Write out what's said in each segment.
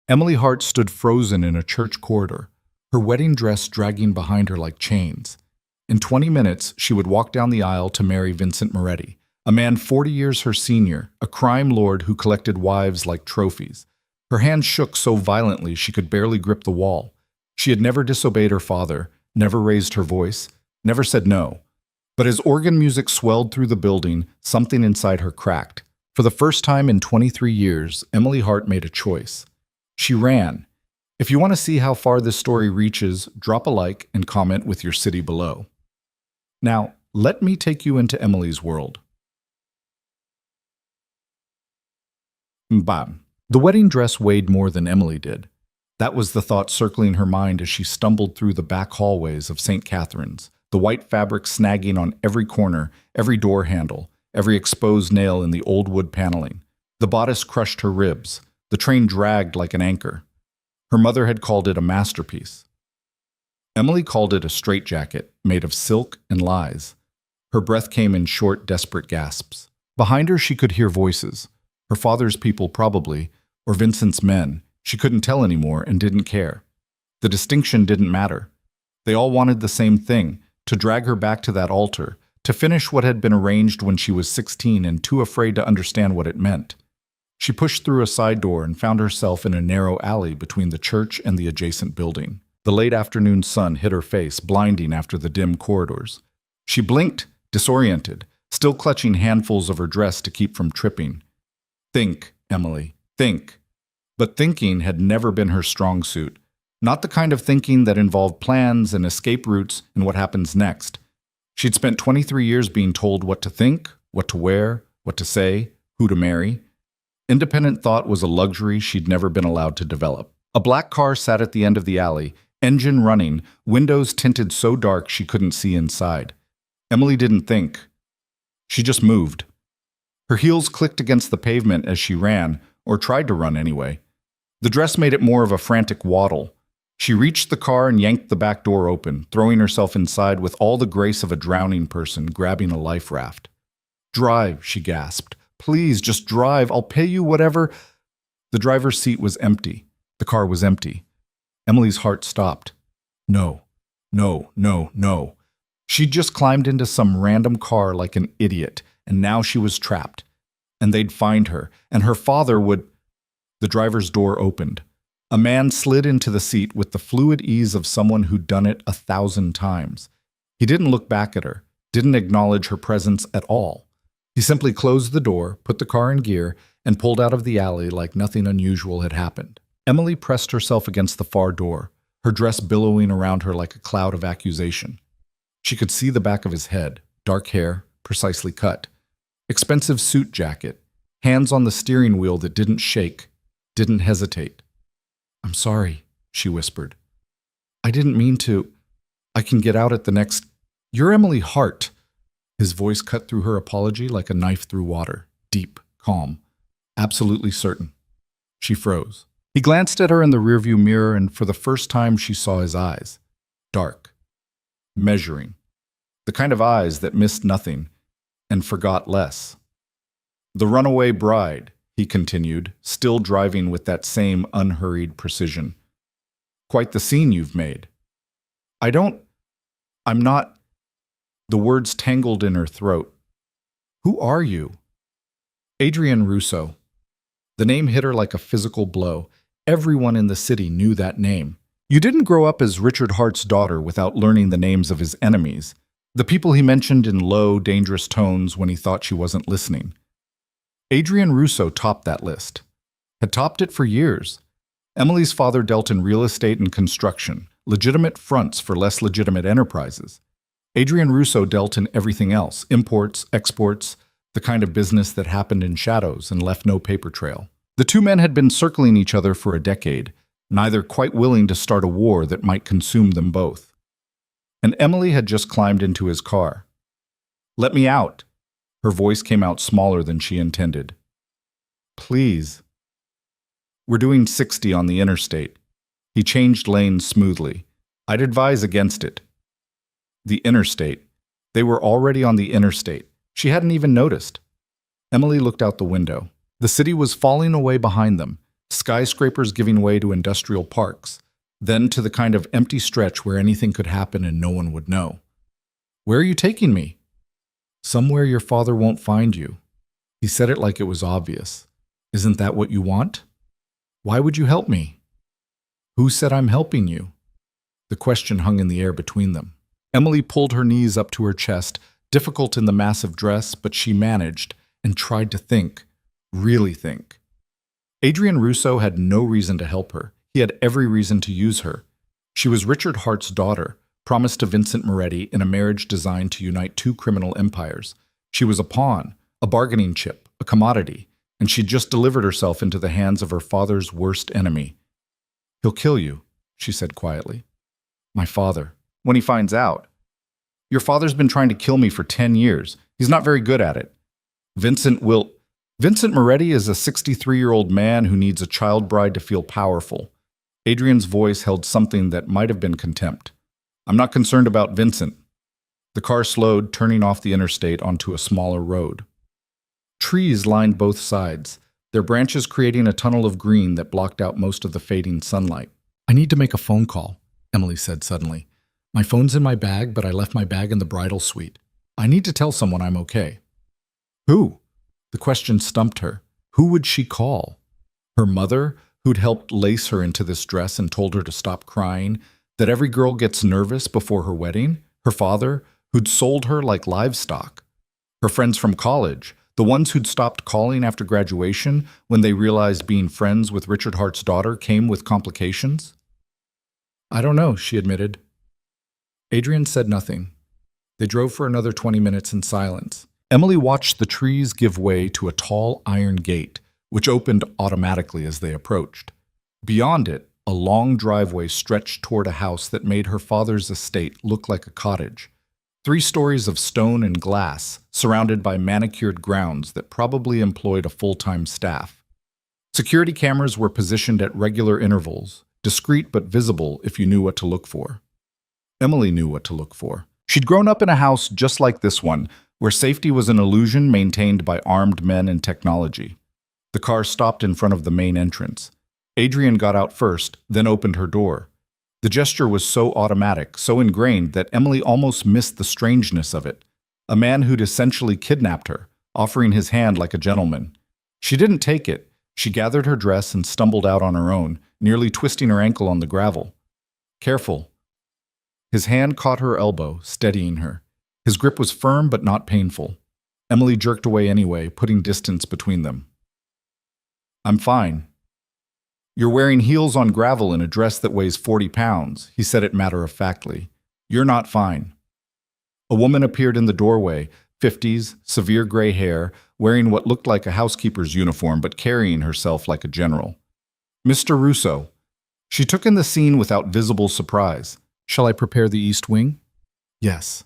Emily Hart stood frozen in a church corridor, her wedding dress dragging behind her like chains. In 20 minutes, she would walk down the aisle to marry Vincent Moretti, a man 40 years her senior, a crime lord who collected wives like trophies. Her hand shook so violently she could barely grip the wall. She had never disobeyed her father, never raised her voice, never said no. But as organ music swelled through the building, something inside her cracked. For the first time in 23 years, Emily Hart made a choice. She ran. If you want to see how far this story reaches, drop a like and comment with your city below. Now, let me take you into Emily's world. Bam. The wedding dress weighed more than Emily did. That was the thought circling her mind as she stumbled through the back hallways of St. Catherine's, the white fabric snagging on every corner, every door handle, every exposed nail in the old wood paneling. The bodice crushed her ribs. The train dragged like an anchor. Her mother had called it a masterpiece. Emily called it a straitjacket made of silk and lies. Her breath came in short, desperate gasps. Behind her she could hear voices. Her father's people probably, or Vincent's men. She couldn't tell anymore and didn't care. The distinction didn't matter. They all wanted the same thing, to drag her back to that altar, to finish what had been arranged when she was 16 and too afraid to understand what it meant. She pushed through a side door and found herself in a narrow alley between the church and the adjacent building. The late afternoon sun hit her face, blinding after the dim corridors. She blinked, disoriented, still clutching handfuls of her dress to keep from tripping. Think, Emily, think. But thinking had never been her strong suit. Not the kind of thinking that involved plans and escape routes and what happens next. She'd spent 23 years being told what to think, what to wear, what to say, who to marry. Independent thought was a luxury she'd never been allowed to develop. A black car sat at the end of the alley, engine running, windows tinted so dark she couldn't see inside. Emily didn't think. She just moved. Her heels clicked against the pavement as she ran, or tried to run anyway. The dress made it more of a frantic waddle. She reached the car and yanked the back door open, throwing herself inside with all the grace of a drowning person grabbing a life raft. "Drive," she gasped. "Please, just drive. I'll pay you whatever." The driver's seat was empty. The car was empty. Emily's heart stopped. No, no, no, no. She'd just climbed into some random car like an idiot, and now she was trapped. And they'd find her, and her father would... The driver's door opened. A man slid into the seat with the fluid ease of someone who'd done it 1,000 times. He didn't look back at her, didn't acknowledge her presence at all. He simply closed the door, put the car in gear, and pulled out of the alley like nothing unusual had happened. Emily pressed herself against the far door, her dress billowing around her like a cloud of accusation. She could see the back of his head, dark hair, precisely cut. Expensive suit jacket, hands on the steering wheel that didn't shake, didn't hesitate. "I'm sorry," she whispered. "I didn't mean to. I can get out at the next..." "You're Emily Hart." His voice cut through her apology like a knife through water, deep, calm, absolutely certain. She froze. He glanced at her in the rearview mirror, and for the first time she saw his eyes. Dark. Measuring. The kind of eyes that missed nothing and forgot less. "The runaway bride," he continued, still driving with that same unhurried precision. "Quite the scene you've made." I'm not..." The words tangled in her throat. "Who are you?" Adrienne Rousseau. The name hit her like a physical blow. Everyone in the city knew that name. You didn't grow up as Richard Hart's daughter without learning the names of his enemies, the people he mentioned in low, dangerous tones when he thought she wasn't listening. Adrienne Rousseau topped that list. Had topped it for years. Emily's father dealt in real estate and construction, legitimate fronts for less legitimate enterprises. Adrienne Rousseau dealt in everything else, imports, exports, the kind of business that happened in shadows and left no paper trail. The two men had been circling each other for a decade, neither quite willing to start a war that might consume them both. And Emily had just climbed into his car. "Let me out." Her voice came out smaller than she intended. "Please." "We're doing 60 on the interstate." He changed lanes smoothly. "I'd advise against it." The interstate. They were already on the interstate. She hadn't even noticed. Emily looked out the window. The city was falling away behind them. skyscrapers giving way to industrial parks, then to the kind of empty stretch where anything could happen and no one would know. Where are you taking me? Somewhere your father won't find you. He said it like it was obvious. Isn't that what you want? Why would you help me? Who said I'm helping you? The question hung in the air between them. Emily pulled her knees up to her chest, difficult in the massive dress, but she managed and tried to think, really think. Adrian Russo had no reason to help her. He had every reason to use her. She was Richard Hart's daughter, promised to Vincent Moretti in a marriage designed to unite two criminal empires. She was a pawn, a bargaining chip, a commodity, and she'd just delivered herself into the hands of her father's worst enemy. He'll kill you, she said quietly. My father. When he finds out. Your father's been trying to kill me for 10 years. He's not very good at it. Vincent Moretti is a 63-year-old man who needs a child bride to feel powerful. Adrian's voice held something that might have been contempt. I'm not concerned about Vincent. The car slowed, turning off the interstate onto a smaller road. Trees lined both sides, their branches creating a tunnel of green that blocked out most of the fading sunlight. I need to make a phone call, Emily said suddenly. My phone's in my bag, but I left my bag in the bridal suite. I need to tell someone I'm okay. Who? The question stumped her. Who would she call? Her mother, who'd helped lace her into this dress and told her to stop crying, that every girl gets nervous before her wedding? Her father, who'd sold her like livestock? Her friends from college, the ones who'd stopped calling after graduation when they realized being friends with Richard Hart's daughter came with complications? I don't know, she admitted. Adrian said nothing. They drove for another 20 minutes in silence. Emily watched the trees give way to a tall iron gate, which opened automatically as they approached. Beyond it, a long driveway stretched toward a house that made her father's estate look like a cottage. 3 stories of stone and glass, surrounded by manicured grounds that probably employed a full-time staff. Security cameras were positioned at regular intervals, discreet but visible if you knew what to look for. Emily knew what to look for. She'd grown up in a house just like this one, where safety was an illusion maintained by armed men and technology. The car stopped in front of the main entrance. Adrian got out first, then opened her door. The gesture was so automatic, so ingrained that Emily almost missed the strangeness of it. A man who'd essentially kidnapped her, offering his hand like a gentleman. She didn't take it. She gathered her dress and stumbled out on her own, nearly twisting her ankle on the gravel. Careful. His hand caught her elbow, steadying her. His grip was firm but not painful. Emily jerked away anyway, putting distance between them. I'm fine. You're wearing heels on gravel in a dress that weighs 40 pounds, he said it matter-of-factly. You're not fine. A woman appeared in the doorway, 50s, severe gray hair, wearing what looked like a housekeeper's uniform but carrying herself like a general. Mr. Russo. She took in the scene without visible surprise. Shall I prepare the East Wing? Yes.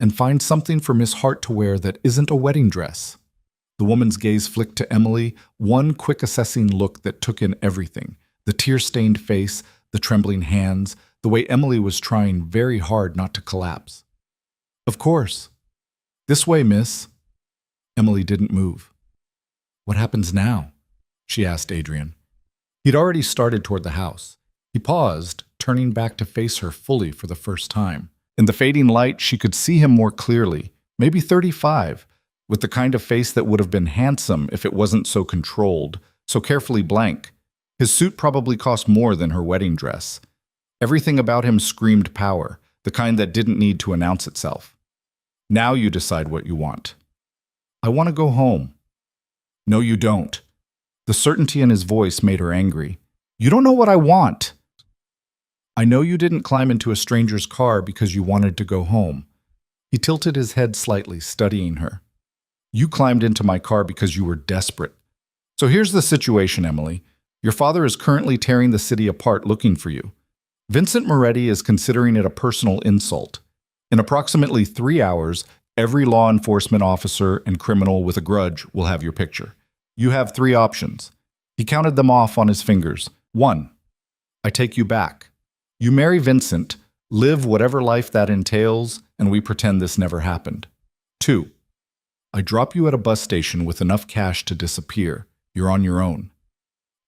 And find something for Miss Hart to wear that isn't a wedding dress. The woman's gaze flicked to Emily, one quick assessing look that took in everything. The tear-stained face, the trembling hands, the way Emily was trying very hard not to collapse. Of course. This way, miss. Emily didn't move. What happens now? She asked Adrian. He'd already started toward the house. He paused, turning back to face her fully for the first time. In the fading light, she could see him more clearly, maybe 35, with the kind of face that would have been handsome if it wasn't so controlled, so carefully blank. His suit probably cost more than her wedding dress. Everything about him screamed power, the kind that didn't need to announce itself. Now you decide what you want. I want to go home. No, you don't. The certainty in his voice made her angry. You don't know what I want. I know you didn't climb into a stranger's car because you wanted to go home. He tilted his head slightly, studying her. You climbed into my car because you were desperate. So here's the situation, Emily. Your father is currently tearing the city apart looking for you. Vincent Moretti is considering it a personal insult. In approximately 3 hours, every law enforcement officer and criminal with a grudge will have your picture. You have 3 options. He counted them off on his fingers. 1. I take you back. You marry Vincent, live whatever life that entails, and we pretend this never happened. 2. I drop you at a bus station with enough cash to disappear. You're on your own.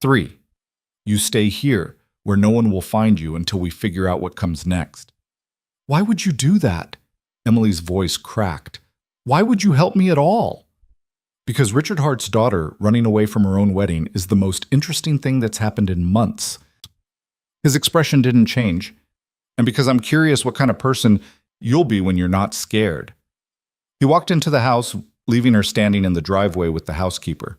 3. You stay here, where no one will find you until we figure out what comes next. Why would you do that? Emily's voice cracked. Why would you help me at all? Because Richard Hart's daughter running away from her own wedding is the most interesting thing that's happened in months. His expression didn't change. And because I'm curious what kind of person you'll be when you're not scared. He walked into the house, leaving her standing in the driveway with the housekeeper.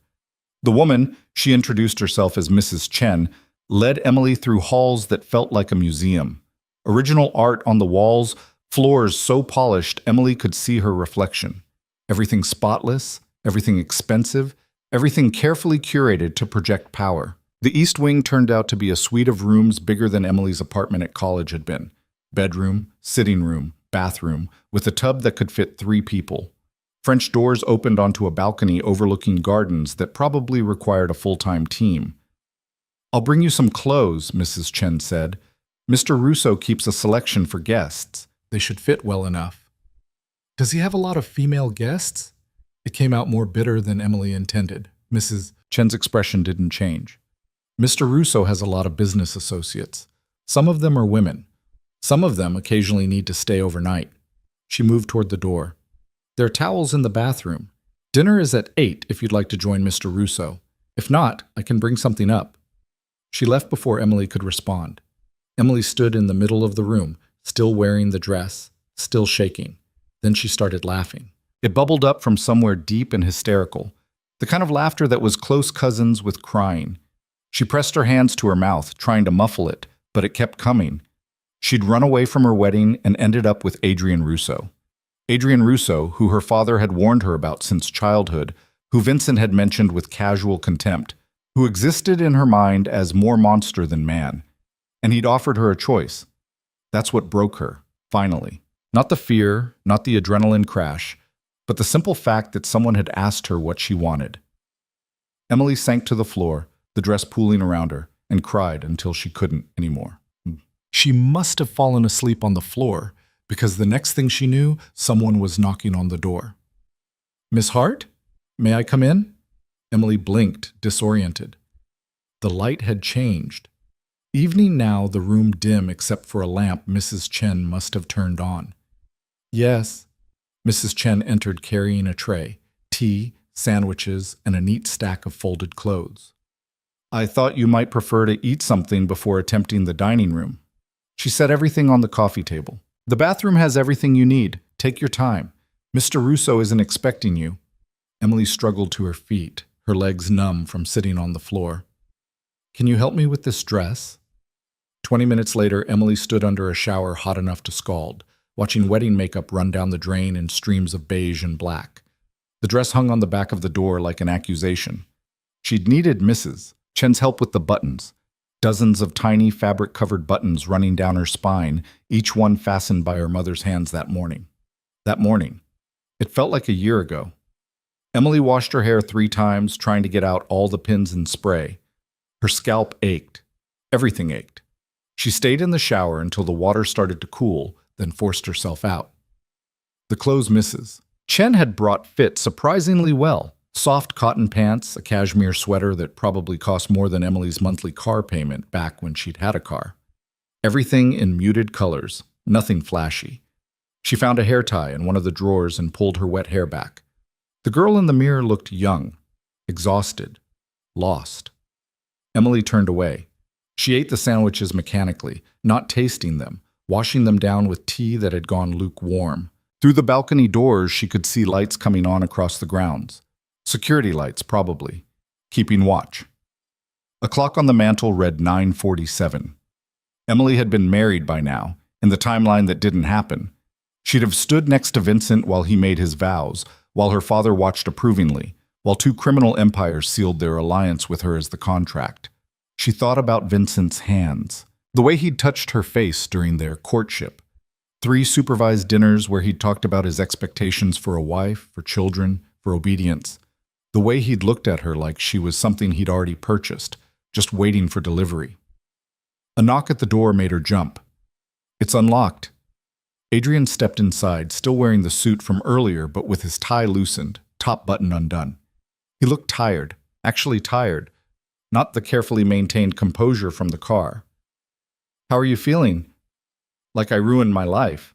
The woman, she introduced herself as Mrs. Chen, led Emily through halls that felt like a museum. Original art on the walls, floors so polished Emily could see her reflection. Everything spotless, everything expensive, everything carefully curated to project power. The East Wing turned out to be a suite of rooms bigger than Emily's apartment at college had been. Bedroom, sitting room, bathroom, with a tub that could fit 3 people. French doors opened onto a balcony overlooking gardens that probably required a full-time team. I'll bring you some clothes, Mrs. Chen said. Mr. Russo keeps a selection for guests. They should fit well enough. Does he have a lot of female guests? It came out more bitter than Emily intended. Mrs. Chen's expression didn't change. Mr. Russo has a lot of business associates. Some of them are women. Some of them occasionally need to stay overnight. She moved toward the door. There are towels in the bathroom. Dinner is at 8 if you'd like to join Mr. Russo. If not, I can bring something up. She left before Emily could respond. Emily stood in the middle of the room, still wearing the dress, still shaking. Then she started laughing. It bubbled up from somewhere deep and hysterical, the kind of laughter that was close cousins with crying. She pressed her hands to her mouth, trying to muffle it, but it kept coming. She'd run away from her wedding and ended up with Adrian Russo. Adrian Russo, who her father had warned her about since childhood, who Vincent had mentioned with casual contempt, who existed in her mind as more monster than man. And he'd offered her a choice. That's what broke her, finally. Not the fear, not the adrenaline crash, but the simple fact that someone had asked her what she wanted. Emily sank to the floor, the dress pooling around her, and cried until she couldn't anymore. She must have fallen asleep on the floor, because the next thing she knew, someone was knocking on the door. Miss Hart? May I come in? Emily blinked, disoriented. The light had changed. Evening now, the room dim except for a lamp Mrs. Chen must have turned on. Yes. Mrs. Chen entered carrying a tray, tea, sandwiches, and a neat stack of folded clothes. I thought you might prefer to eat something before attempting the dining room. She set everything on the coffee table. The bathroom has everything you need. Take your time. Mr. Russo isn't expecting you. Emily struggled to her feet, her legs numb from sitting on the floor. Can you help me with this dress? 20 minutes later, Emily stood under a shower hot enough to scald, watching wedding makeup run down the drain in streams of beige and black. The dress hung on the back of the door like an accusation. She'd needed Mrs. Chen's help with the buttons. Dozens of tiny fabric-covered buttons running down her spine, each one fastened by her mother's hands that morning. That morning. It felt like a year ago. Emily washed her hair 3 times, trying to get out all the pins and spray. Her scalp ached. Everything ached. She stayed in the shower until the water started to cool, then forced herself out. The clothes Mrs. Chen had brought fit surprisingly well. Soft cotton pants, a cashmere sweater that probably cost more than Emily's monthly car payment back when she'd had a car. Everything in muted colors, nothing flashy. She found a hair tie in one of the drawers and pulled her wet hair back. The girl in the mirror looked young, exhausted, lost. Emily turned away. She ate the sandwiches mechanically, not tasting them, washing them down with tea that had gone lukewarm. Through the balcony doors, she could see lights coming on across the grounds. Security lights, probably. Keeping watch. A clock on the mantel read 9:47. Emily had been married by now, in the timeline that didn't happen. She'd have stood next to Vincent while he made his vows, while her father watched approvingly, while 2 criminal empires sealed their alliance with her as the contract. She thought about Vincent's hands, the way he'd touched her face during their courtship. 3 supervised dinners where he'd talked about his expectations for a wife, for children, for obedience. The way he'd looked at her like she was something he'd already purchased, just waiting for delivery. A knock at the door made her jump. It's unlocked. Adrian stepped inside, still wearing the suit from earlier but with his tie loosened, top button undone. He looked tired, actually tired. not the carefully maintained composure from the car. How are you feeling? Like I ruined my life.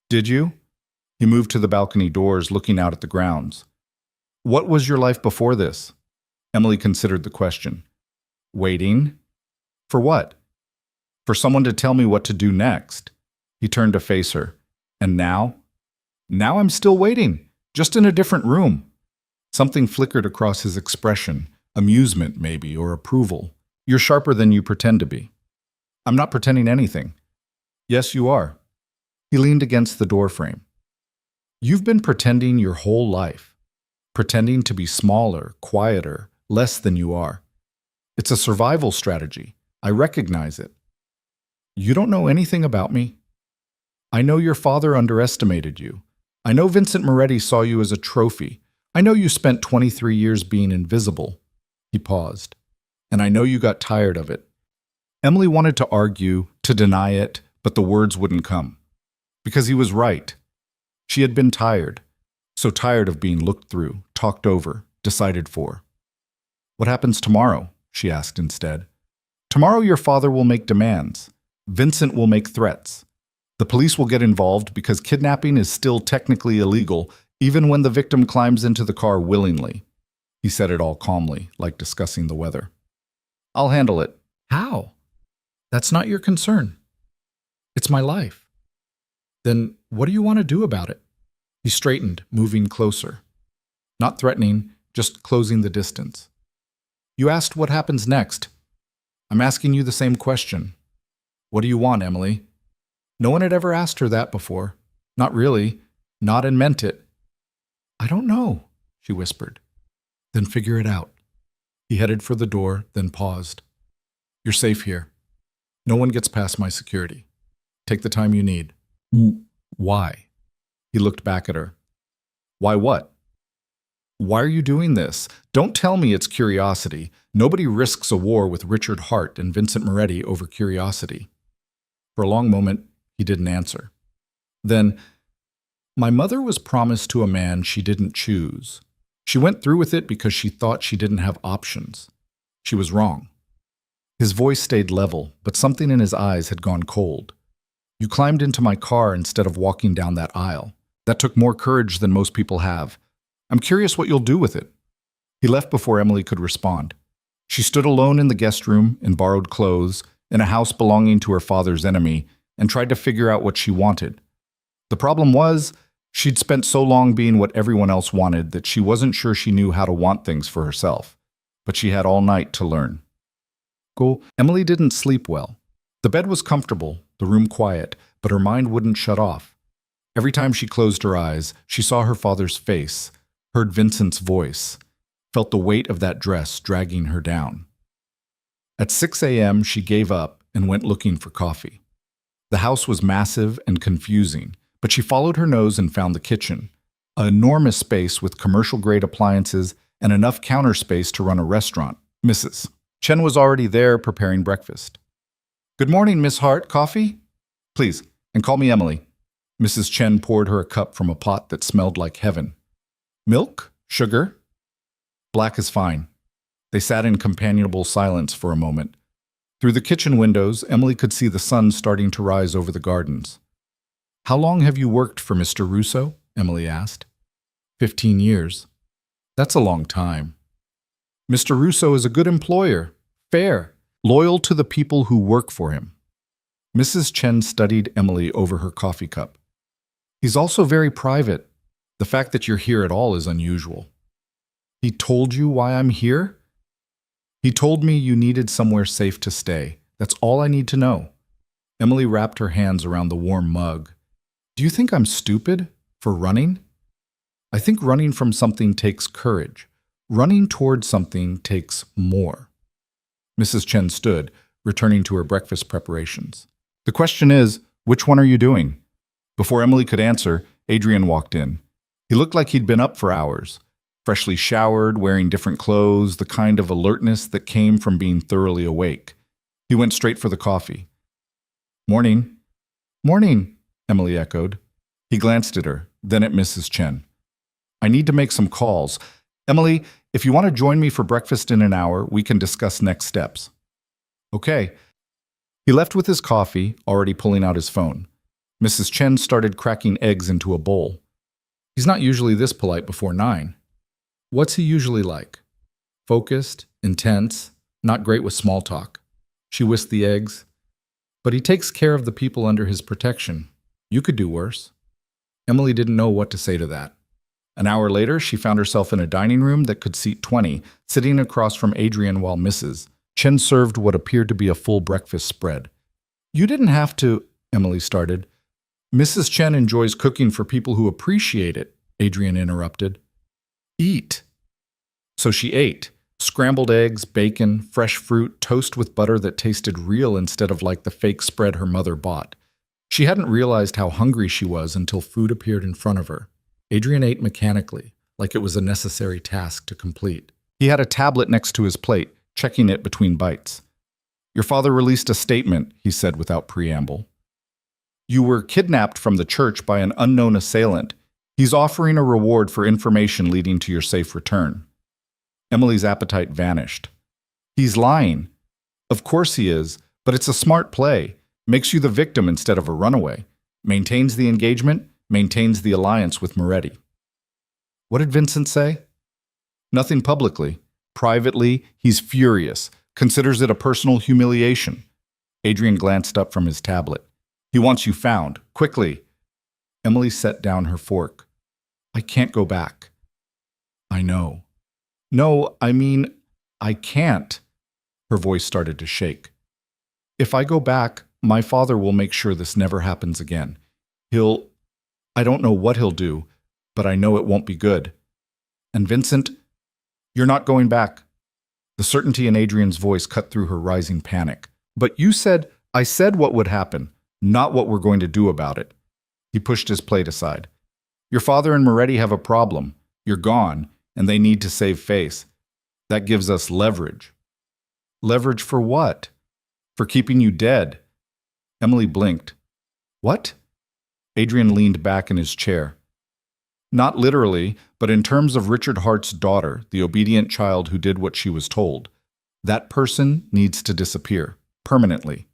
Did you? He moved to the balcony doors, looking out at the grounds. What was your life before this? Emily considered the question. Waiting? For what? For someone to tell me what to do next. He turned to face her. And now? Now I'm still waiting, just in a different room. Something flickered across his expression, amusement maybe, or approval. You're sharper than you pretend to be. I'm not pretending anything. Yes, you are. He leaned against the doorframe. You've been pretending your whole life. Pretending to be smaller, quieter, less than you are. It's a survival strategy. I recognize it. You don't know anything about me. I know your father underestimated you. I know Vincent Moretti saw you as a trophy. I know you spent 23 years being invisible. He paused. And I know you got tired of it. Emily wanted to argue, to deny it, but the words wouldn't come. Because he was right. She had been tired. So tired of being looked through, talked over, decided for. What happens tomorrow? She asked instead. Tomorrow your father will make demands. Vincent will make threats. The police will get involved because kidnapping is still technically illegal, even when the victim climbs into the car willingly. He said it all calmly, like discussing the weather. I'll handle it. How? That's not your concern. It's my life. Then what do you want to do about it? He straightened, moving closer. Not threatening, just closing the distance. You asked what happens next. I'm asking you the same question. What do you want, Emily? No one had ever asked her that before. Not really. Not and meant it. I don't know, she whispered. Then figure it out. He headed for the door, then paused. You're safe here. No one gets past my security. Take the time you need. Why? He looked back at her. Why what? Why are you doing this? Don't tell me it's curiosity. Nobody risks a war with Richard Hart and Vincent Moretti over curiosity. For a long moment, he didn't answer. Then, my mother was promised to a man she didn't choose. She went through with it because she thought she didn't have options. She was wrong. His voice stayed level, but something in his eyes had gone cold. You climbed into my car instead of walking down that aisle. That took more courage than most people have. I'm curious what you'll do with it. He left before Emily could respond. She stood alone in the guest room in borrowed clothes, in a house belonging to her father's enemy, and tried to figure out what she wanted. The problem was, she'd spent so long being what everyone else wanted that she wasn't sure she knew how to want things for herself. But she had all night to learn. Emily didn't sleep well. The bed was comfortable, the room quiet, but her mind wouldn't shut off. Every time she closed her eyes, she saw her father's face, heard Vincent's voice, felt the weight of that dress dragging her down. At 6 a.m., she gave up and went looking for coffee. The house was massive and confusing, but she followed her nose and found the kitchen, an enormous space with commercial-grade appliances and enough counter space to run a restaurant. Mrs. Chen was already there preparing breakfast. Good morning, Miss Hart. Coffee? Please, and call me Emily. Mrs. Chen poured her a cup from a pot that smelled like heaven. Milk? Sugar? Black is fine. They sat in companionable silence for a moment. Through the kitchen windows, Emily could see the sun starting to rise over the gardens. How long have you worked for Mr. Russo? Emily asked. 15 years. That's a long time. Mr. Russo is a good employer, fair, loyal to the people who work for him. Mrs. Chen studied Emily over her coffee cup. He's also very private. The fact that you're here at all is unusual. He told you why I'm here? He told me you needed somewhere safe to stay. That's all I need to know. Emily wrapped her hands around the warm mug. Do you think I'm stupid for running? I think running from something takes courage. Running toward something takes more. Mrs. Chen stood, returning to her breakfast preparations. The question is, which one are you doing? Before Emily could answer, Adrian walked in. He looked like he'd been up for hours, freshly showered, wearing different clothes, the kind of alertness that came from being thoroughly awake. He went straight for the coffee. Morning. Morning, Emily echoed. He glanced at her, then at Mrs. Chen. I need to make some calls. Emily, if you want to join me for breakfast in an hour, we can discuss next steps. Okay. He left with his coffee, already pulling out his phone. Mrs. Chen started cracking eggs into a bowl. He's not usually this polite before 9. What's he usually like? Focused, intense, not great with small talk. She whisked the eggs. But he takes care of the people under his protection. You could do worse. Emily didn't know what to say to that. An hour later, she found herself in a dining room that could seat 20, sitting across from Adrian while Mrs. Chen served what appeared to be a full breakfast spread. You didn't have to, Emily started. Mrs. Chen enjoys cooking for people who appreciate it, Adrian interrupted. Eat. So she ate. Scrambled eggs, bacon, fresh fruit, toast with butter that tasted real instead of like the fake spread her mother bought. She hadn't realized how hungry she was until food appeared in front of her. Adrian ate mechanically, like it was a necessary task to complete. He had a tablet next to his plate, checking it between bites. Your father released a statement, he said without preamble. You were kidnapped from the church by an unknown assailant. He's offering a reward for information leading to your safe return. Emily's appetite vanished. He's lying. Of course he is, but it's a smart play. Makes you the victim instead of a runaway. Maintains the engagement, maintains the alliance with Moretti. What did Vincent say? Nothing publicly. Privately, he's furious, considers it a personal humiliation. Adrian glanced up from his tablet. He wants you found, quickly. Emily set down her fork. I can't go back. I know. No, I mean, I can't. Her voice started to shake. If I go back, my father will make sure this never happens again. I don't know what he'll do, but I know it won't be good. And Vincent, you're not going back. The certainty in Adrian's voice cut through her rising panic. But I said what would happen, not what we're going to do about it. He pushed his plate aside. Your father and Moretti have a problem. You're gone, and they need to save face. That gives us leverage. Leverage for what? For keeping you dead. Emily blinked. What? Adrian leaned back in his chair. Not literally, but in terms of Richard Hart's daughter, the obedient child who did what she was told. That person needs to disappear, permanently.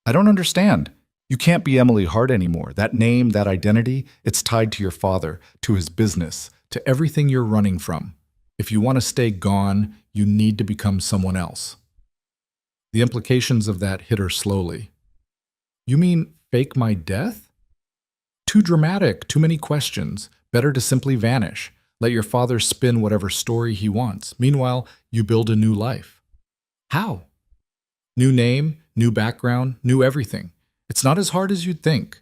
I don't understand. You can't be Emily Hart anymore. That name, that identity, it's tied to your father, to his business, to everything you're running from. If you want to stay gone, you need to become someone else. The implications of that hit her slowly. You mean fake my death? Too dramatic, too many questions. Better to simply vanish. Let your father spin whatever story he wants. Meanwhile, you build a new life. How? New name, new background, new everything. It's not as hard as you'd think.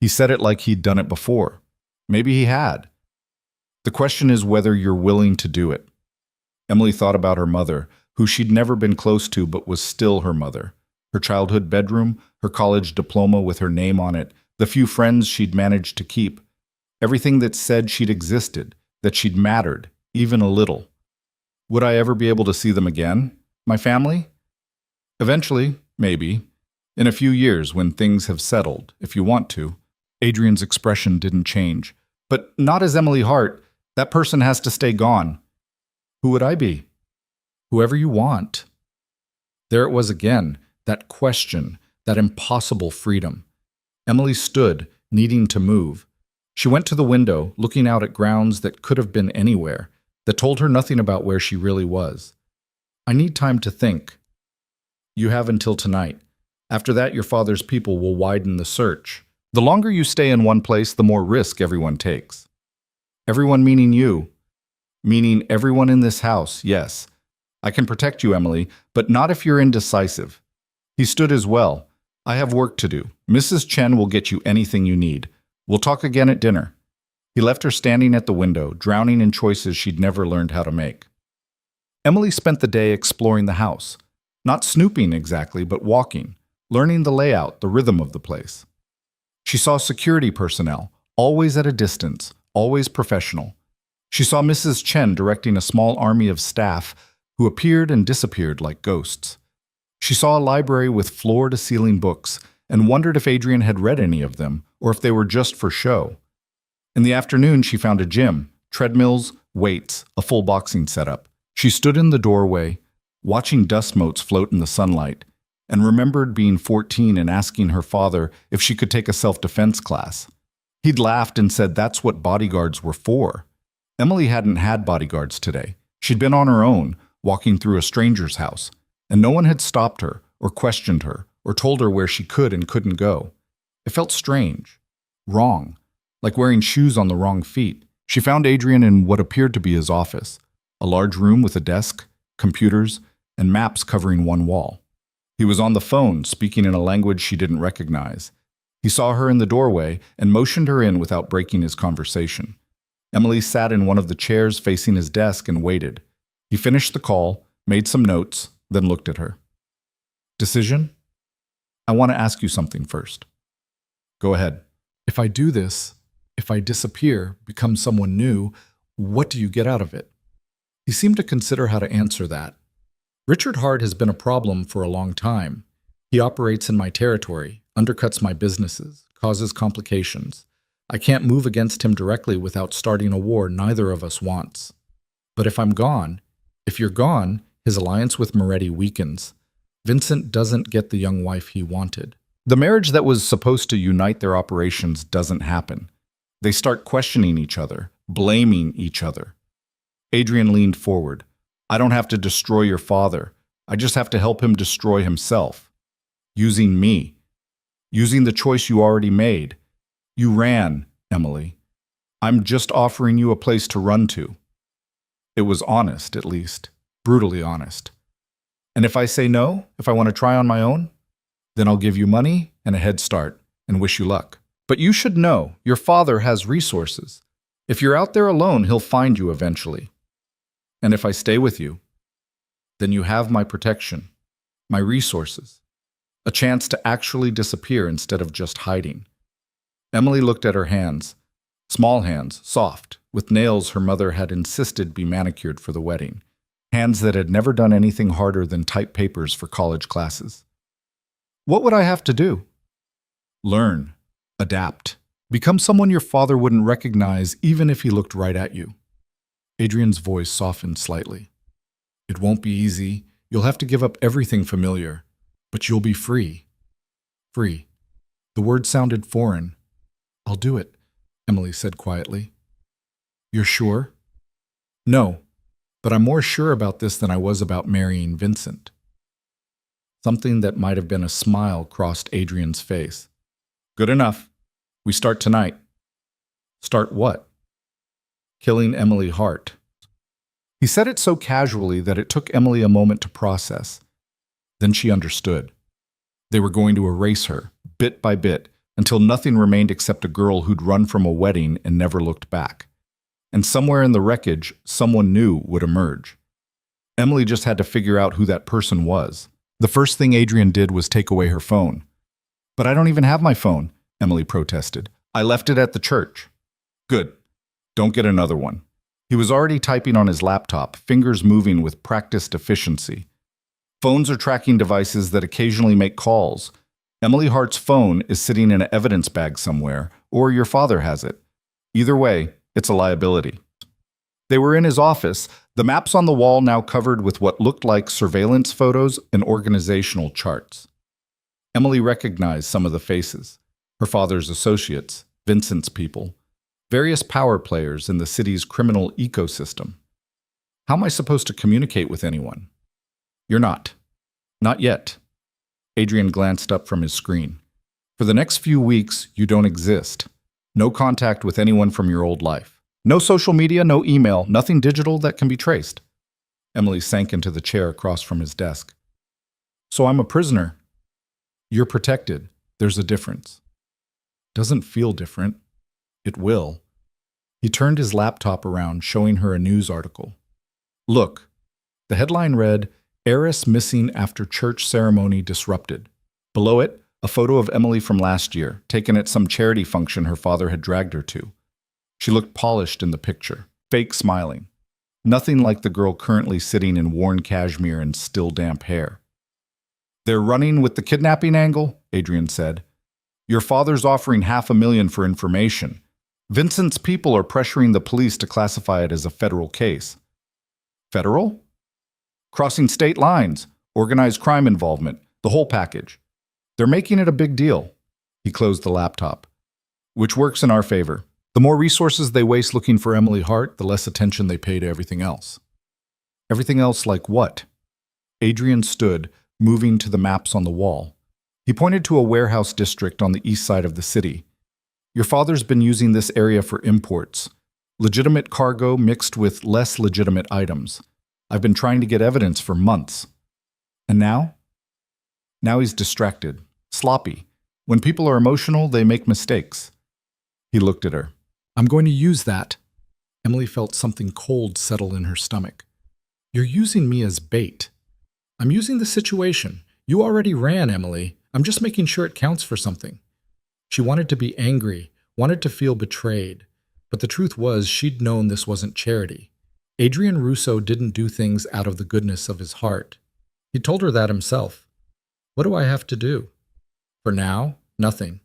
He said it like he'd done it before. Maybe he had. The question is whether you're willing to do it. Emily thought about her mother, who she'd never been close to but was still her mother. Her childhood bedroom, her college diploma with her name on it, the few friends she'd managed to keep. Everything that said she'd existed, that she'd mattered, even a little. Would I ever be able to see them again? My family? Eventually, maybe. In a few years, when things have settled, if you want to. Adrian's expression didn't change. But not as Emily Hart. That person has to stay gone. Who would I be? Whoever you want. There it was again, that question, that impossible freedom. Emily stood, needing to move. She went to the window, looking out at grounds that could have been anywhere, that told her nothing about where she really was. I need time to think. You have until tonight. After that, your father's people will widen the search. The longer you stay in one place, the more risk everyone takes. Everyone meaning you. Meaning everyone in this house, yes. I can protect you, Emily, but not if you're indecisive. He stood as well. I have work to do. Mrs. Chen will get you anything you need. We'll talk again at dinner. He left her standing at the window, drowning in choices she'd never learned how to make. Emily spent the day exploring the house. Not snooping exactly, but walking, learning the layout, the rhythm of the place. She saw security personnel, always at a distance, always professional. She saw Mrs. Chen directing a small army of staff who appeared and disappeared like ghosts. She saw a library with floor-to-ceiling books and wondered if Adrian had read any of them or if they were just for show. In the afternoon, she found a gym, treadmills, weights, a full boxing setup. She stood in the doorway, watching dust motes float in the sunlight, and remembered being 14 and asking her father if she could take a self-defense class. He'd laughed and said that's what bodyguards were for. Emily hadn't had bodyguards today. She'd been on her own, walking through a stranger's house, and no one had stopped her or questioned her or told her where she could and couldn't go. It felt strange, wrong, like wearing shoes on the wrong feet. She found Adrian in what appeared to be his office, a large room with a desk, computers, and maps covering one wall. He was on the phone, speaking in a language she didn't recognize. He saw her in the doorway and motioned her in without breaking his conversation. Emily sat in one of the chairs facing his desk and waited. He finished the call, made some notes, then looked at her. Decision? I want to ask you something first. Go ahead. If I do this, if I disappear, become someone new, what do you get out of it? He seemed to consider how to answer that. Richard Hart has been a problem for a long time. He operates in my territory, undercuts my businesses, causes complications. I can't move against him directly without starting a war neither of us wants. But if I'm gone, if you're gone, his alliance with Moretti weakens. Vincent doesn't get the young wife he wanted. The marriage that was supposed to unite their operations doesn't happen. They start questioning each other, blaming each other. Adrian leaned forward. I don't have to destroy your father. I just have to help him destroy himself. Using me. Using the choice you already made. You ran, Emily. I'm just offering you a place to run to. It was honest, at least. Brutally honest. And if I say no, if I want to try on my own, then I'll give you money and a head start and wish you luck. But you should know, your father has resources. If you're out there alone, he'll find you eventually. And if I stay with you, then you have my protection, my resources, a chance to actually disappear instead of just hiding. Emily looked at her hands, small hands, soft, with nails her mother had insisted be manicured for the wedding, hands that had never done anything harder than type papers for college classes. What would I have to do? Learn, adapt, become someone your father wouldn't recognize even if he looked right at you. Adrian's voice softened slightly. It won't be easy. You'll have to give up everything familiar, but you'll be free. Free. The word sounded foreign. I'll do it, Emily said quietly. You're sure? No, but I'm more sure about this than I was about marrying Vincent. Something that might have been a smile crossed Adrian's face. Good enough. We start tonight. Start what? Killing Emily Hart. He said it so casually that it took Emily a moment to process. Then she understood. They were going to erase her, bit by bit, until nothing remained except a girl who'd run from a wedding and never looked back. And somewhere in the wreckage, someone new would emerge. Emily just had to figure out who that person was. The first thing Adrian did was take away her phone. But I don't even have my phone, Emily protested. I left it at the church. Good. Don't get another one. He was already typing on his laptop, fingers moving with practiced efficiency. Phones are tracking devices that occasionally make calls. Emily Hart's phone is sitting in an evidence bag somewhere, or your father has it. Either way, it's a liability. They were in his office, the maps on the wall now covered with what looked like surveillance photos and organizational charts. Emily recognized some of the faces. Her father's associates, Vincent's people, various power players in the city's criminal ecosystem. How am I supposed to communicate with anyone? You're not. Not yet. Adrian glanced up from his screen. For the next few weeks, you don't exist. No contact with anyone from your old life. No social media, no email, nothing digital that can be traced. Emily sank into the chair across from his desk. So I'm a prisoner. You're protected. There's a difference. Doesn't feel different. It will. He turned his laptop around, showing her a news article. Look. The headline read, Heiress missing after church ceremony disrupted. Below it, a photo of Emily from last year, taken at some charity function her father had dragged her to. She looked polished in the picture, fake smiling. Nothing like the girl currently sitting in worn cashmere and still damp hair. They're running with the kidnapping angle, Adrian said. Your father's offering $500,000 for information. Vincent's people are pressuring the police to classify it as a federal case. Federal? Crossing state lines, organized crime involvement, the whole package. They're making it a big deal. He closed the laptop. Which works in our favor. The more resources they waste looking for Emily Hart, the less attention they pay to everything else. Everything else like what? Adrian stood, moving to the maps on the wall. He pointed to a warehouse district on the east side of the city. Your father's been using this area for imports. Legitimate cargo mixed with less legitimate items. I've been trying to get evidence for months. And now? Now he's distracted, sloppy. When people are emotional, they make mistakes. He looked at her. I'm going to use that. Emily felt something cold settle in her stomach. You're using me as bait. I'm using the situation. You already ran, Emily. I'm just making sure it counts for something. She wanted to be angry, wanted to feel betrayed. But the truth was she'd known this wasn't charity. Adrian Russo didn't do things out of the goodness of his heart. He told her that himself. What do I have to do? For now, nothing.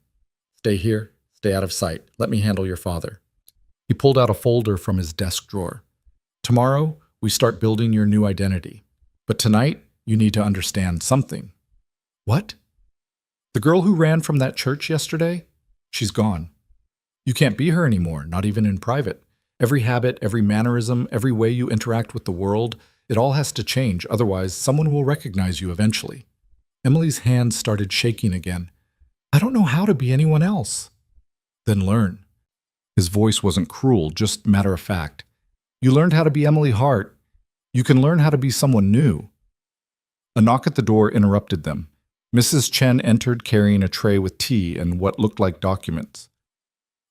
Stay here, stay out of sight. Let me handle your father. He pulled out a folder from his desk drawer. Tomorrow, we start building your new identity. But tonight, you need to understand something. What? The girl who ran from that church yesterday? She's gone. You can't be her anymore, not even in private. Every habit, every mannerism, every way you interact with the world, it all has to change, otherwise someone will recognize you eventually. Emily's hands started shaking again. I don't know how to be anyone else. Then learn. His voice wasn't cruel, just matter of fact. You learned how to be Emily Hart. You can learn how to be someone new. A knock at the door interrupted them. Mrs. Chen entered carrying a tray with tea and what looked like documents.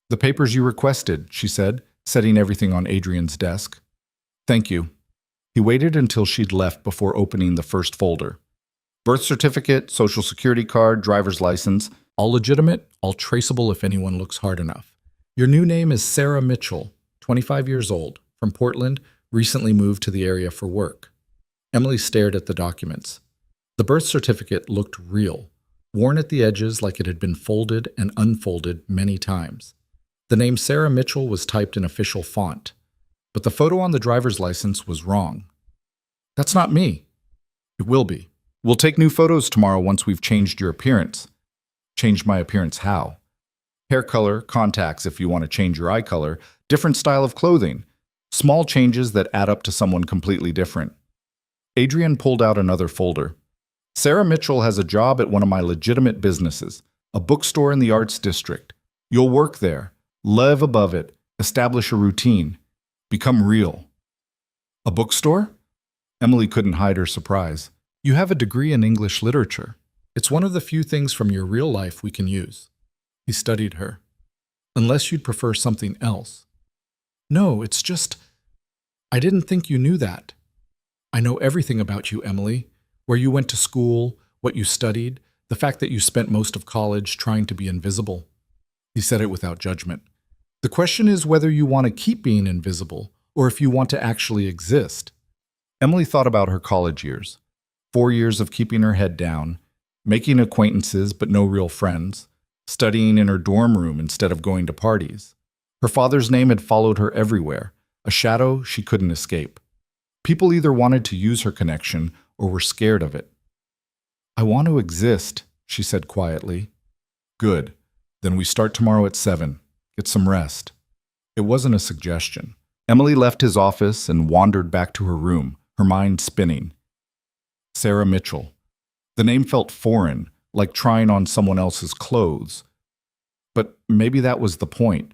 The papers you requested, she said, setting everything on Adrian's desk. Thank you. He waited until she'd left before opening the first folder. Birth certificate, social security card, driver's license, all legitimate, all traceable if anyone looks hard enough. Your new name is Sarah Mitchell, 25 years old, from Portland, recently moved to the area for work. Emily stared at the documents. The birth certificate looked real, worn at the edges like it had been folded and unfolded many times. The name Sarah Mitchell was typed in official font, but the photo on the driver's license was wrong. That's not me. It will be. We'll take new photos tomorrow once we've changed your appearance. Change my appearance how? Hair color, contacts if you want to change your eye color, different style of clothing. Small changes that add up to someone completely different. Adrian pulled out another folder. Sarah Mitchell has a job at one of my legitimate businesses, a bookstore in the Arts District. You'll work there, live above it, establish a routine, become real. A bookstore? Emily couldn't hide her surprise. You have a degree in English literature. It's one of the few things from your real life we can use. He studied her. Unless you'd prefer something else. No, it's just, I didn't think you knew that. I know everything about you, Emily. Where you went to school, what you studied, the fact that you spent most of college trying to be invisible. He said it without judgment. The question is whether you want to keep being invisible or if you want to actually exist. Emily thought about her college years. 4 years of keeping her head down, making acquaintances but no real friends, studying in her dorm room instead of going to parties. Her father's name had followed her everywhere, a shadow she couldn't escape. People either wanted to use her connection or were scared of it. I want to exist, she said quietly. Good. Then we start tomorrow at 7. Get some rest. It wasn't a suggestion. Emily left his office and wandered back to her room, her mind spinning. Sarah Mitchell. The name felt foreign, like trying on someone else's clothes. But maybe that was the point.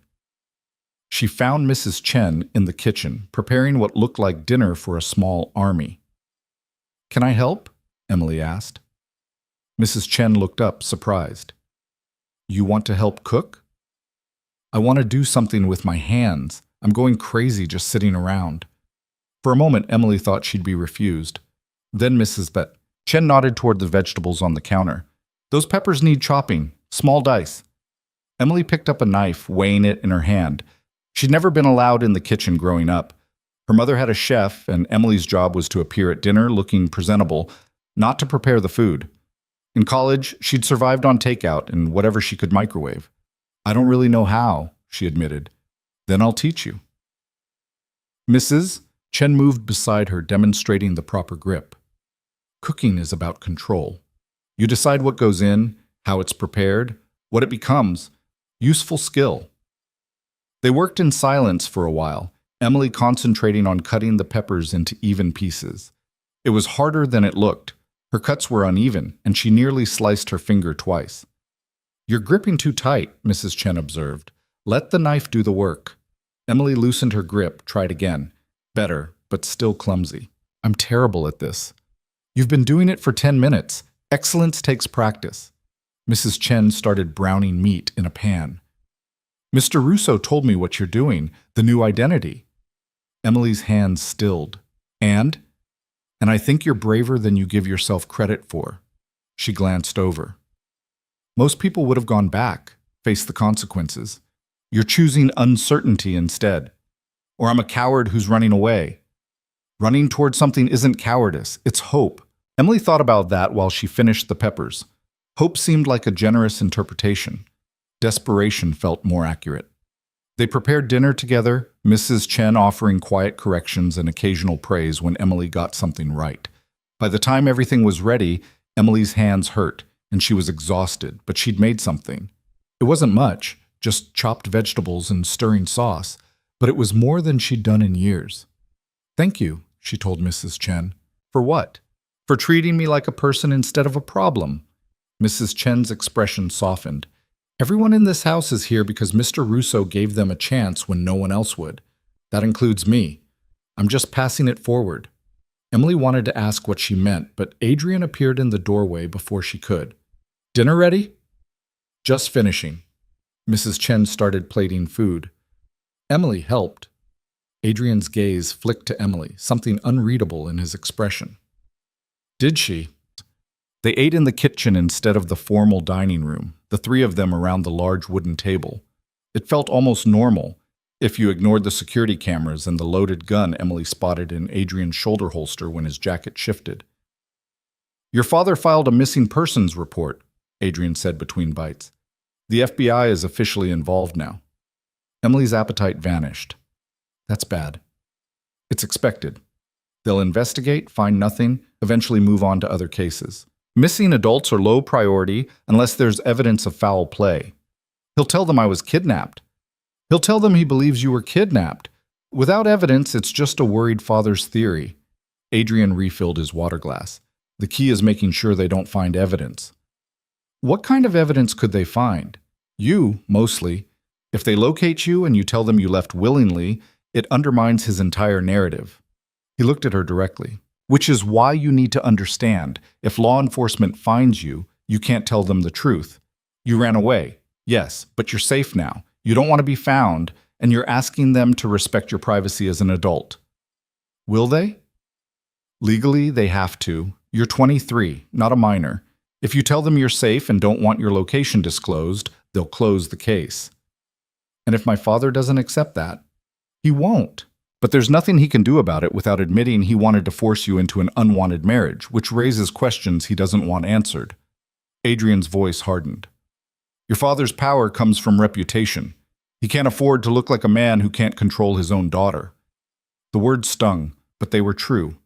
She found Mrs. Chen in the kitchen, preparing what looked like dinner for a small army. Can I help? Emily asked. Mrs. Chen looked up, surprised. You want to help cook? I want to do something with my hands. I'm going crazy just sitting around. For a moment, Emily thought she'd be refused. Then Mrs. Chen nodded toward the vegetables on the counter. Those peppers need chopping, small dice. Emily picked up a knife, weighing it in her hand. She'd never been allowed in the kitchen growing up. Her mother had a chef, and Emily's job was to appear at dinner looking presentable, not to prepare the food. In college, she'd survived on takeout and whatever she could microwave. I don't really know how, she admitted. Then I'll teach you. Mrs. Chen moved beside her, demonstrating the proper grip. Cooking is about control. You decide what goes in, how it's prepared, what it becomes. Useful skill. They worked in silence for a while, Emily concentrating on cutting the peppers into even pieces. It was harder than it looked. Her cuts were uneven, and she nearly sliced her finger twice. You're gripping too tight, Mrs. Chen observed. Let the knife do the work. Emily loosened her grip, tried again. Better, but still clumsy. I'm terrible at this. You've been doing it for 10 minutes. Excellence takes practice. Mrs. Chen started browning meat in a pan. Mr. Russo told me what you're doing, the new identity. Emily's hands stilled. And I think you're braver than you give yourself credit for. She glanced over. Most people would have gone back, faced the consequences. You're choosing uncertainty instead. Or I'm a coward who's running away. Running toward something isn't cowardice, it's hope. Emily thought about that while she finished the peppers. Hope seemed like a generous interpretation. Desperation felt more accurate. They prepared dinner together, Mrs. Chen offering quiet corrections and occasional praise when Emily got something right. By the time everything was ready, Emily's hands hurt, and she was exhausted, but she'd made something. It wasn't much, just chopped vegetables and stirring sauce, but it was more than she'd done in years. Thank you, she told Mrs. Chen. For what? For treating me like a person instead of a problem. Mrs. Chen's expression softened. Everyone in this house is here because Mr. Russo gave them a chance when no one else would. That includes me. I'm just passing it forward. Emily wanted to ask what she meant, but Adrian appeared in the doorway before she could. Dinner ready? Just finishing. Mrs. Chen started plating food. Emily helped. Adrian's gaze flicked to Emily, something unreadable in his expression. Did she? They ate in the kitchen instead of the formal dining room, the three of them around the large wooden table. It felt almost normal, if you ignored the security cameras and the loaded gun Emily spotted in Adrian's shoulder holster when his jacket shifted. Your father filed a missing persons report, Adrian said between bites. The FBI is officially involved now. Emily's appetite vanished. That's bad. It's expected. They'll investigate, find nothing, eventually move on to other cases. Missing adults are low priority unless there's evidence of foul play. He'll tell them I was kidnapped. He'll tell them he believes you were kidnapped. Without evidence, it's just a worried father's theory. Adrian refilled his water glass. The key is making sure they don't find evidence. What kind of evidence could they find? You, mostly. If they locate you and you tell them you left willingly, it undermines his entire narrative. He looked at her directly. Which is why you need to understand, if law enforcement finds you, you can't tell them the truth. You ran away, yes, but you're safe now. You don't want to be found, and you're asking them to respect your privacy as an adult. Will they? Legally, they have to. You're 23, not a minor. If you tell them you're safe and don't want your location disclosed, they'll close the case. And if my father doesn't accept that, he won't. But there's nothing he can do about it without admitting he wanted to force you into an unwanted marriage, which raises questions he doesn't want answered. Adrian's voice hardened. Your father's power comes from reputation. He can't afford to look like a man who can't control his own daughter. The words stung, but they were true.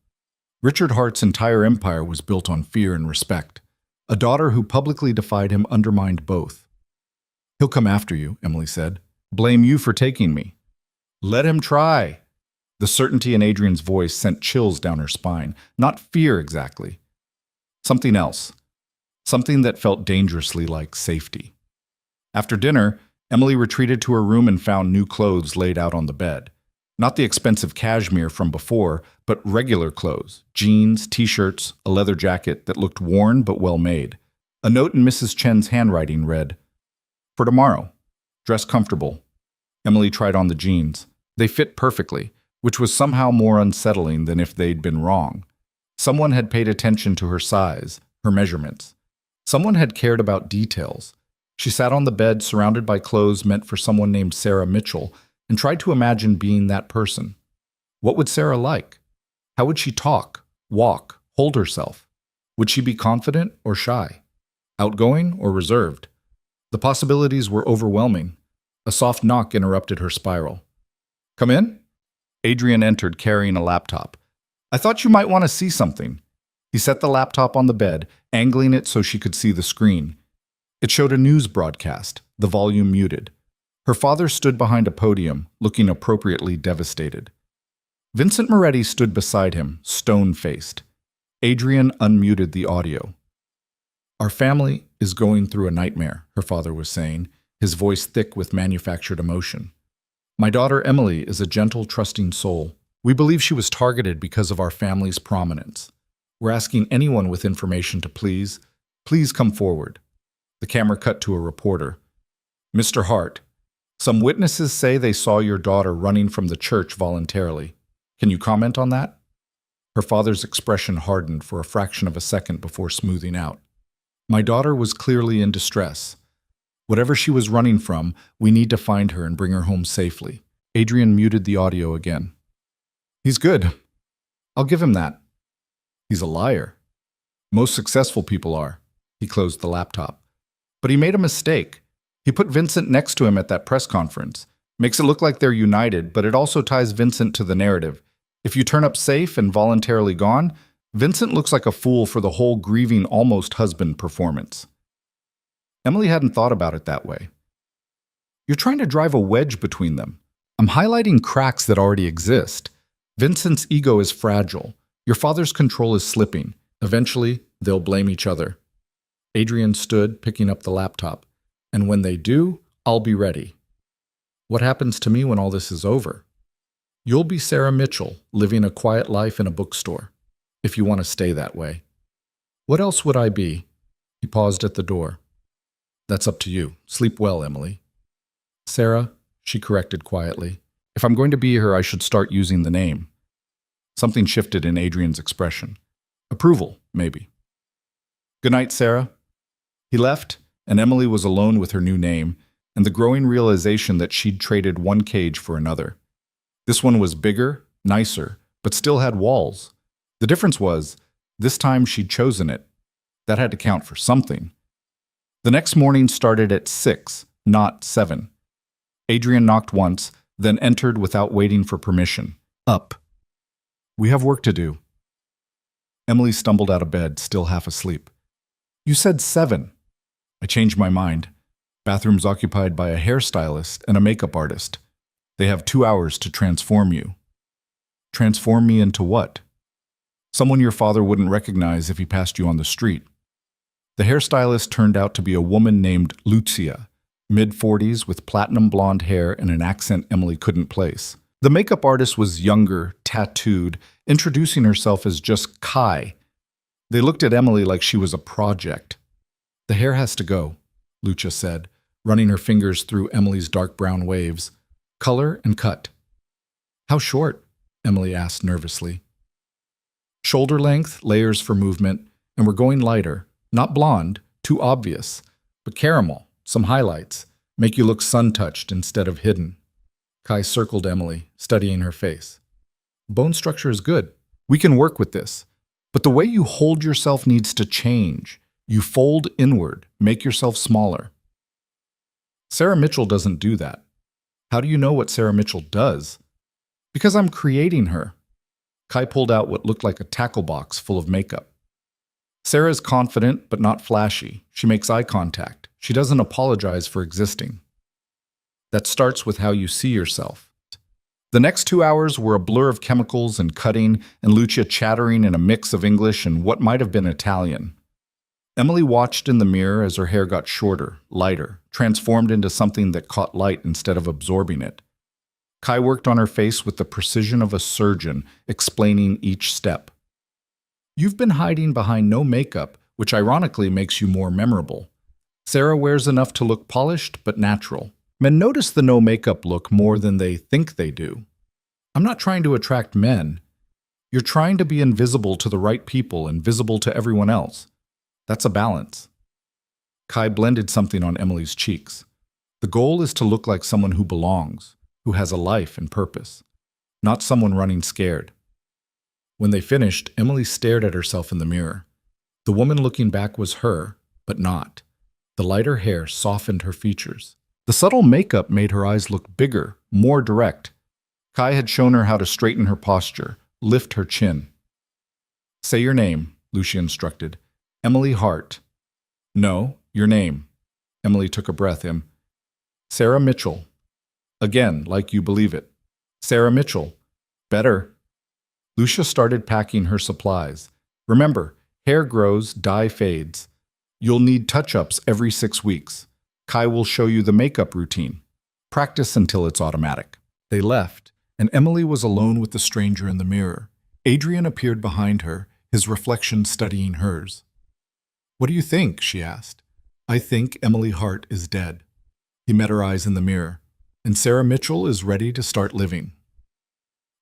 Richard Hart's entire empire was built on fear and respect. A daughter who publicly defied him undermined both. He'll come after you, Emily said. Blame you for taking me. Let him try. The certainty in Adrian's voice sent chills down her spine. Not fear exactly. Something else. Something that felt dangerously like safety. After dinner, Emily retreated to her room and found new clothes laid out on the bed. Not the expensive cashmere from before, but regular clothes. Jeans, t-shirts, a leather jacket that looked worn but well made. A note in Mrs. Chen's handwriting read, For tomorrow. Dress comfortable. Emily tried on the jeans. They fit perfectly, which was somehow more unsettling than if they'd been wrong. Someone had paid attention to her size, her measurements. Someone had cared about details. She sat on the bed surrounded by clothes meant for someone named Sarah Mitchell and tried to imagine being that person. What would Sarah like? How would she talk, walk, hold herself? Would she be confident or shy? Outgoing or reserved? The possibilities were overwhelming. A soft knock interrupted her spiral. Come in? Adrian entered carrying a laptop. I thought you might want to see something. He set the laptop on the bed, angling it so she could see the screen. It showed a news broadcast, the volume muted. Her father stood behind a podium, looking appropriately devastated. Vincent Moretti stood beside him, stone-faced. Adrian unmuted the audio. Our family is going through a nightmare, her father was saying, his voice thick with manufactured emotion. My daughter Emily is a gentle, trusting soul. We believe she was targeted because of our family's prominence. We're asking anyone with information to please come forward. The camera cut to a reporter. Mr. Hart, some witnesses say they saw your daughter running from the church voluntarily. Can you comment on that? Her father's expression hardened for a fraction of a second before smoothing out. My daughter was clearly in distress. Whatever she was running from, we need to find her and bring her home safely. Adrian muted the audio again. He's good. I'll give him that. He's a liar. Most successful people are. He closed the laptop. But he made a mistake. He put Vincent next to him at that press conference. Makes it look like they're united, but it also ties Vincent to the narrative. If you turn up safe and voluntarily gone, Vincent looks like a fool for the whole grieving almost husband performance. Emily hadn't thought about it that way. You're trying to drive a wedge between them. I'm highlighting cracks that already exist. Vincent's ego is fragile. Your father's control is slipping. Eventually, they'll blame each other. Adrian stood, picking up the laptop. And when they do, I'll be ready. What happens to me when all this is over? You'll be Sarah Mitchell, living a quiet life in a bookstore, if you want to stay that way. What else would I be? He paused at the door. That's up to you. Sleep well, Emily. Sarah, she corrected quietly. If I'm going to be here, I should start using the name. Something shifted in Adrian's expression. Approval, maybe. Good night, Sarah. He left, and Emily was alone with her new name and the growing realization that she'd traded one cage for another. This one was bigger, nicer, but still had walls. The difference was, this time she'd chosen it. That had to count for something. The next morning started at 6, not 7. Adrian knocked once, then entered without waiting for permission. Up. We have work to do. Emily stumbled out of bed, still half asleep. You said 7. I changed my mind. Bathroom's occupied by a hairstylist and a makeup artist. They have 2 hours to transform you. Transform me into what? Someone your father wouldn't recognize if he passed you on the street. The hairstylist turned out to be a woman named Lucia, mid-40s with platinum blonde hair and an accent Emily couldn't place. The makeup artist was younger, tattooed, introducing herself as just Kai. They looked at Emily like she was a project. The hair has to go, Lucia said, running her fingers through Emily's dark brown waves. Color and cut. How short? Emily asked nervously. Shoulder length, layers for movement, and we're going lighter. Not blonde, too obvious, but caramel, some highlights, make you look sun-touched instead of hidden. Kai circled Emily, studying her face. Bone structure is good. We can work with this. But the way you hold yourself needs to change. You fold inward, make yourself smaller. Sarah Mitchell doesn't do that. How do you know what Sarah Mitchell does? Because I'm creating her. Kai pulled out what looked like a tackle box full of makeup. Sarah's confident but not flashy. She makes eye contact. She doesn't apologize for existing. That starts with how you see yourself. The next 2 hours were a blur of chemicals and cutting, and Lucia chattering in a mix of English and what might have been Italian. Emily watched in the mirror as her hair got shorter, lighter, transformed into something that caught light instead of absorbing it. Kai worked on her face with the precision of a surgeon, explaining each step. You've been hiding behind no makeup, which ironically makes you more memorable. Sarah wears enough to look polished but natural. Men notice the no makeup look more than they think they do. I'm not trying to attract men. You're trying to be invisible to the right people and visible to everyone else. That's a balance. Kai blended something on Emily's cheeks. The goal is to look like someone who belongs, who has a life and purpose, not someone running scared. When they finished, Emily stared at herself in the mirror. The woman looking back was her, but not. The lighter hair softened her features. The subtle makeup made her eyes look bigger, more direct. Kai had shown her how to straighten her posture, lift her chin. Say your name, Lucia instructed. Emily Hart. No, your name. Emily took a breath in. Sarah Mitchell. Again, like you believe it. Sarah Mitchell. Better. Lucia started packing her supplies. Remember, hair grows, dye fades. You'll need touch-ups every 6 weeks. Kai will show you the makeup routine. Practice until it's automatic. They left, and Emily was alone with the stranger in the mirror. Adrian appeared behind her, his reflection studying hers. What do you think? She asked. I think Emily Hart is dead. He met her eyes in the mirror, and Sarah Mitchell is ready to start living.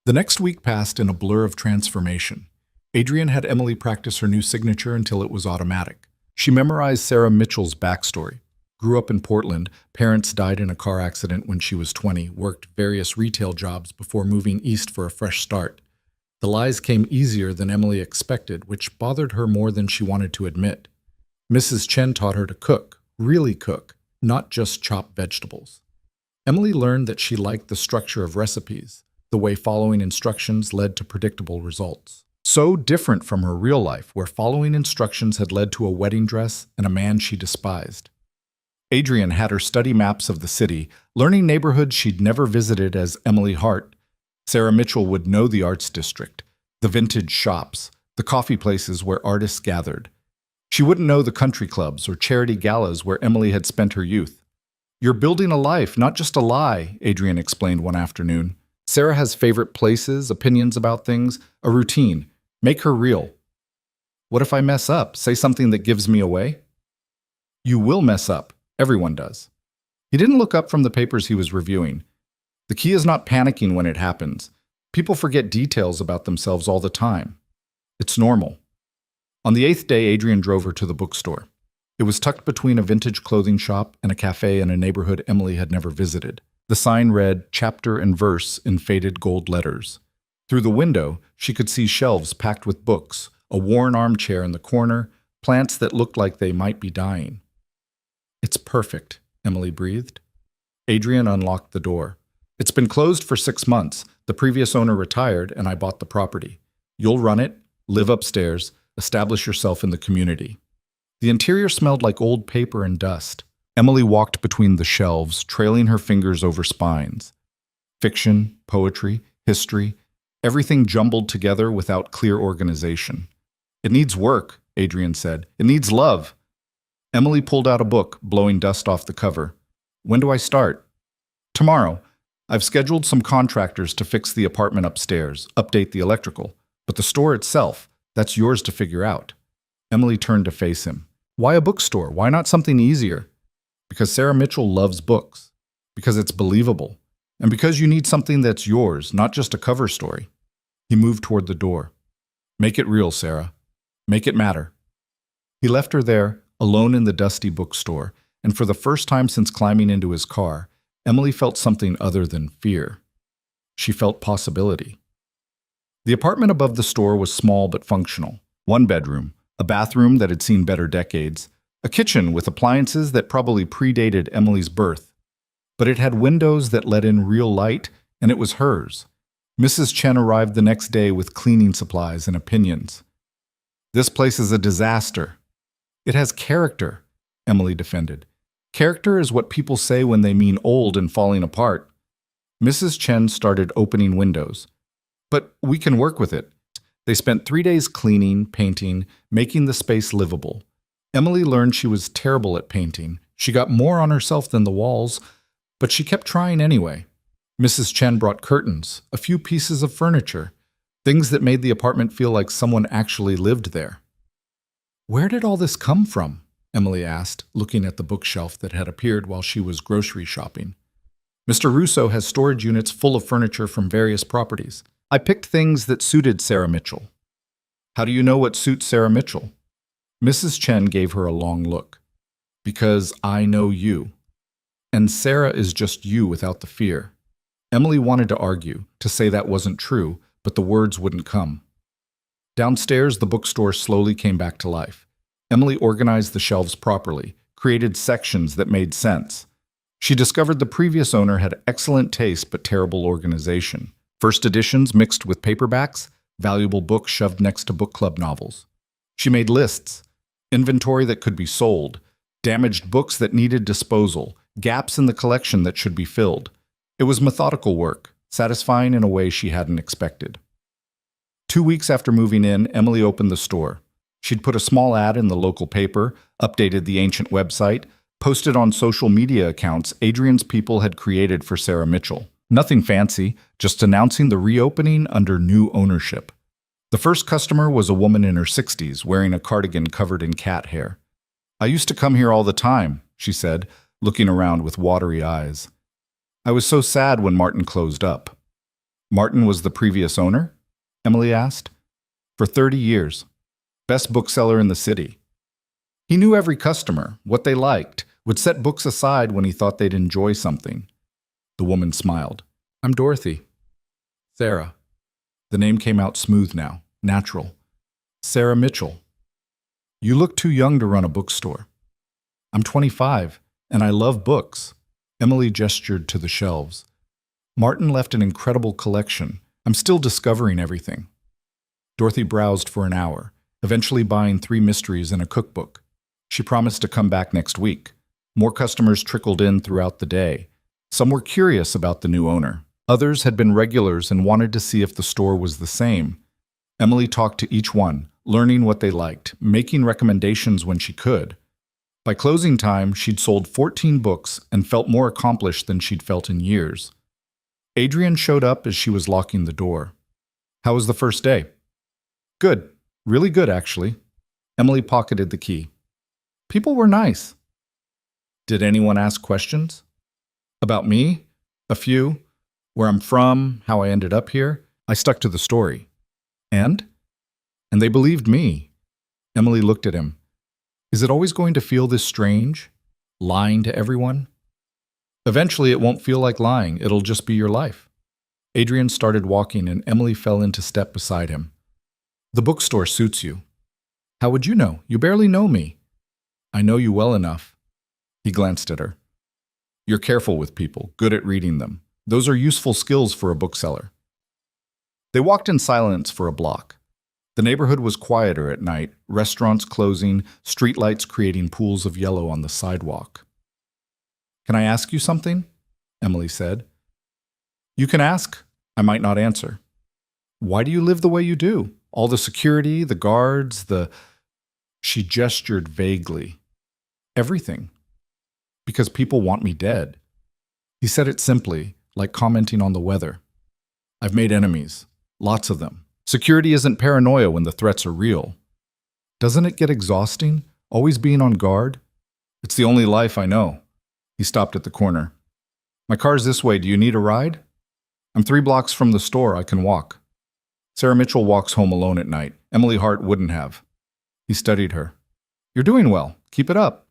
The next week passed in a blur of transformation. Adrian had Emily practice her new signature until it was automatic. She memorized Sarah Mitchell's backstory. Grew up in Portland, parents died in a car accident when she was 20, worked various retail jobs before moving east for a fresh start. The lies came easier than Emily expected, which bothered her more than she wanted to admit. Mrs. Chen taught her to cook, really cook, not just chop vegetables. Emily learned that she liked the structure of recipes, the way following instructions led to predictable results. So different from her real life, where following instructions had led to a wedding dress and a man she despised. Adrian had her study maps of the city, learning neighborhoods she'd never visited as Emily Hart. Sarah Mitchell would know the arts district, the vintage shops, the coffee places where artists gathered. She wouldn't know the country clubs or charity galas where Emily had spent her youth. You're building a life, not just a lie, Adrian explained one afternoon. Sarah has favorite places, opinions about things, a routine. Make her real. What if I mess up? Say something that gives me away? You will mess up. Everyone does. He didn't look up from the papers he was reviewing. The key is not panicking when it happens. People forget details about themselves all the time. It's normal. On the 8th day, Adrian drove her to the bookstore. It was tucked between a vintage clothing shop and a cafe in a neighborhood Emily had never visited. The sign read chapter and verse in faded gold letters. Through the window, she could see shelves packed with books, a worn armchair in the corner, plants that looked like they might be dying. It's perfect, Emily breathed. Adrian unlocked the door. It's been closed for 6 months. The previous owner retired, and I bought the property. You'll run it, live upstairs, establish yourself in the community. The interior smelled like old paper and dust. Emily walked between the shelves, trailing her fingers over spines. Fiction, poetry, history, everything jumbled together without clear organization. It needs work, Adrian said. It needs love. Emily pulled out a book, blowing dust off the cover. When do I start? Tomorrow. I've scheduled some contractors to fix the apartment upstairs, update the electrical. But the store itself, that's yours to figure out. Emily turned to face him. Why a bookstore? Why not something easier? Because Sarah Mitchell loves books. Because it's believable. And because you need something that's yours, not just a cover story. He moved toward the door. Make it real, Sarah. Make it matter. He left her there, alone in the dusty bookstore, and for the first time since climbing into his car, Emily felt something other than fear. She felt possibility. The apartment above the store was small but functional. 1 bedroom, a bathroom that had seen better decades, a kitchen with appliances that probably predated Emily's birth. But it had windows that let in real light, and it was hers. Mrs. Chen arrived the next day with cleaning supplies and opinions. This place is a disaster. It has character, Emily defended. Character is what people say when they mean old and falling apart. Mrs. Chen started opening windows. But we can work with it. They spent 3 days cleaning, painting, making the space livable. Emily learned she was terrible at painting. She got more on herself than the walls, but she kept trying anyway. Mrs. Chen brought curtains, a few pieces of furniture, things that made the apartment feel like someone actually lived there. Where did all this come from? Emily asked, looking at the bookshelf that had appeared while she was grocery shopping. Mr. Russo has storage units full of furniture from various properties. I picked things that suited Sarah Mitchell. How do you know what suits Sarah Mitchell? Mrs. Chen gave her a long look. Because I know you. And Sarah is just you without the fear. Emily wanted to argue, to say that wasn't true, but the words wouldn't come. Downstairs, the bookstore slowly came back to life. Emily organized the shelves properly, created sections that made sense. She discovered the previous owner had excellent taste but terrible organization. First editions mixed with paperbacks, valuable books shoved next to book club novels. She made lists, inventory that could be sold, damaged books that needed disposal, gaps in the collection that should be filled. It was methodical work, satisfying in a way she hadn't expected. 2 weeks after moving in, Emily opened the store. She'd put a small ad in the local paper, updated the ancient website, posted on social media accounts Adrian's people had created for Sarah Mitchell. Nothing fancy, just announcing the reopening under new ownership. The first customer was a woman in her 60s, wearing a cardigan covered in cat hair. "I used to come here all the time," she said, looking around with watery eyes. "I was so sad when Martin closed up." "Martin was the previous owner?" Emily asked. "For 30 years. Best bookseller in the city. He knew every customer, what they liked, would set books aside when he thought they'd enjoy something." The woman smiled. "I'm Dorothy." "Sarah." The name came out smooth now, natural. "Sarah Mitchell. You look too young to run a bookstore." "I'm 25, and I love books." Emily gestured to the shelves. "Martin left an incredible collection. I'm still discovering everything." Dorothy browsed for an hour, eventually buying 3 mysteries and a cookbook. She promised to come back next week. More customers trickled in throughout the day. Some were curious about the new owner. Others had been regulars and wanted to see if the store was the same. Emily talked to each one, learning what they liked, making recommendations when she could. By closing time, she'd sold 14 books and felt more accomplished than she'd felt in years. Adrian showed up as she was locking the door. "How was the first day?" "Good. Really good, actually." Emily pocketed the key. "People were nice." "Did anyone ask questions?" "About me? A few. Where I'm from, how I ended up here. I stuck to the story." "And?" "And they believed me." Emily looked at him. "Is it always going to feel this strange? Lying to everyone?" "Eventually it won't feel like lying, it'll just be your life." Adrian started walking and Emily fell into step beside him. "The bookstore suits you." "How would you know? You barely know me." "I know you well enough." He glanced at her. "You're careful with people, good at reading them. Those are useful skills for a bookseller." They walked in silence for a block. The neighborhood was quieter at night, restaurants closing, streetlights creating pools of yellow on the sidewalk. "Can I ask you something?" Emily said. "You can ask. I might not answer." "Why do you live the way you do? All the security, the guards, the—" She gestured vaguely. "Everything. Because people want me dead." He said it simply, like commenting on the weather. "I've made enemies. Lots of them. Security isn't paranoia when the threats are real." "Doesn't it get exhausting, always being on guard?" "It's the only life I know." He stopped at the corner. "My car's this way. Do you need a ride?" "I'm 3 blocks from the store. I can walk." Sarah Mitchell walks home alone at night. Emily Hart wouldn't have. He studied her. "You're doing well. Keep it up."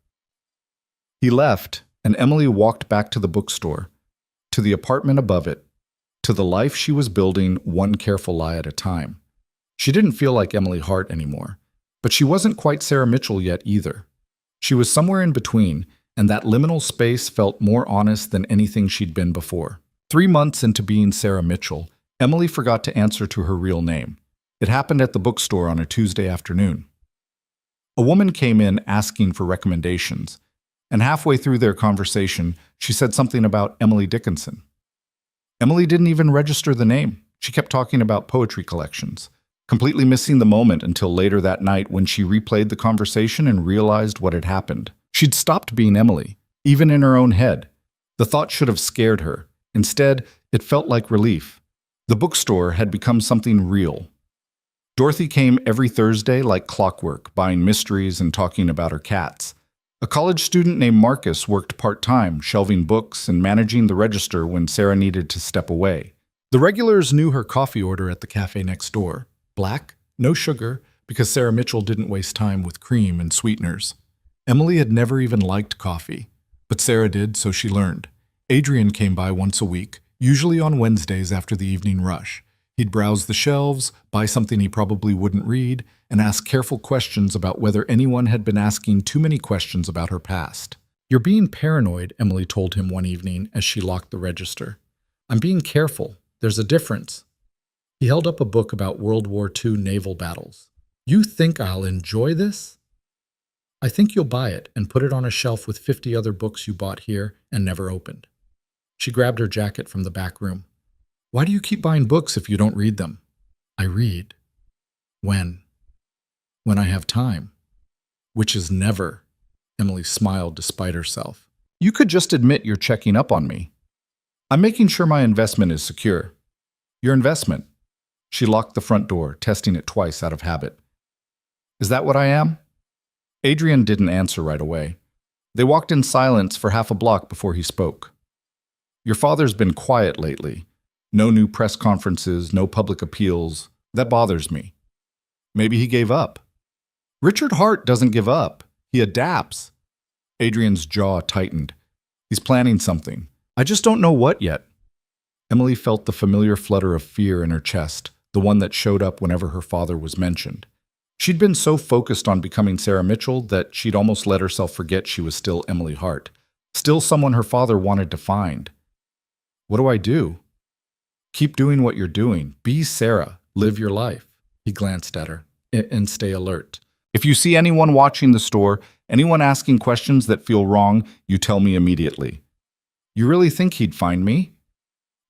He left, and Emily walked back to the bookstore, to the apartment above it, to the life she was building one careful lie at a time. She didn't feel like Emily Hart anymore, but she wasn't quite Sarah Mitchell yet either. She was somewhere in between, and that liminal space felt more honest than anything she'd been before. 3 months into being Sarah Mitchell, Emily forgot to answer to her real name. It happened at the bookstore on a Tuesday afternoon. A woman came in asking for recommendations, and halfway through their conversation, she said something about Emily Dickinson. Emily didn't even register the name. She kept talking about poetry collections, completely missing the moment until later that night when she replayed the conversation and realized what had happened. She'd stopped being Emily, even in her own head. The thought should have scared her. Instead, it felt like relief. The bookstore had become something real. Dorothy came every Thursday like clockwork, buying mysteries and talking about her cats. A college student named Marcus worked part-time, shelving books and managing the register when Sarah needed to step away. The regulars knew her coffee order at the cafe next door. Black, no sugar, because Sarah Mitchell didn't waste time with cream and sweeteners. Emily had never even liked coffee, but Sarah did, so she learned. Adrian came by once a week, usually on Wednesdays after the evening rush. He'd browse the shelves, buy something he probably wouldn't read, and ask careful questions about whether anyone had been asking too many questions about her past. "You're being paranoid," Emily told him one evening as she locked the register. "I'm being careful. There's a difference. He held up a book about World War II naval battles. You think I'll enjoy this? I think you'll buy it and put it on a shelf with 50 other books you bought here and never opened. She grabbed her jacket from the back room. Why do you keep buying books if you don't read them? I read. When? When I have time. Which is never. Emily smiled despite herself. You could just admit you're checking up on me. I'm making sure my investment is secure. Your investment. She locked the front door, testing it twice out of habit. Is that what I am? Adrian didn't answer right away. They walked in silence for half a block before he spoke. Your father's been quiet lately. No new press conferences, no public appeals. That bothers me. Maybe he gave up. Richard Hart doesn't give up. He adapts. Adrian's jaw tightened. He's planning something. I just don't know what yet. Emily felt the familiar flutter of fear in her chest, the one that showed up whenever her father was mentioned. She'd been so focused on becoming Sarah Mitchell that she'd almost let herself forget she was still Emily Hart, still someone her father wanted to find. What do I do? Keep doing what you're doing. Be Sarah. Live your life. He glanced at her. And stay alert. If you see anyone watching the store, anyone asking questions that feel wrong, you tell me immediately. You really think he'd find me?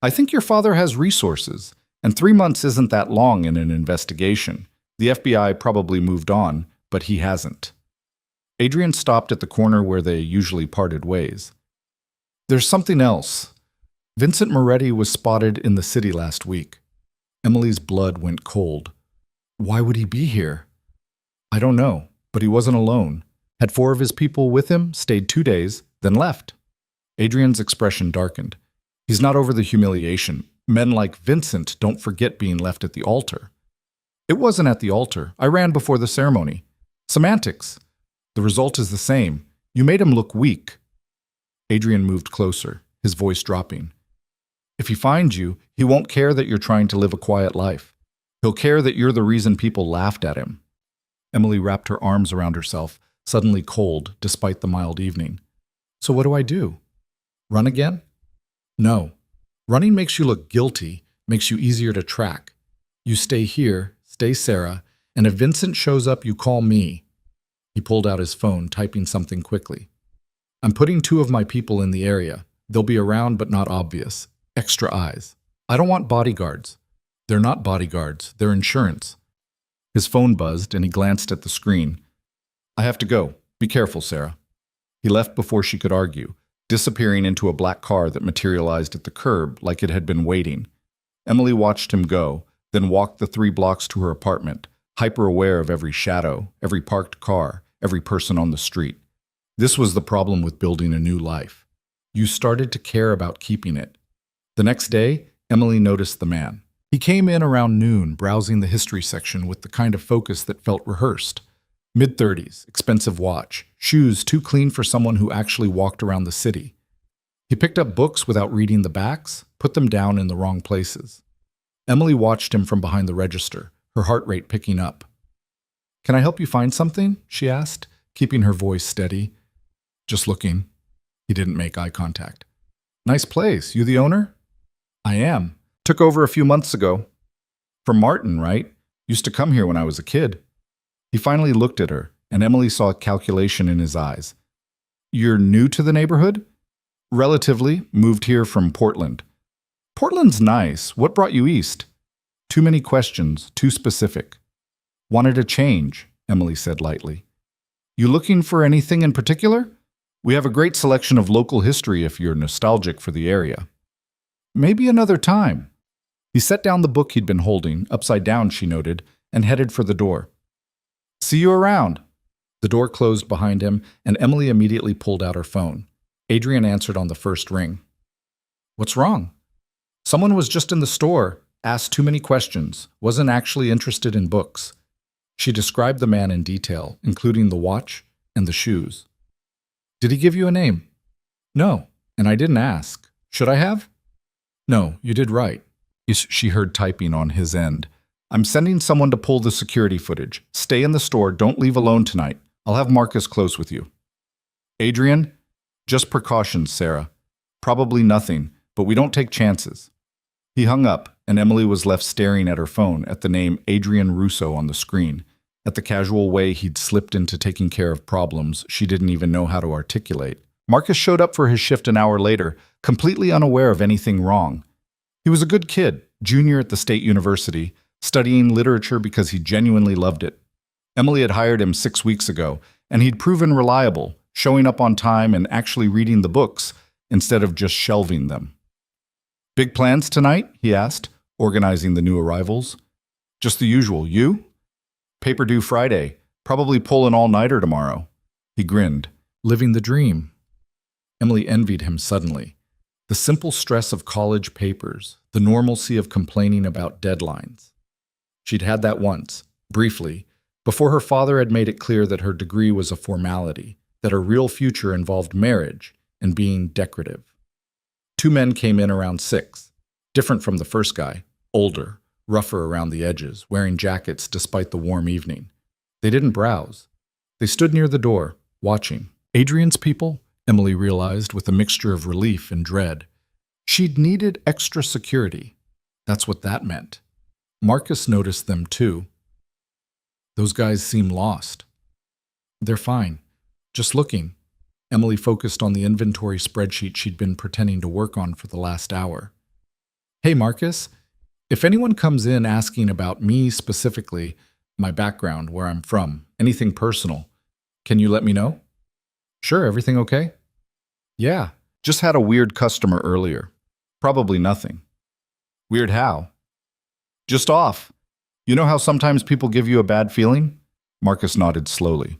I think your father has resources, and 3 months isn't that long in an investigation. The FBI probably moved on, but he hasn't. Adrian stopped at the corner where they usually parted ways. There's something else. Vincent Moretti was spotted in the city last week. Emily's blood went cold. Why would he be here? I don't know, but he wasn't alone. Had 4 of his people with him, stayed 2 days, then left. Adrian's expression darkened. He's not over the humiliation. Men like Vincent don't forget being left at the altar. It wasn't at the altar. I ran before the ceremony. Semantics. The result is the same. You made him look weak. Adrian moved closer, his voice dropping. If he finds you, he won't care that you're trying to live a quiet life. He'll care that you're the reason people laughed at him. Emily wrapped her arms around herself, suddenly cold despite the mild evening. So what do I do? Run again? No. Running makes you look guilty, makes you easier to track. You stay here, stay Sarah, and if Vincent shows up, you call me. He pulled out his phone, typing something quickly. I'm putting 2 of my people in the area. They'll be around but not obvious. Extra eyes. I don't want bodyguards. They're not bodyguards. They're insurance. His phone buzzed and he glanced at the screen. I have to go. Be careful, Sarah. He left before she could argue, disappearing into a black car that materialized at the curb like it had been waiting. Emily watched him go, then walked the 3 blocks to her apartment, hyper-aware of every shadow, every parked car, every person on the street. This was the problem with building a new life. You started to care about keeping it. The next day, Emily noticed the man. He came in around noon, browsing the history section with the kind of focus that felt rehearsed. Mid-30s, expensive watch, shoes too clean for someone who actually walked around the city. He picked up books without reading the backs, put them down in the wrong places. Emily watched him from behind the register, her heart rate picking up. Can I help you find something? She asked, keeping her voice steady. Just looking. He didn't make eye contact. Nice place. You the owner? I am. Took over a few months ago. From Martin, right? Used to come here when I was a kid. He finally looked at her, and Emily saw calculation in his eyes. You're new to the neighborhood? Relatively. Moved here from Portland. Portland's nice. What brought you east? Too many questions, too specific. Wanted a change, Emily said lightly. You looking for anything in particular? We have a great selection of local history if you're nostalgic for the area. Maybe another time. He set down the book he'd been holding, upside down, she noted, and headed for the door. See you around. The door closed behind him, and Emily immediately pulled out her phone. Adrian answered on the first ring. What's wrong? Someone was just in the store, asked too many questions, wasn't actually interested in books. She described the man in detail, including the watch and the shoes. Did he give you a name? No, and I didn't ask. Should I have? No, you did right. She heard typing on his end. I'm sending someone to pull the security footage. Stay in the store. Don't leave alone tonight. I'll have Marcus close with you. Adrian? Just precautions, Sarah. Probably nothing, but we don't take chances. He hung up, and Emily was left staring at her phone, at the name Adrian Russo on the screen, at the casual way he'd slipped into taking care of problems she didn't even know how to articulate. Marcus showed up for his shift an hour later, completely unaware of anything wrong. He was a good kid, junior at the state university, studying literature because he genuinely loved it. Emily had hired him 6 weeks ago, and he'd proven reliable, showing up on time and actually reading the books instead of just shelving them. "Big plans tonight?" he asked, organizing the new arrivals. "Just the usual. You?" "Paper due Friday. Probably pull an all-nighter tomorrow." He grinned, living the dream. Emily envied him suddenly. The simple stress of college papers, the normalcy of complaining about deadlines. She'd had that once, briefly, before her father had made it clear that her degree was a formality, that her real future involved marriage and being decorative. 2 men came in around 6, different from the first guy, older, rougher around the edges, wearing jackets despite the warm evening. They didn't browse. They stood near the door, watching. Adrian's people, Emily realized with a mixture of relief and dread. She'd needed extra security. That's what that meant. Marcus noticed them too. Those guys seem lost. "They're fine. Just looking." Emily focused on the inventory spreadsheet she'd been pretending to work on for the last hour. "Hey, Marcus, if anyone comes in asking about me specifically, my background, where I'm from, anything personal, can you let me know?" "Sure, everything okay?" "Yeah, just had a weird customer earlier. Probably nothing." "Weird how?" "Just off. You know how sometimes people give you a bad feeling?" Marcus nodded slowly.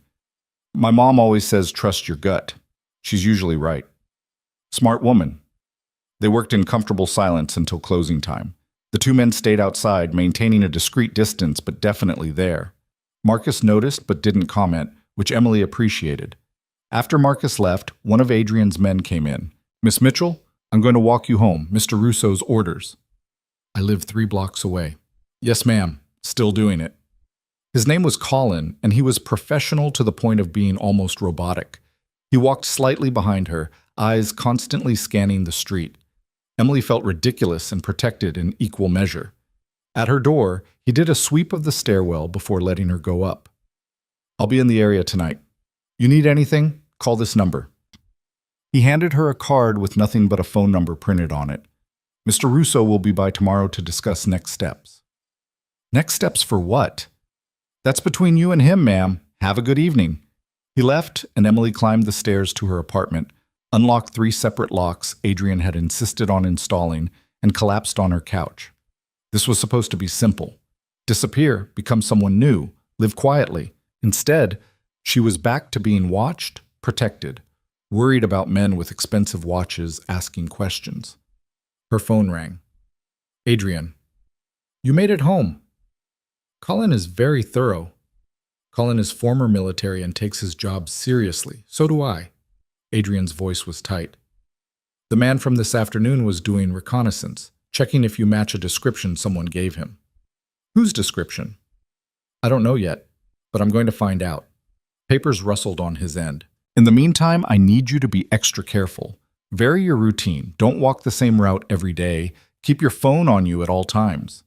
"My mom always says trust your gut. She's usually right." "Smart woman." They worked in comfortable silence until closing time. The 2 men stayed outside, maintaining a discreet distance but definitely there. Marcus noticed but didn't comment, which Emily appreciated. After Marcus left, one of Adrian's men came in. "Miss Mitchell, I'm going to walk you home. Mr. Russo's orders." "I live 3 blocks away." "Yes, ma'am. Still doing it." His name was Colin, and he was professional to the point of being almost robotic. He walked slightly behind her, eyes constantly scanning the street. Emily felt ridiculous and protected in equal measure. At her door, he did a sweep of the stairwell before letting her go up. "I'll be in the area tonight. You need anything? Call this number." He handed her a card with nothing but a phone number printed on it. "Mr. Russo will be by tomorrow to discuss next steps." "Next steps for what?" "That's between you and him, ma'am. Have a good evening." He left, and Emily climbed the stairs to her apartment, unlocked 3 separate locks Adrian had insisted on installing, and collapsed on her couch. This was supposed to be simple. Disappear, become someone new, live quietly. Instead, she was back to being watched, protected, worried about men with expensive watches asking questions. Her phone rang. "Adrian, you made it home." Colin is very thorough. Colin is former military and takes his job seriously. So do I. Adrian's voice was tight. "The man from this afternoon was doing reconnaissance, checking if you match a description someone gave him." "Whose description?" "I don't know yet, but I'm going to find out." Papers rustled on his end. "In the meantime, I need you to be extra careful. Vary your routine. Don't walk the same route every day. Keep your phone on you at all times."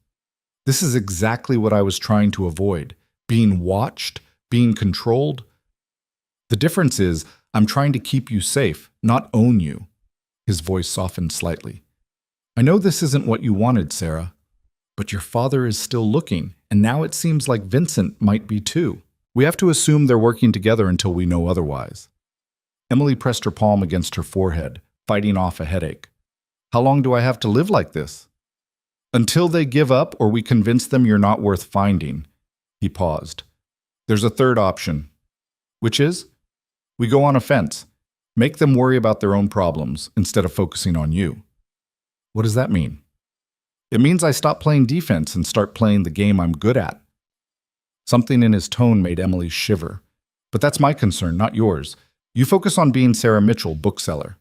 This is exactly what I was trying to avoid. Being watched, being controlled. The difference is, I'm trying to keep you safe, not own you. His voice softened slightly. "I know this isn't what you wanted, Sarah, but your father is still looking, and now it seems like Vincent might be too. We have to assume they're working together until we know otherwise." Emily pressed her palm against her forehead, fighting off a headache. "How long do I have to live like this?" "Until they give up or we convince them you're not worth finding." He paused. "There's a third option." "Which is?" "We go on offense. Make them worry about their own problems instead of focusing on you." "What does that mean?" "It means I stop playing defense and start playing the game I'm good at." Something in his tone made Emily shiver. "But that's my concern, not yours. You focus on being Sarah Mitchell, bookseller.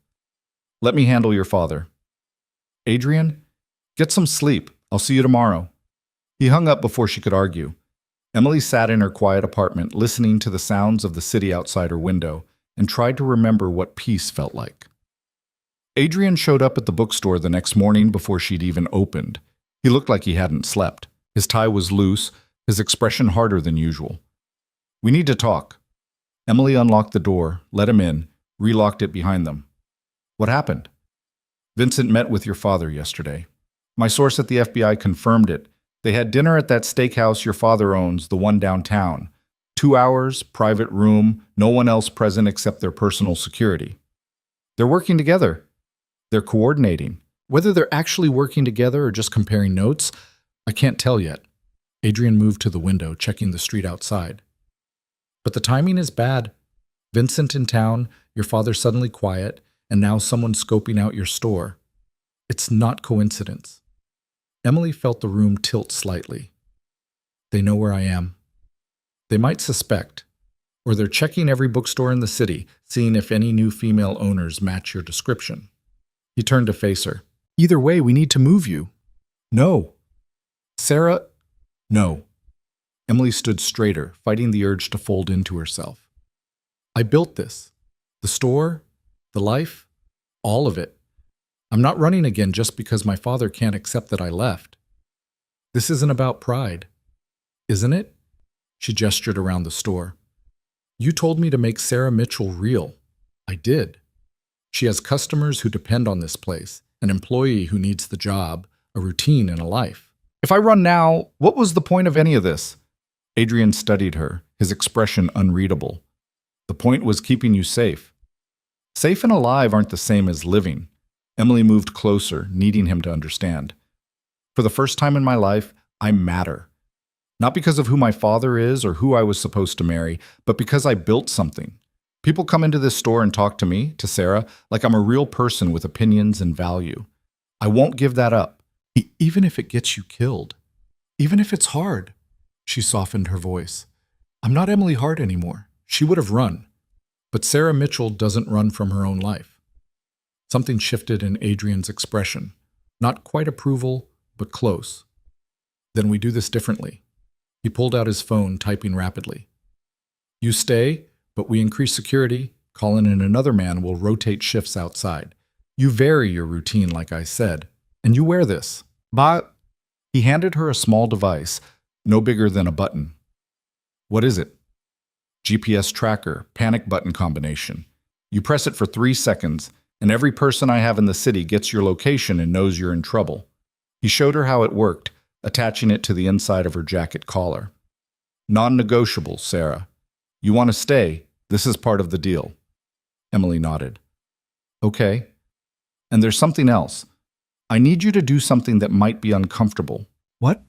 Let me handle your father." "Adrian, get some sleep. I'll see you tomorrow." He hung up before she could argue. Emily sat in her quiet apartment, listening to the sounds of the city outside her window, and tried to remember what peace felt like. Adrian showed up at the bookstore the next morning before she'd even opened. He looked like he hadn't slept. His tie was loose, his expression harder than usual. "We need to talk." Emily unlocked the door, let him in, relocked it behind them. "What happened?" "Vincent met with your father yesterday. My source at the FBI confirmed it. They had dinner at that steakhouse your father owns, the one downtown. 2 hours, private room, no one else present except their personal security. They're working together. They're coordinating. Whether they're actually working together or just comparing notes, I can't tell yet." Adrian moved to the window, checking the street outside. "But the timing is bad. Vincent in town, your father suddenly quiet, and now someone scoping out your store. It's not coincidence." Emily felt the room tilt slightly. "They know where I am. They might suspect, or they're checking every bookstore in the city, seeing if any new female owners match your description." He turned to face her. "Either way, we need to move you." "No." "Sarah, no." Emily stood straighter, fighting the urge to fold into herself. "I built this. The store, the life, all of it. I'm not running again just because my father can't accept that I left. This isn't about pride, isn't it?" She gestured around the store. "You told me to make Sarah Mitchell real. I did. She has customers who depend on this place, an employee who needs the job, a routine and a life. If I run now, what was the point of any of this?" Adrian studied her, his expression unreadable. "The point was keeping you safe." "Safe and alive aren't the same as living." Emily moved closer, needing him to understand. "For the first time in my life, I matter. Not because of who my father is or who I was supposed to marry, but because I built something. People come into this store and talk to me, to Sarah, like I'm a real person with opinions and value. I won't give that up, even if it gets you killed. Even if it's hard." She softened her voice. "I'm not Emily Hart anymore. She would have run. But Sarah Mitchell doesn't run from her own life." Something shifted in Adrian's expression. Not quite approval, but close. "Then we do this differently." He pulled out his phone, typing rapidly. "You stay, but we increase security. Colin and another man will rotate shifts outside. You vary your routine, like I said, and you wear this." "But..." He handed her a small device, no bigger than a button. "What is it?" "GPS tracker, panic button combination. You press it for 3 seconds, and every person I have in the city gets your location and knows you're in trouble." He showed her how it worked, attaching it to the inside of her jacket collar. "Non-negotiable, Sarah. You want to stay, this is part of the deal." Emily nodded. "Okay. And there's something else. I need you to do something that might be uncomfortable." "What?"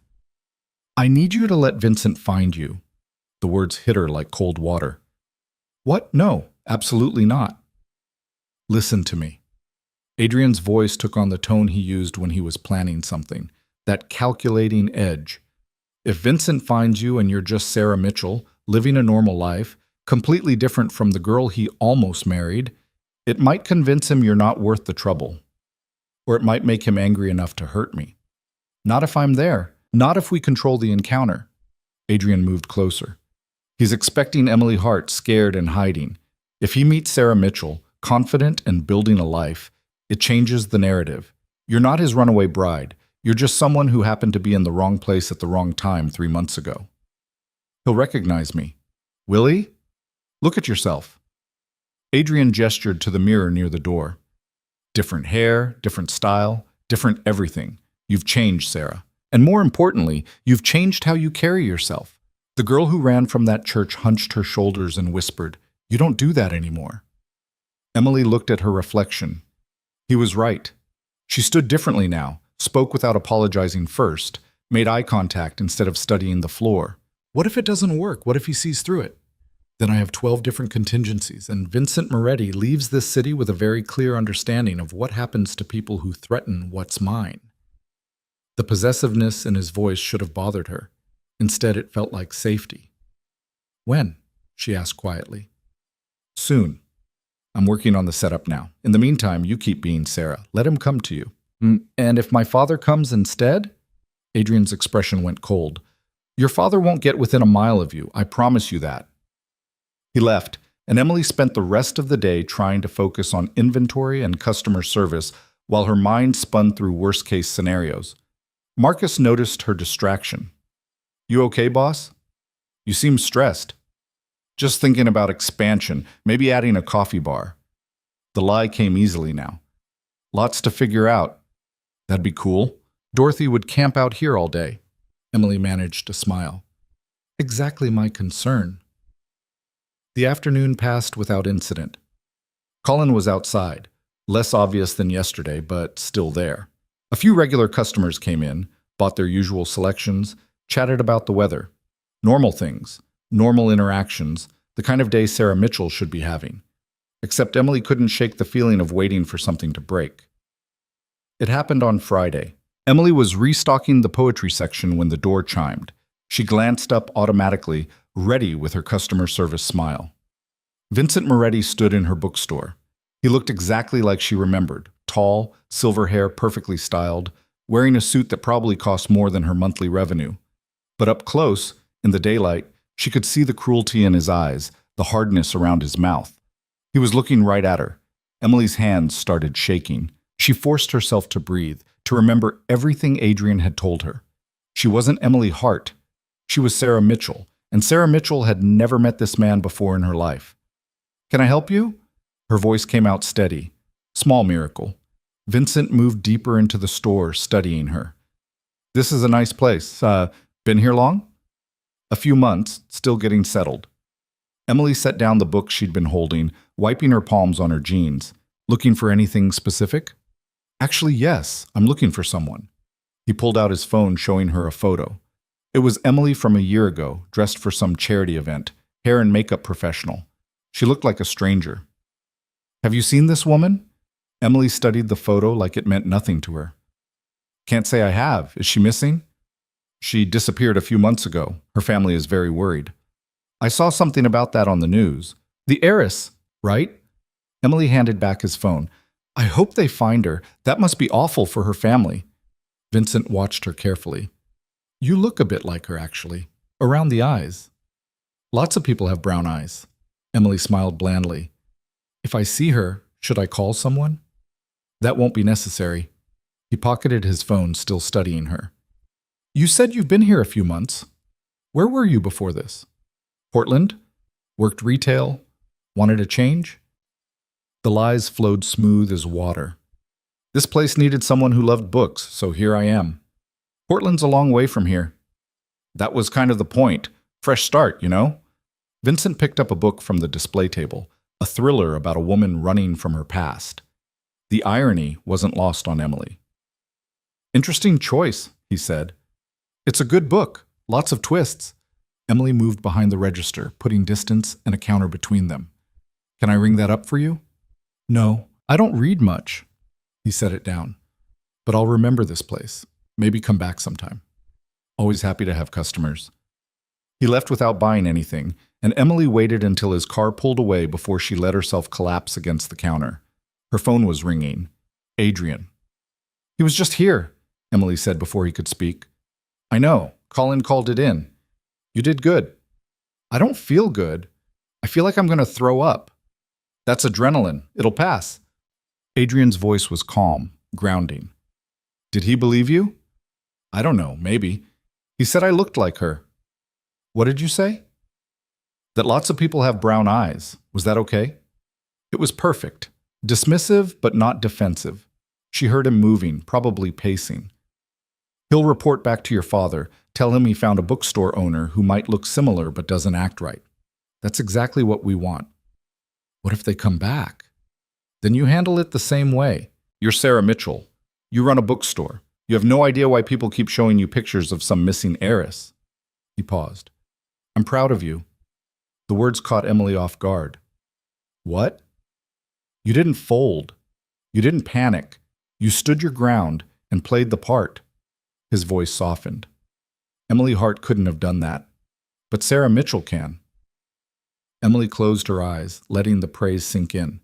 "I need you to let Vincent find you." The words hit her like cold water. "What? No, absolutely not." "Listen to me." Adrian's voice took on the tone he used when he was planning something, that calculating edge. "If Vincent finds you and you're just Sarah Mitchell, living a normal life, completely different from the girl he almost married, it might convince him you're not worth the trouble. Or it might make him angry enough to hurt me. Not if I'm there. Not if we control the encounter." Adrian moved closer. He's expecting Emily Hart, scared and hiding. If he meets Sarah Mitchell, confident and building a life, it changes the narrative. You're not his runaway bride. You're just someone who happened to be in the wrong place at the wrong time 3 months ago. He'll recognize me. Will he? Look at yourself. Adrian gestured to the mirror near the door. Different hair, different style, different everything. You've changed, Sarah. And more importantly, you've changed how you carry yourself. The girl who ran from that church hunched her shoulders and whispered, "You don't do that anymore." Emily looked at her reflection. He was right. She stood differently now, spoke without apologizing first, made eye contact instead of studying the floor. What if it doesn't work? What if he sees through it? Then I have 12 different contingencies, and Vincent Moretti leaves this city with a very clear understanding of what happens to people who threaten what's mine. The possessiveness in his voice should have bothered her. Instead, it felt like safety. When? She asked quietly. Soon. I'm working on the setup now. In the meantime, you keep being Sarah. Let him come to you. And if my father comes instead? Adrian's expression went cold. Your father won't get within a mile of you. I promise you that. He left, and Emily spent the rest of the day trying to focus on inventory and customer service while her mind spun through worst-case scenarios. Marcus noticed her distraction. "You okay, boss? You seem stressed." "Just thinking about expansion, maybe adding a coffee bar." The lie came easily now. "Lots to figure out." "That'd be cool. Dorothy would camp out here all day." Emily managed to smile. "Exactly my concern." The afternoon passed without incident. Colin was outside, less obvious than yesterday, but still there. A few regular customers came in, bought their usual selections, chatted about the weather. Normal things, normal interactions, the kind of day Sarah Mitchell should be having. Except Emily couldn't shake the feeling of waiting for something to break. It happened on Friday. Emily was restocking the poetry section when the door chimed. She glanced up automatically, ready with her customer service smile. Vincent Moretti stood in her bookstore. He looked exactly like she remembered, tall, silver hair perfectly styled, wearing a suit that probably cost more than her monthly revenue. But up close, in the daylight, she could see the cruelty in his eyes, the hardness around his mouth. He was looking right at her. Emily's hands started shaking. She forced herself to breathe, to remember everything Adrian had told her. She wasn't Emily Hart. She was Sarah Mitchell, and Sarah Mitchell had never met this man before in her life. "Can I help you?" Her voice came out steady. Small miracle. Vincent moved deeper into the store, studying her. "This is a nice place. Been here long?" "A few months, still getting settled." Emily set down the book she'd been holding, wiping her palms on her jeans. "Looking for anything specific?" "Actually, yes. I'm looking for someone." He pulled out his phone, showing her a photo. It was Emily from a year ago, dressed for some charity event, hair and makeup professional. She looked like a stranger. "Have you seen this woman?" Emily studied the photo like it meant nothing to her. "Can't say I have. Is she missing?" "She disappeared a few months ago. Her family is very worried." "I saw something about that on the news. The heiress, right?" Emily handed back his phone. "I hope they find her. That must be awful for her family." Vincent watched her carefully. "You look a bit like her, actually. Around the eyes." "Lots of people have brown eyes." Emily smiled blandly. "If I see her, should I call someone?" "That won't be necessary." He pocketed his phone, still studying her. "You said you've been here a few months. Where were you before this?" "Portland. Worked retail. Wanted a change?" The lies flowed smooth as water. "This place needed someone who loved books, so here I am. Portland's a long way from here." "That was kind of the point. Fresh start, you know?" Vincent picked up a book from the display table, a thriller about a woman running from her past. The irony wasn't lost on Emily. "Interesting choice," he said. "It's a good book. Lots of twists." Emily moved behind the register, putting distance and a counter between them. "Can I ring that up for you?" "No, I don't read much." He set it down. "But I'll remember this place. Maybe come back sometime." Always happy to have customers. He left without buying anything, and Emily waited until his car pulled away before she let herself collapse against the counter. Her phone was ringing. Adrian. "He was just here," Emily said before he could speak. "I know. Colin called it in. You did good." "I don't feel good. I feel like I'm going to throw up." "That's adrenaline. It'll pass." Adrian's voice was calm, grounding. "Did he believe you?" "I don't know, maybe. He said I looked like her." "What did you say?" "That lots of people have brown eyes. Was that okay?" It was perfect. Dismissive, but not defensive. She heard him moving, probably pacing. "He'll report back to your father. Tell him he found a bookstore owner who might look similar but doesn't act right. That's exactly what we want." "What if they come back?" "Then you handle it the same way. You're Sarah Mitchell. You run a bookstore. You have no idea why people keep showing you pictures of some missing heiress." He paused. "I'm proud of you." The words caught Emily off guard. "What?" "You didn't fold. You didn't panic. You stood your ground and played the part." His voice softened. Emily Hart couldn't have done that. But Sarah Mitchell can. Emily closed her eyes, letting the praise sink in.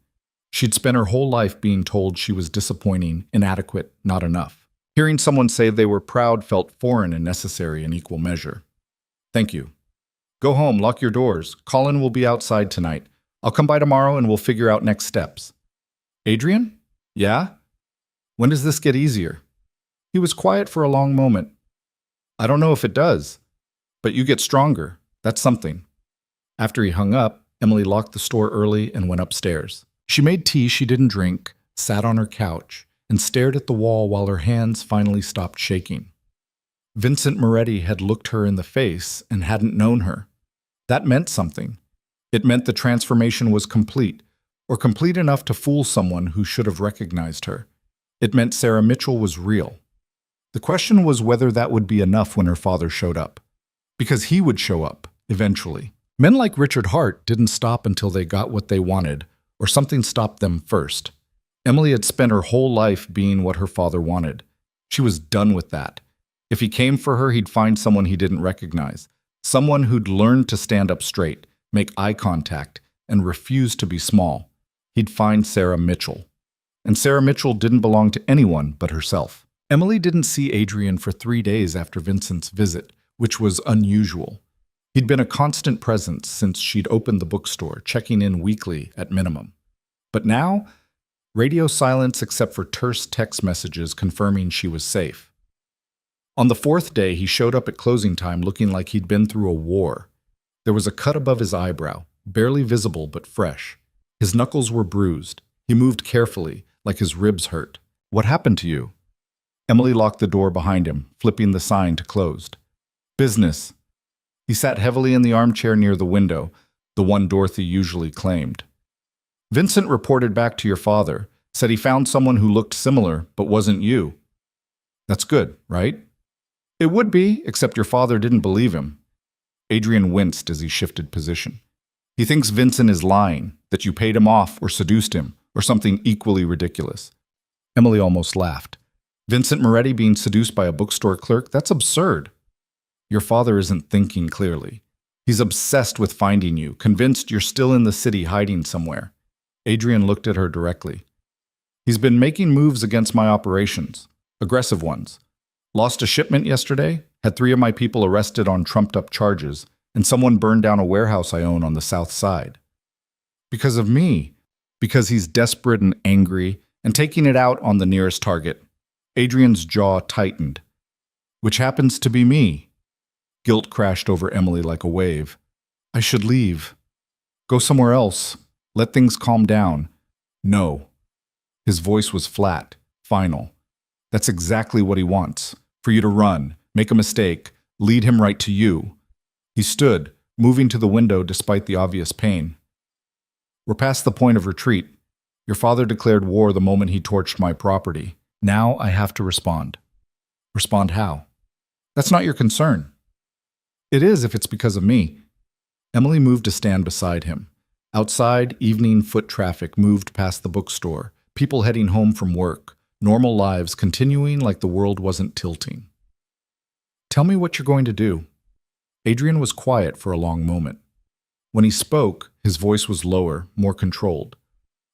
She'd spent her whole life being told she was disappointing, inadequate, not enough. Hearing someone say they were proud felt foreign and necessary in equal measure. "Thank you. Go home, lock your doors. Colin will be outside tonight. I'll come by tomorrow and we'll figure out next steps. Adrian? Yeah? When does this get easier? He was quiet for a long moment. I don't know if it does, but you get stronger. That's something. After he hung up, Emily locked the store early and went upstairs. She made tea she didn't drink, sat on her couch, and stared at the wall while her hands finally stopped shaking. Vincent Moretti had looked her in the face and hadn't known her. That meant something. It meant the transformation was complete, or complete enough to fool someone who should have recognized her. It meant Sarah Mitchell was real. The question was whether that would be enough when her father showed up. Because he would show up, eventually. Men like Richard Hart didn't stop until they got what they wanted, or something stopped them first. Emily had spent her whole life being what her father wanted. She was done with that. If he came for her, he'd find someone he didn't recognize. Someone who'd learned to stand up straight, make eye contact, and refuse to be small. He'd find Sarah Mitchell. And Sarah Mitchell didn't belong to anyone but herself. Emily didn't see Adrian for 3 days after Vincent's visit, which was unusual. He'd been a constant presence since she'd opened the bookstore, checking in weekly at minimum. But now, radio silence except for terse text messages confirming she was safe. On the 4th day, he showed up at closing time looking like he'd been through a war. There was a cut above his eyebrow, barely visible but fresh. His knuckles were bruised. He moved carefully, like his ribs hurt. What happened to you? Emily locked the door behind him, flipping the sign to closed. Business. He sat heavily in the armchair near the window, the one Dorothy usually claimed. Vincent reported back to your father, said he found someone who looked similar but wasn't you. That's good, right? It would be, except your father didn't believe him. Adrian winced as he shifted position. He thinks Vincent is lying, that you paid him off or seduced him, or something equally ridiculous. Emily almost laughed. Vincent Moretti being seduced by a bookstore clerk? That's absurd. Your father isn't thinking clearly. He's obsessed with finding you, convinced you're still in the city hiding somewhere. Adrian looked at her directly. He's been making moves against my operations, aggressive ones. Lost a shipment yesterday, had 3 of my people arrested on trumped-up charges, and someone burned down a warehouse I own on the south side. Because of me. Because he's desperate and angry, and taking it out on the nearest target. Adrian's jaw tightened. Which happens to be me. Guilt crashed over Emily like a wave. I should leave. Go somewhere else. Let things calm down. No. His voice was flat, final. That's exactly what he wants. For you to run, make a mistake, lead him right to you. He stood, moving to the window despite the obvious pain. We're past the point of retreat. Your father declared war the moment he torched my property. Now I have to respond. Respond how? That's not your concern. It is if it's because of me. Emily moved to stand beside him. Outside, evening foot traffic moved past the bookstore, people heading home from work, normal lives continuing like the world wasn't tilting. Tell me what you're going to do. Adrian was quiet for a long moment. When he spoke, his voice was lower, more controlled.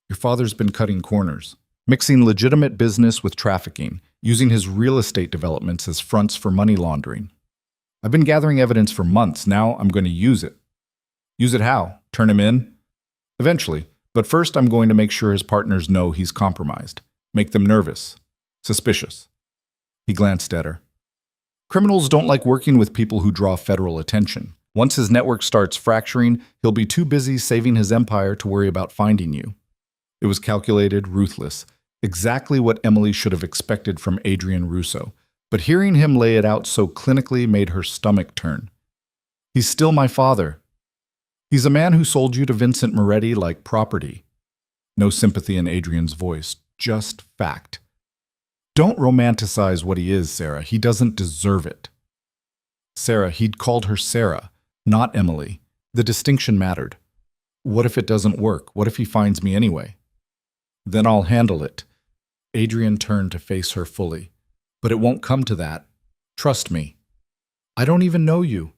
Your father's been cutting corners, mixing legitimate business with trafficking, using his real estate developments as fronts for money laundering. I've been gathering evidence for months. Now I'm going to use it. Use it how? Turn him in? Eventually. But first I'm going to make sure his partners know he's compromised. Make them nervous. Suspicious. He glanced at her. Criminals don't like working with people who draw federal attention. Once his network starts fracturing, he'll be too busy saving his empire to worry about finding you. It was calculated, ruthless. Exactly what Emily should have expected from Adrian Russo. But hearing him lay it out so clinically made her stomach turn. He's still my father. He's a man who sold you to Vincent Moretti like property. No sympathy in Adrian's voice, just fact. Don't romanticize what he is, Sarah. He doesn't deserve it. Sarah, he'd called her Sarah, not Emily. The distinction mattered. What if it doesn't work? What if he finds me anyway? Then I'll handle it. Adrian turned to face her fully. But it won't come to that. Trust me. I don't even know you.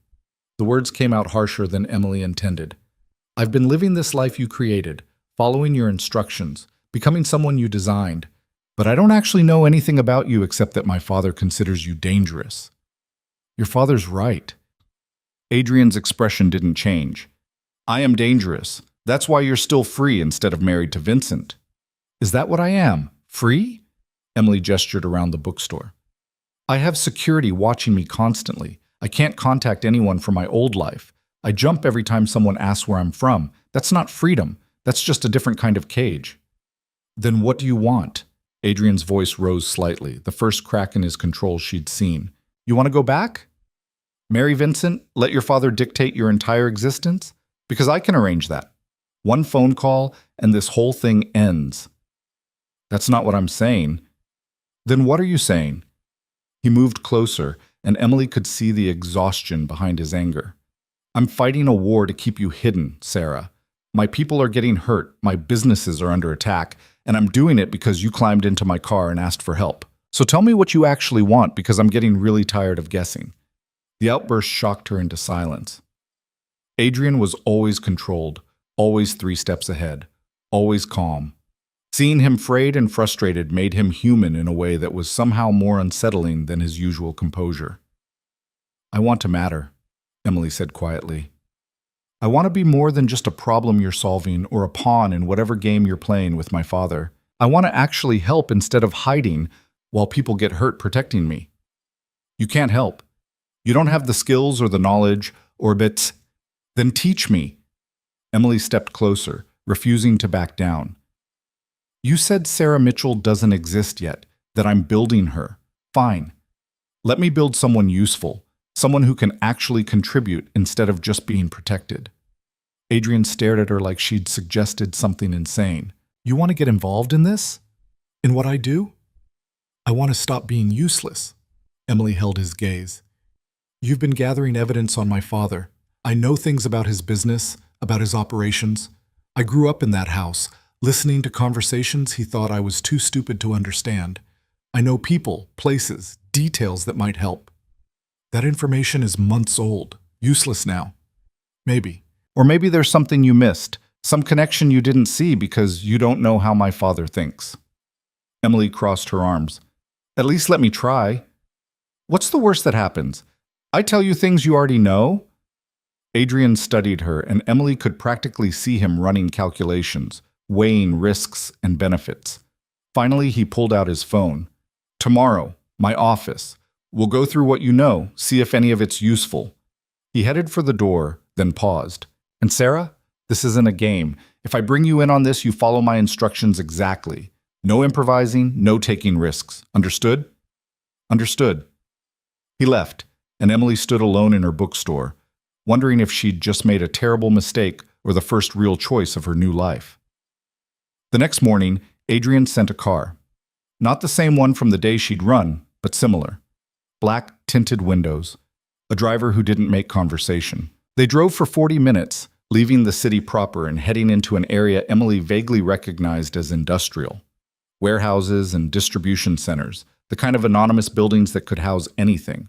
The words came out harsher than Emily intended. I've been living this life you created, following your instructions, becoming someone you designed. But I don't actually know anything about you except that my father considers you dangerous. Your father's right. Adrian's expression didn't change. I am dangerous, That's why you're still free instead of married to Vincent. Is that what I am? Free? Emily gestured around the bookstore. I have security watching me constantly. I can't contact anyone from my old life. I jump every time someone asks where I'm from. That's not freedom. That's just a different kind of cage. Then what do you want? Adrian's voice rose slightly, the first crack in his control she'd seen. You want to go back? Marry Vincent? Let your father dictate your entire existence? Because I can arrange that. One phone call, and this whole thing ends. That's not what I'm saying. Then what are you saying? He moved closer, and Emily could see the exhaustion behind his anger. I'm fighting a war to keep you hidden, Sarah. My people are getting hurt, my businesses are under attack, and I'm doing it because you climbed into my car and asked for help. So tell me what you actually want, because I'm getting really tired of guessing. The outburst shocked her into silence. Adrian was always controlled, always 3 steps ahead, always calm. Seeing him frayed and frustrated made him human in a way that was somehow more unsettling than his usual composure. I want to matter, Emily said quietly. I want to be more than just a problem you're solving or a pawn in whatever game you're playing with my father. I want to actually help instead of hiding while people get hurt protecting me. You can't help. You don't have the skills or the knowledge or bits. Then teach me. Emily stepped closer, refusing to back down. You said Sarah Mitchell doesn't exist yet, that I'm building her. Fine. Let me build someone useful, someone who can actually contribute instead of just being protected. Adrian stared at her like she'd suggested something insane. You want to get involved in this? In what I do? I want to stop being useless. Emily held his gaze. You've been gathering evidence on my father. I know things about his business, about his operations. I grew up in that house, listening to conversations he thought I was too stupid to understand. I know people, places, details that might help. That information is months old, useless now. Maybe. Or maybe there's something you missed, some connection you didn't see because you don't know how my father thinks. Emily crossed her arms. At least let me try. What's the worst that happens? I tell you things you already know? Adrian studied her, and Emily could practically see him running calculations, weighing risks and benefits. Finally, he pulled out his phone. Tomorrow, my office. We'll go through what you know, see if any of it's useful. He headed for the door, then paused. And Sarah, this isn't a game. If I bring you in on this, you follow my instructions exactly. No improvising, no taking risks. Understood? Understood. He left, and Emily stood alone in her bookstore, wondering if she'd just made a terrible mistake or the first real choice of her new life. The next morning, Adrian sent a car. Not the same one from the day she'd run, but similar. Black, tinted windows. A driver who didn't make conversation. They drove for 40 minutes, leaving the city proper and heading into an area Emily vaguely recognized as industrial. Warehouses and distribution centers, the kind of anonymous buildings that could house anything.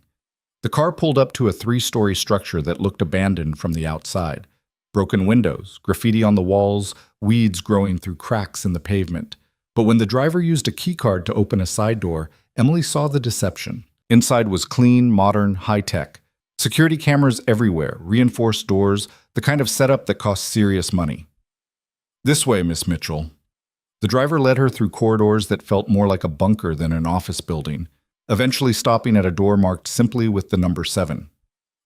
The car pulled up to a 3-story structure that looked abandoned from the outside. Broken windows, graffiti on the walls, weeds growing through cracks in the pavement. But when the driver used a keycard to open a side door, Emily saw the deception. Inside was clean, modern, high-tech. Security cameras everywhere, reinforced doors, the kind of setup that costs serious money. This way, Miss Mitchell. The driver led her through corridors that felt more like a bunker than an office building, eventually stopping at a door marked simply with the number 7.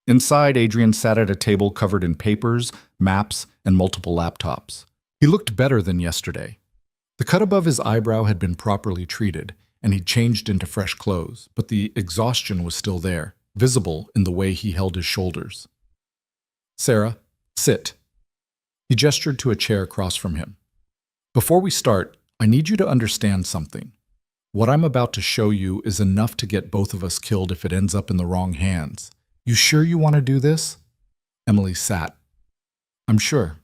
Inside, Adrian sat at a table covered in papers, maps, and multiple laptops. He looked better than yesterday. The cut above his eyebrow had been properly treated, and he'd changed into fresh clothes, but the exhaustion was still there, visible in the way he held his shoulders. Sarah, sit. He gestured to a chair across from him. Before we start, I need you to understand something. What I'm about to show you is enough to get both of us killed if it ends up in the wrong hands. You sure you want to do this? Emily sat. I'm sure.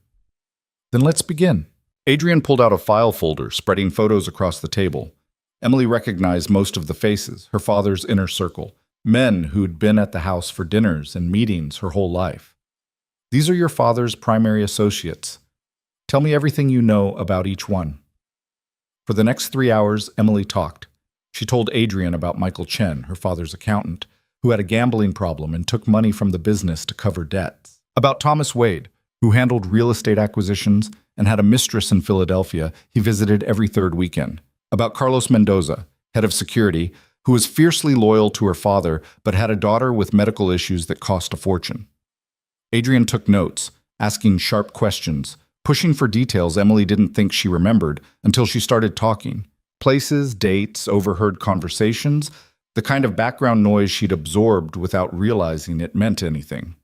Then let's begin. Adrian pulled out a file folder, spreading photos across the table. Emily recognized most of the faces, her father's inner circle, men who'd been at the house for dinners and meetings her whole life. These are your father's primary associates. Tell me everything you know about each one. For the next 3 hours, Emily talked. She told Adrian about Michael Chen, her father's accountant, who had a gambling problem and took money from the business to cover debts. About Thomas Wade, who handled real estate acquisitions and had a mistress in Philadelphia he visited every third weekend. About Carlos Mendoza, head of security, who was fiercely loyal to her father but had a daughter with medical issues that cost a fortune. Adrian took notes, asking sharp questions, pushing for details Emily didn't think she remembered until she started talking. Places, dates, overheard conversations, the kind of background noise she'd absorbed without realizing it meant anything.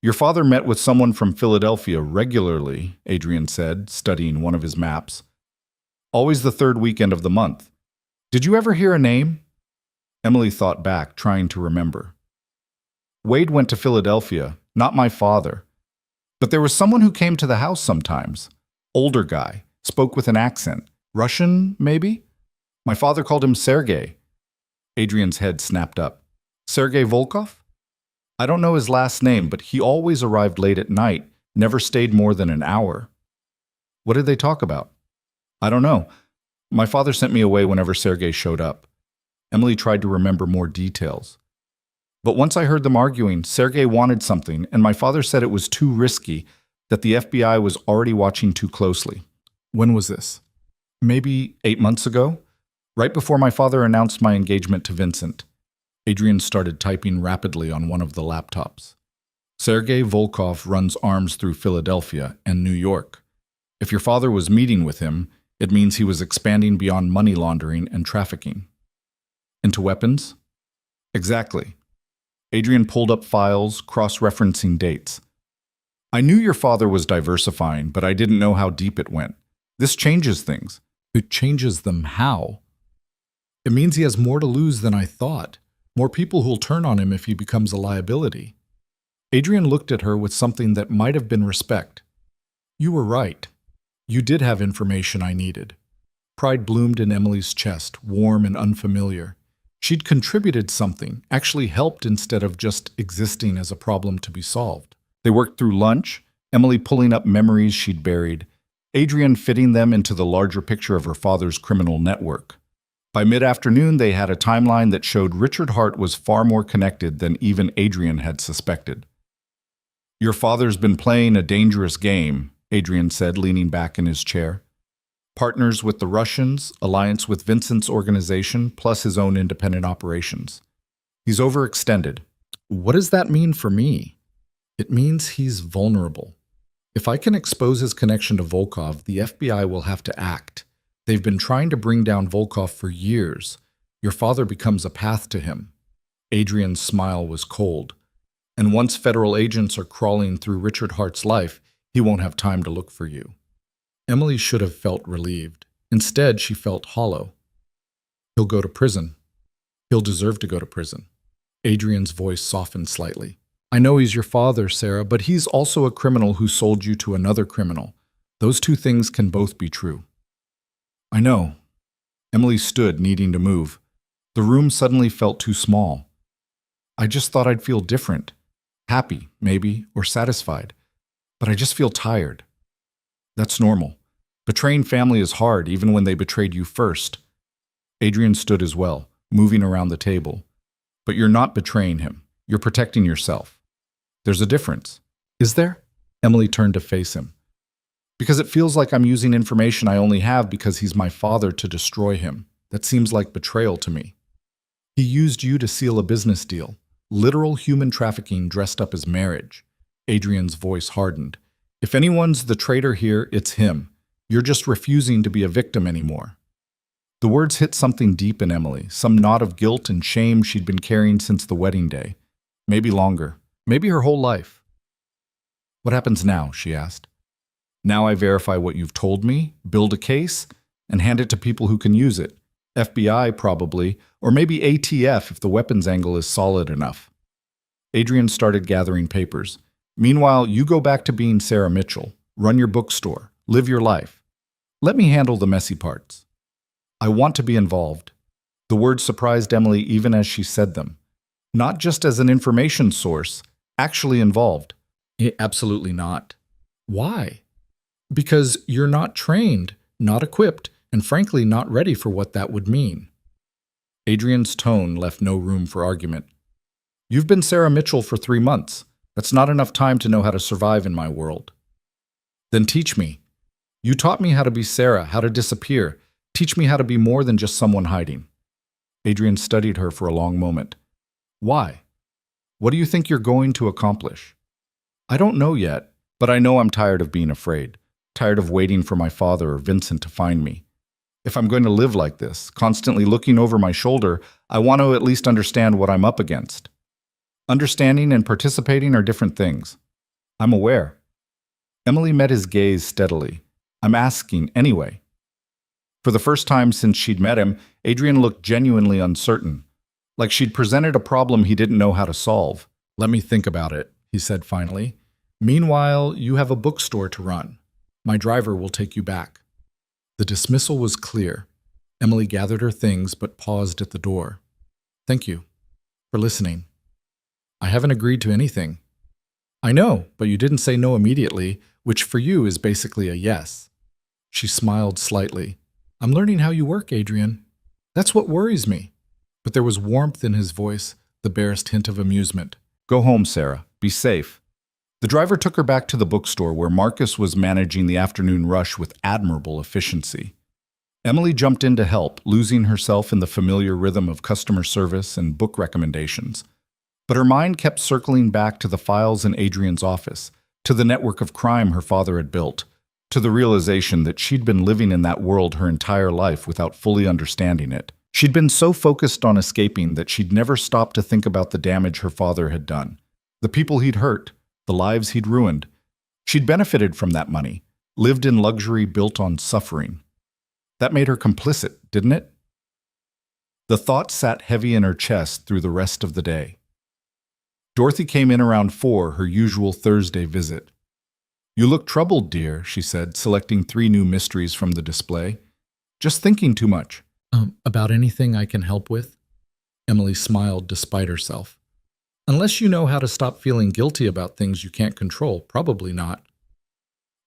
Your father met with someone from Philadelphia regularly, Adrian said, studying one of his maps. Always the third weekend of the month. Did you ever hear a name? Emily thought back, trying to remember. Wade went to Philadelphia, not my father. But there was someone who came to the house sometimes. Older guy, spoke with an accent. Russian, maybe? My father called him Sergei. Adrian's head snapped up. Sergei Volkov? I don't know his last name, but he always arrived late at night, never stayed more than an hour. What did they talk about? I don't know. My father sent me away whenever Sergei showed up. Emily tried to remember more details. But once I heard them arguing, Sergei wanted something, and my father said it was too risky, that the FBI was already watching too closely. When was this? Maybe 8 months ago? Right before my father announced my engagement to Vincent. Adrian started typing rapidly on one of the laptops. Sergei Volkov runs arms through Philadelphia and New York. If your father was meeting with him, it means he was expanding beyond money laundering and trafficking. Into weapons? Exactly. Adrian pulled up files, cross-referencing dates. I knew your father was diversifying, but I didn't know how deep it went. This changes things. It changes them how? It means he has more to lose than I thought. More people who'll turn on him if he becomes a liability. Adrian looked at her with something that might have been respect. You were right. You did have information I needed. Pride bloomed in Emily's chest, warm and unfamiliar. She'd contributed something, actually helped instead of just existing as a problem to be solved. They worked through lunch, Emily pulling up memories she'd buried, Adrian fitting them into the larger picture of her father's criminal network. By mid-afternoon, they had a timeline that showed Richard Hart was far more connected than even Adrian had suspected. Your father's been playing a dangerous game, Adrian said, leaning back in his chair. Partners with the Russians, alliance with Vincent's organization, plus his own independent operations. He's overextended. What does that mean for me? It means he's vulnerable. If I can expose his connection to Volkov, the FBI will have to act. They've been trying to bring down Volkov for years. Your father becomes a path to him. Adrian's smile was cold. And once federal agents are crawling through Richard Hart's life, he won't have time to look for you. Emily should have felt relieved. Instead, she felt hollow. He'll go to prison. He'll deserve to go to prison. Adrian's voice softened slightly. I know he's your father, Sarah, but he's also a criminal who sold you to another criminal. Those two things can both be true. I know. Emily stood, needing to move. The room suddenly felt too small. I just thought I'd feel different. Happy, maybe, or satisfied. But I just feel tired. That's normal. Betraying family is hard, even when they betrayed you first. Adrian stood as well, moving around the table. But you're not betraying him. You're protecting yourself. There's a difference. Is there? Emily turned to face him. Because it feels like I'm using information I only have because he's my father to destroy him. That seems like betrayal to me. He used you to seal a business deal. Literal human trafficking dressed up as marriage. Adrian's voice hardened. If anyone's the traitor here, it's him. You're just refusing to be a victim anymore. The words hit something deep in Emily, some knot of guilt and shame she'd been carrying since the wedding day. Maybe longer. Maybe her whole life. What happens now? She asked. Now I verify what you've told me, build a case, and hand it to people who can use it. FBI, probably, or maybe ATF if the weapons angle is solid enough. Adrian started gathering papers. Meanwhile, you go back to being Sarah Mitchell. Run your bookstore. Live your life. Let me handle the messy parts. I want to be involved. The words surprised Emily even as she said them. Not just as an information source, actually involved. Absolutely not. Why? Because you're not trained, not equipped, and frankly not ready for what that would mean. Adrian's tone left no room for argument. You've been Sarah Mitchell for 3 months. That's not enough time to know how to survive in my world. Then teach me. You taught me how to be Sarah, how to disappear. Teach me how to be more than just someone hiding. Adrian studied her for a long moment. Why? What do you think you're going to accomplish? I don't know yet, but I know I'm tired of being afraid, tired of waiting for my father or Vincent to find me. If I'm going to live like this, constantly looking over my shoulder, I want to at least understand what I'm up against. Understanding and participating are different things. I'm aware. Emily met his gaze steadily. I'm asking anyway. For the first time since she'd met him, Adrian looked genuinely uncertain, like she'd presented a problem he didn't know how to solve. Let me think about it, he said finally. Meanwhile, you have a bookstore to run. My driver will take you back. The dismissal was clear. Emily gathered her things but paused at the door. Thank you for listening. I haven't agreed to anything. I know, but you didn't say no immediately, which for you is basically a yes. She smiled slightly. I'm learning how you work, Adrian. That's what worries me. But there was warmth in his voice, the barest hint of amusement. Go home, Sarah. Be safe. The driver took her back to the bookstore where Marcus was managing the afternoon rush with admirable efficiency. Emily jumped in to help, losing herself in the familiar rhythm of customer service and book recommendations. But her mind kept circling back to the files in Adrian's office, to the network of crime her father had built, to the realization that she'd been living in that world her entire life without fully understanding it. She'd been so focused on escaping that she'd never stopped to think about the damage her father had done, the people he'd hurt, the lives he'd ruined. She'd benefited from that money, lived in luxury built on suffering. That made her complicit, didn't it? The thought sat heavy in her chest through the rest of the day. Dorothy came in around 4, her usual Thursday visit. You look troubled, dear, she said, selecting 3 new mysteries from the display. Just thinking too much. About anything I can help with? Emily smiled despite herself. Unless you know how to stop feeling guilty about things you can't control, probably not.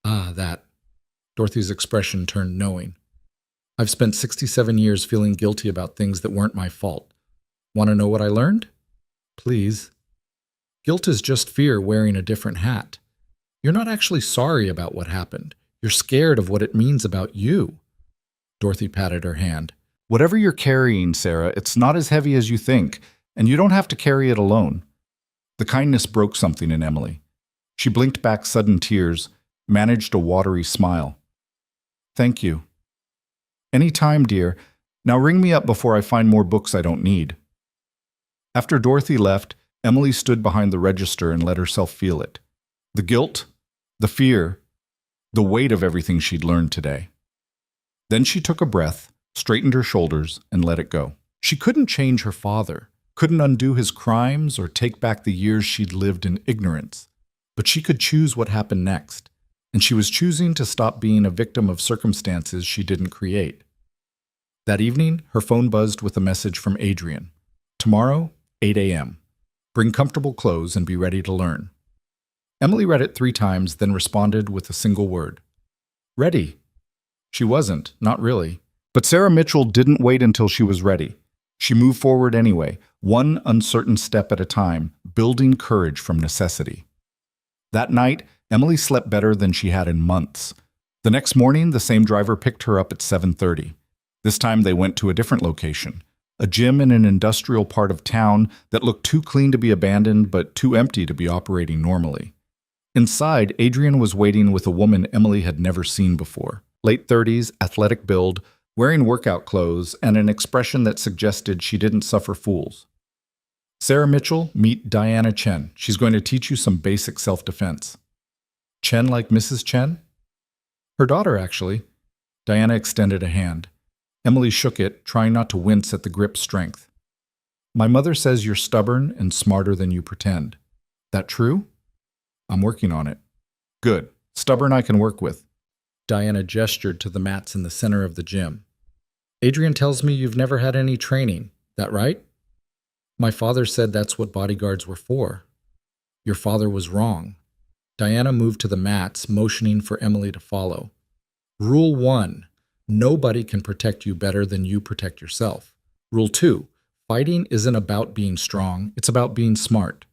Ah, that. Dorothy's expression turned knowing. I've spent 67 years feeling guilty about things that weren't my fault. Want to know what I learned? Please. Guilt is just fear wearing a different hat. You're not actually sorry about what happened. You're scared of what it means about you. Dorothy patted her hand. Whatever you're carrying, Sarah, it's not as heavy as you think, and you don't have to carry it alone. The kindness broke something in Emily. She blinked back sudden tears, managed a watery smile. Thank you. Any time, dear. Now ring me up before I find more books I don't need. After Dorothy left, Emily stood behind the register and let herself feel it. The guilt, the fear, the weight of everything she'd learned today. Then she took a breath, straightened her shoulders, and let it go. She couldn't change her father, couldn't undo his crimes or take back the years she'd lived in ignorance. But she could choose what happened next, and she was choosing to stop being a victim of circumstances she didn't create. That evening, her phone buzzed with a message from Adrian. Tomorrow, 8 a.m. Bring comfortable clothes and be ready to learn. Emily read it 3 times, then responded with a single word. Ready. She wasn't, not really. But Sarah Mitchell didn't wait until she was ready. She moved forward anyway, one uncertain step at a time, building courage from necessity. That night, Emily slept better than she had in months. The next morning, the same driver picked her up at 7:30. This time they went to a different location, a gym in an industrial part of town that looked too clean to be abandoned but too empty to be operating normally. Inside, Adrian was waiting with a woman Emily had never seen before. Late 30s, athletic build, wearing workout clothes, and an expression that suggested she didn't suffer fools. Sarah Mitchell, meet Diana Chen. She's going to teach you some basic self-defense. Chen like Mrs. Chen? Her daughter, actually. Diana extended a hand. Emily shook it, trying not to wince at the grip's strength. My mother says you're stubborn and smarter than you pretend. That true? I'm working on it. Good. Stubborn I can work with. Diana gestured to the mats in the center of the gym. Adrian tells me you've never had any training. That right? My father said that's what bodyguards were for. Your father was wrong. Diana moved to the mats, motioning for Emily to follow. Rule 1. Nobody can protect you better than you protect yourself. Rule 2. Fighting isn't about being strong, it's about being smart.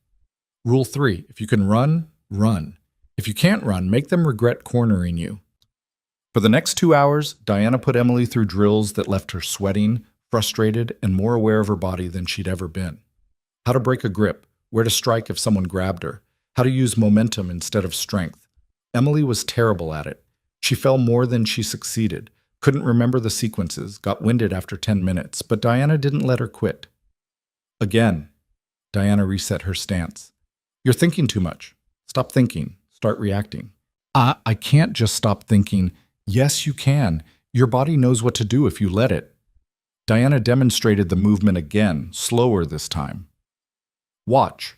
Rule 3. If you can run, run. If you can't run, make them regret cornering you. For the next 2 hours, Diana put Emily through drills that left her sweating, frustrated, and more aware of her body than she'd ever been. How to break a grip, where to strike if someone grabbed her, how to use momentum instead of strength. Emily was terrible at it. She fell more than she succeeded, couldn't remember the sequences, got winded after 10 minutes, but Diana didn't let her quit. Again, Diana reset her stance. You're thinking too much. Stop thinking. Start reacting. I can't just stop thinking. Yes, you can. Your body knows what to do if you let it. Diana demonstrated the movement again, slower this time. Watch.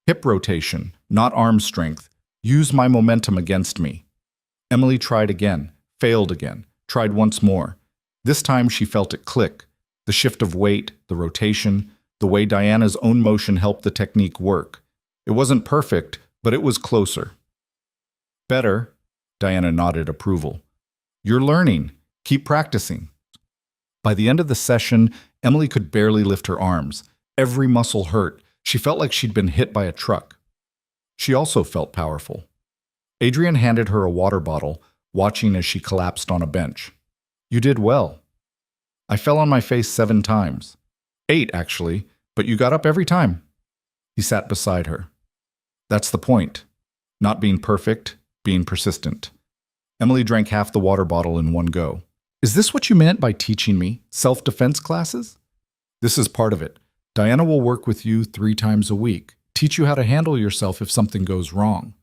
Hip rotation, not arm strength. Use my momentum against me. Emily tried again, failed again, tried once more. This time she felt it click. The shift of weight, the rotation, the way Diana's own motion helped the technique work. It wasn't perfect, but it was closer. Better, Diana nodded approval. You're learning. Keep practicing. By the end of the session, Emily could barely lift her arms. Every muscle hurt. She felt like she'd been hit by a truck. She also felt powerful. Adrian handed her a water bottle, watching as she collapsed on a bench. You did well. I fell on my face 7 times. 8, actually, but you got up every time. He sat beside her. That's the point. Not being perfect, being persistent. Emily drank half the water bottle in one go. Is this what you meant by teaching me? Self-defense classes? This is part of it. Diana will work with you 3 times a week, teach you how to handle yourself if something goes wrong.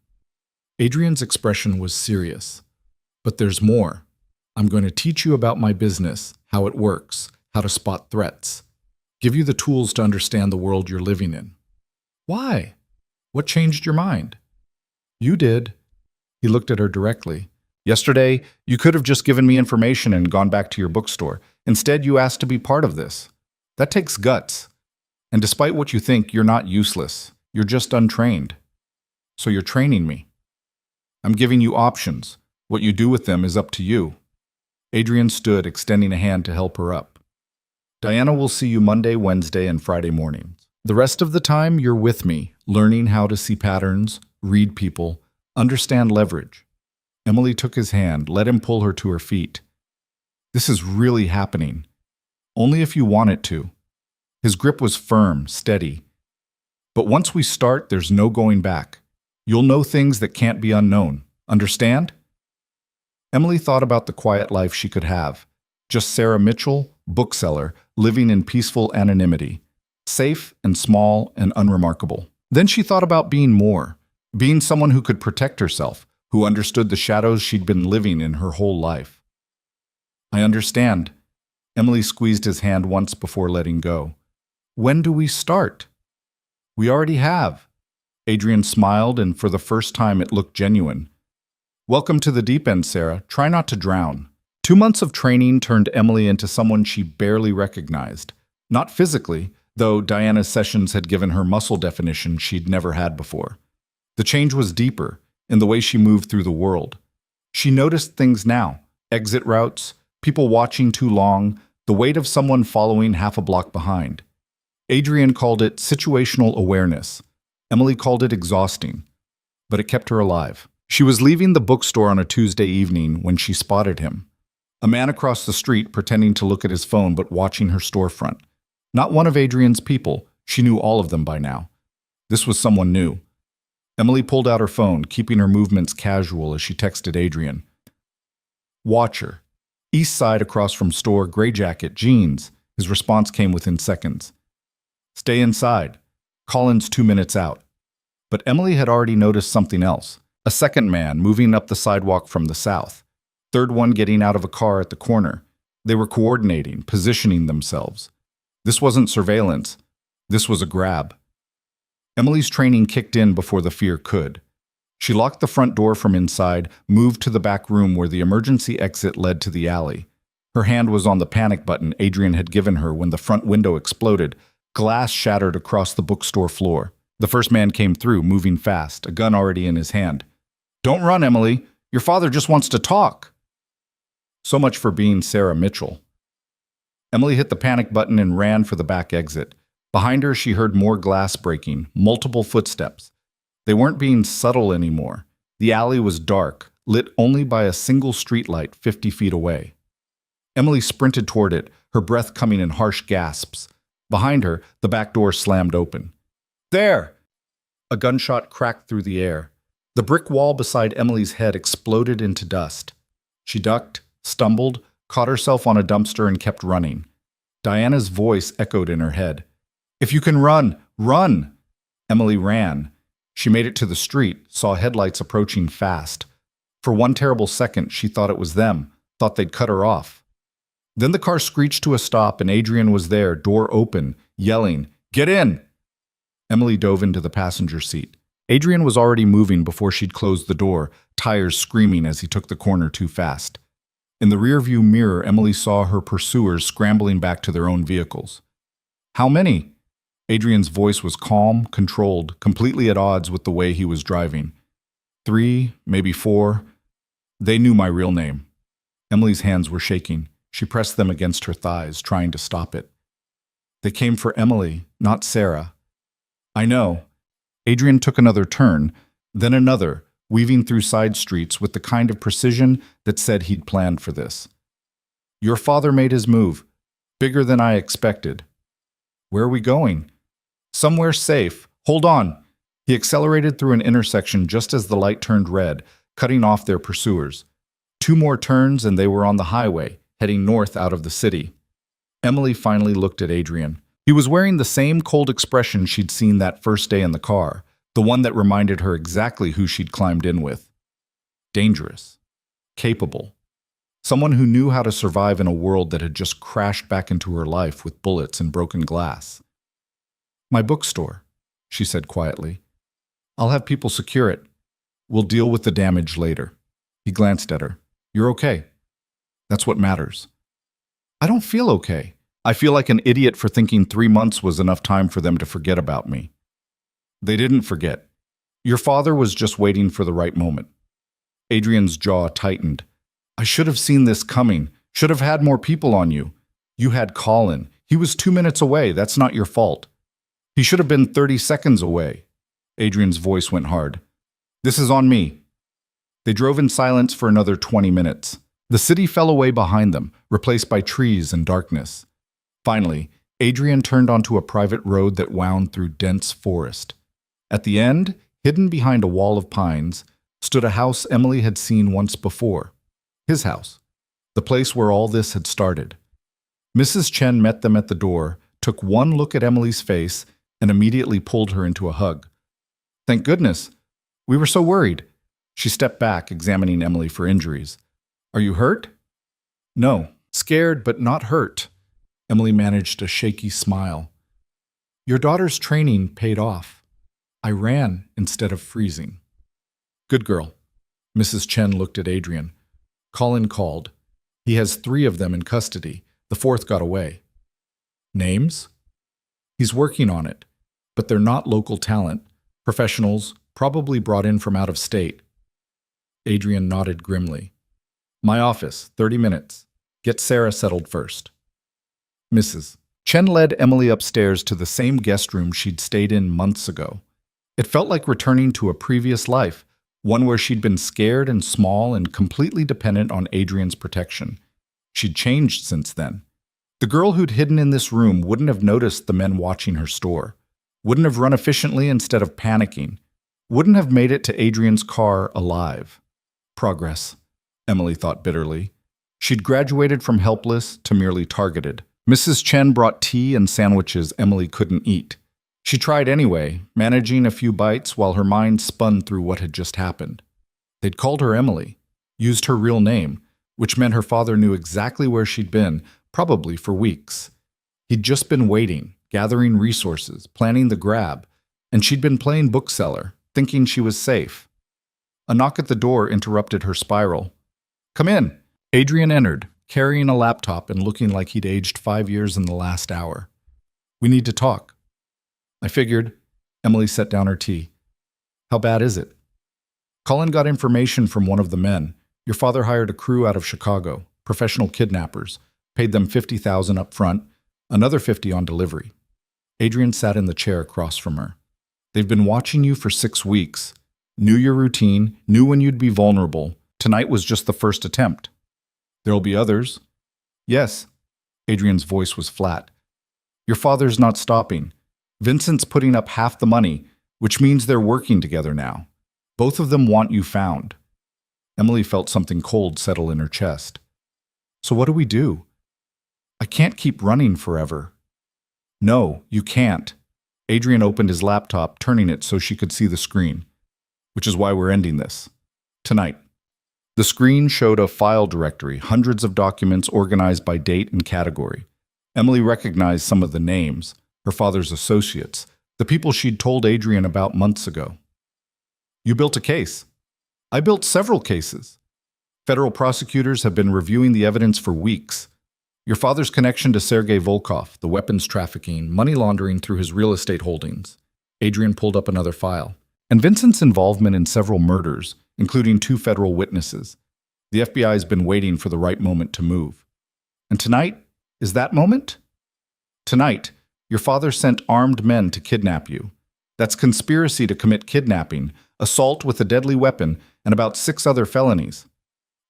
Adrian's expression was serious. But there's more. I'm going to teach you about my business, how it works, how to spot threats. Give you the tools to understand the world you're living in. Why? What changed your mind? You did. He looked at her directly. Yesterday, you could have just given me information and gone back to your bookstore. Instead, you asked to be part of this. That takes guts. And despite what you think, you're not useless. You're just untrained. So you're training me. I'm giving you options. What you do with them is up to you. Adrian stood, extending a hand to help her up. Diana will see you Monday, Wednesday, and Friday mornings. The rest of the time, you're with me, learning how to see patterns, read people, understand leverage. Emily took his hand, let him pull her to her feet. This is really happening. Only if you want it to. His grip was firm, steady. But once we start, there's no going back. You'll know things that can't be unknown. Understand? Emily thought about the quiet life she could have. Just Sarah Mitchell, bookseller, living in peaceful anonymity. Safe and small and unremarkable. Then she thought about being more. Being someone who could protect herself, who understood the shadows she'd been living in her whole life. I understand. Emily squeezed his hand once before letting go. When do we start? We already have. Adrian smiled, and for the first time it looked genuine. Welcome to the deep end, Sarah. Try not to drown. 2 months of training turned Emily into someone she barely recognized. Not physically, though Diana's sessions had given her muscle definition she'd never had before. The change was deeper, in the way she moved through the world. She noticed things now, exit routes, people watching too long, the weight of someone following half a block behind. Adrian called it situational awareness. Emily called it exhausting, but it kept her alive. She was leaving the bookstore on a Tuesday evening when she spotted him. A man across the street pretending to look at his phone but watching her storefront. Not one of Adrian's people. She knew all of them by now. This was someone new. Emily pulled out her phone, keeping her movements casual as she texted Adrian. Watcher. East side across from store, gray jacket, jeans. His response came within seconds. Stay inside. Colin's 2 minutes out. But Emily had already noticed something else. A second man moving up the sidewalk from the south. Third one getting out of a car at the corner. They were coordinating, positioning themselves. This wasn't surveillance. This was a grab. Emily's training kicked in before the fear could. She locked the front door from inside, moved to the back room where the emergency exit led to the alley. Her hand was on the panic button Adrian had given her when the front window exploded. Glass shattered across the bookstore floor. The first man came through, moving fast, a gun already in his hand. Don't run, Emily. Your father just wants to talk. So much for being Sarah Mitchell. Emily hit the panic button and ran for the back exit. Behind her, she heard more glass breaking, multiple footsteps. They weren't being subtle anymore. The alley was dark, lit only by a single streetlight 50 feet away. Emily sprinted toward it, her breath coming in harsh gasps. Behind her, the back door slammed open. There! A gunshot cracked through the air. The brick wall beside Emily's head exploded into dust. She ducked, stumbled, caught herself on a dumpster and kept running. Diana's voice echoed in her head. If you can run, run! Emily ran. She made it to the street, saw headlights approaching fast. For one terrible second, she thought it was them, thought they'd cut her off. Then the car screeched to a stop and Adrian was there, door open, yelling, "Get in!" Emily dove into the passenger seat. Adrian was already moving before she'd closed the door, tires screaming as he took the corner too fast. In the rearview mirror, Emily saw her pursuers scrambling back to their own vehicles. How many? Adrian's voice was calm, controlled, completely at odds with the way he was driving. 3, maybe 4. They knew my real name. Emily's hands were shaking. She pressed them against her thighs, trying to stop it. They came for Emily, not Sarah. I know. Adrian took another turn, then another, weaving through side streets with the kind of precision that said he'd planned for this. Your father made his move, bigger than I expected. Where are we going? Somewhere safe. Hold on. He accelerated through an intersection just as the light turned red, cutting off their pursuers. 2 more turns and they were on the highway, heading north out of the city. Emily finally looked at Adrian. He was wearing the same cold expression she'd seen that first day in the car, the one that reminded her exactly who she'd climbed in with. Dangerous. Capable. Someone who knew how to survive in a world that had just crashed back into her life with bullets and broken glass. My bookstore, she said quietly. I'll have people secure it. We'll deal with the damage later. He glanced at her. You're okay. That's what matters. I don't feel okay. I feel like an idiot for thinking 3 months was enough time for them to forget about me. They didn't forget. Your father was just waiting for the right moment. Adrian's jaw tightened. I should have seen this coming. Should have had more people on you. You had Colin. He was 2 minutes away. That's not your fault. He should have been 30 seconds away. Adrian's voice went hard. This is on me. They drove in silence for another 20 minutes. The city fell away behind them, replaced by trees and darkness. Finally, Adrian turned onto a private road that wound through dense forest. At the end, hidden behind a wall of pines, stood a house Emily had seen once before. His house. The place where all this had started. Mrs. Chen met them at the door, took one look at Emily's face, and immediately pulled her into a hug. Thank goodness. We were so worried. She stepped back, examining Emily for injuries. Are you hurt? No. Scared, but not hurt. Emily managed a shaky smile. Your daughter's training paid off. I ran instead of freezing. Good girl. Mrs. Chen looked at Adrian. Colin called. He has 3 of them in custody. The 4th got away. Names? He's working on it, but they're not local talent. Professionals, probably brought in from out of state. Adrian nodded grimly. My office, 30 minutes. Get Sarah settled first. Mrs. Chen led Emily upstairs to the same guest room she'd stayed in months ago. It felt like returning to a previous life, one where she'd been scared and small and completely dependent on Adrian's protection. She'd changed since then. The girl who'd hidden in this room wouldn't have noticed the men watching her store, wouldn't have run efficiently instead of panicking, wouldn't have made it to Adrian's car alive. Progress, Emily thought bitterly. She'd graduated from helpless to merely targeted. Mrs. Chen brought tea and sandwiches Emily couldn't eat. She tried anyway, managing a few bites while her mind spun through what had just happened. They'd called her Emily, used her real name, which meant her father knew exactly where she'd been, probably for weeks. He'd just been waiting, gathering resources, planning the grab, and she'd been playing bookseller, thinking she was safe. A knock at the door interrupted her spiral. Come in. Adrian entered, carrying a laptop and looking like he'd aged 5 years in the last hour. We need to talk. I figured. Emily set down her tea. How bad is it? Colin got information from one of the men. Your father hired a crew out of Chicago, professional kidnappers, paid them $50,000 up front, another $50,000 on delivery. Adrian sat in the chair across from her. They've been watching you for 6 weeks. Knew your routine, knew when you'd be vulnerable. Tonight was just the first attempt. There'll be others. Yes. Adrian's voice was flat. Your father's not stopping. Vincent's putting up half the money, which means they're working together now. Both of them want you found. Emily felt something cold settle in her chest. So what do we do? I can't keep running forever. No, you can't. Adrian opened his laptop, turning it so she could see the screen, which is why we're ending this. Tonight. The screen showed a file directory, hundreds of documents organized by date and category. Emily recognized some of the names, her father's associates, the people she'd told Adrian about months ago. You built a case. I built several cases. Federal prosecutors have been reviewing the evidence for weeks. Your father's connection to Sergei Volkov, the weapons trafficking, money laundering through his real estate holdings. Adrian pulled up another file. And Vincent's involvement in several murders, including 2 federal witnesses. The FBI has been waiting for the right moment to move. And tonight is that moment? Tonight, your father sent armed men to kidnap you. That's conspiracy to commit kidnapping, assault with a deadly weapon, and about 6 other felonies.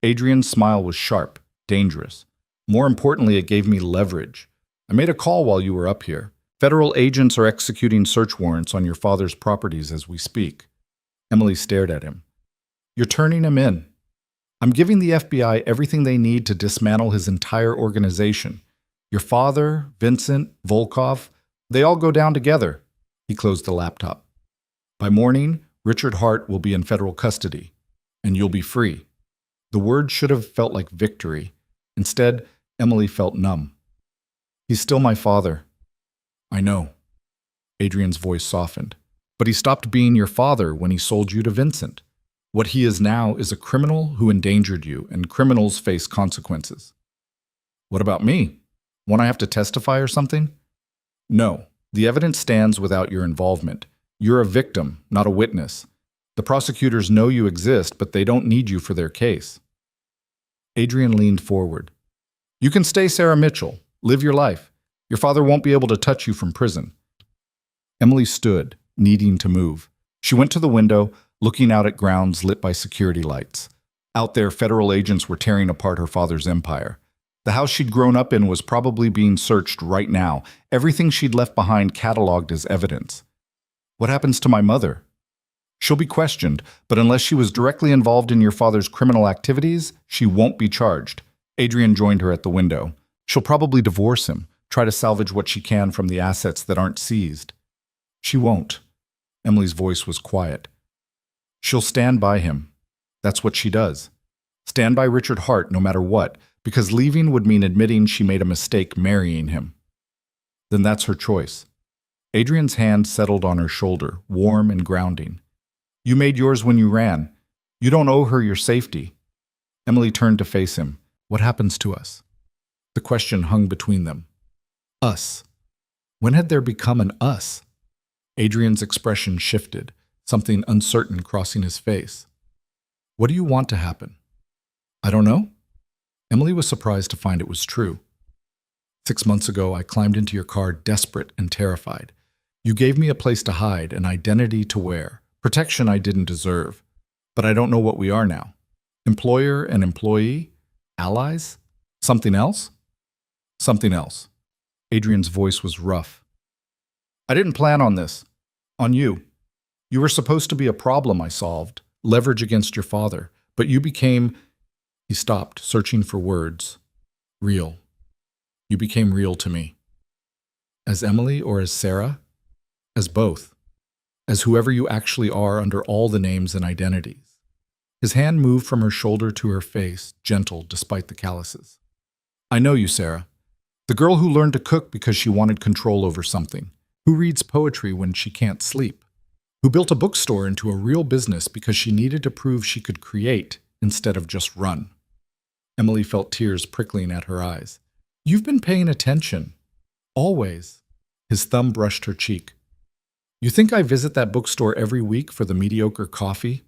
Adrian's smile was sharp, dangerous. More importantly, it gave me leverage. I made a call while you were up here. Federal agents are executing search warrants on your father's properties as we speak. Emily stared at him. You're turning him in. I'm giving the FBI everything they need to dismantle his entire organization. Your father, Vincent, Volkov, they all go down together. He closed the laptop. By morning, Richard Hart will be in federal custody, and you'll be free. The word should have felt like victory. Instead, Emily felt numb. He's still my father. I know. Adrian's voice softened. But he stopped being your father when he sold you to Vincent. What he is now is a criminal who endangered you, and criminals face consequences. What about me? Won't I have to testify or something? No. The evidence stands without your involvement. You're a victim, not a witness. The prosecutors know you exist, but they don't need you for their case. Adrian leaned forward. You can stay Sarah Mitchell. Live your life. Your father won't be able to touch you from prison. Emily stood, needing to move. She went to the window, looking out at grounds lit by security lights. Out there, federal agents were tearing apart her father's empire. The house she'd grown up in was probably being searched right now, everything she'd left behind cataloged as evidence. What happens to my mother? She'll be questioned, but unless she was directly involved in your father's criminal activities, she won't be charged. Adrian joined her at the window. She'll probably divorce him, try to salvage what she can from the assets that aren't seized. She won't. Emily's voice was quiet. She'll stand by him. That's what she does. Stand by Richard Hart no matter what, because leaving would mean admitting she made a mistake marrying him. Then that's her choice. Adrian's hand settled on her shoulder, warm and grounding. You made yours when you ran. You don't owe her your safety. Emily turned to face him. What happens to us? The question hung between them. Us. When had there become an us? Adrian's expression shifted, something uncertain crossing his face. What do you want to happen? I don't know. Emily was surprised to find it was true. 6 months ago, I climbed into your car desperate and terrified. You gave me a place to hide, an identity to wear, protection I didn't deserve. But I don't know what we are now. Employer and employee? Allies? Something else? Something else. Adrian's voice was rough. I didn't plan on this. On you. You were supposed to be a problem I solved, leverage against your father, but you became... He stopped, searching for words. Real. You became real to me. As Emily or as Sarah? As both. As whoever you actually are under all the names and identities. His hand moved from her shoulder to her face, gentle despite the calluses. I know you, Sarah. The girl who learned to cook because she wanted control over something. Who reads poetry when she can't sleep. Who built a bookstore into a real business because she needed to prove she could create instead of just run. Emily felt tears prickling at her eyes. You've been paying attention. Always. His thumb brushed her cheek. You think I visit that bookstore every week for the mediocre coffee?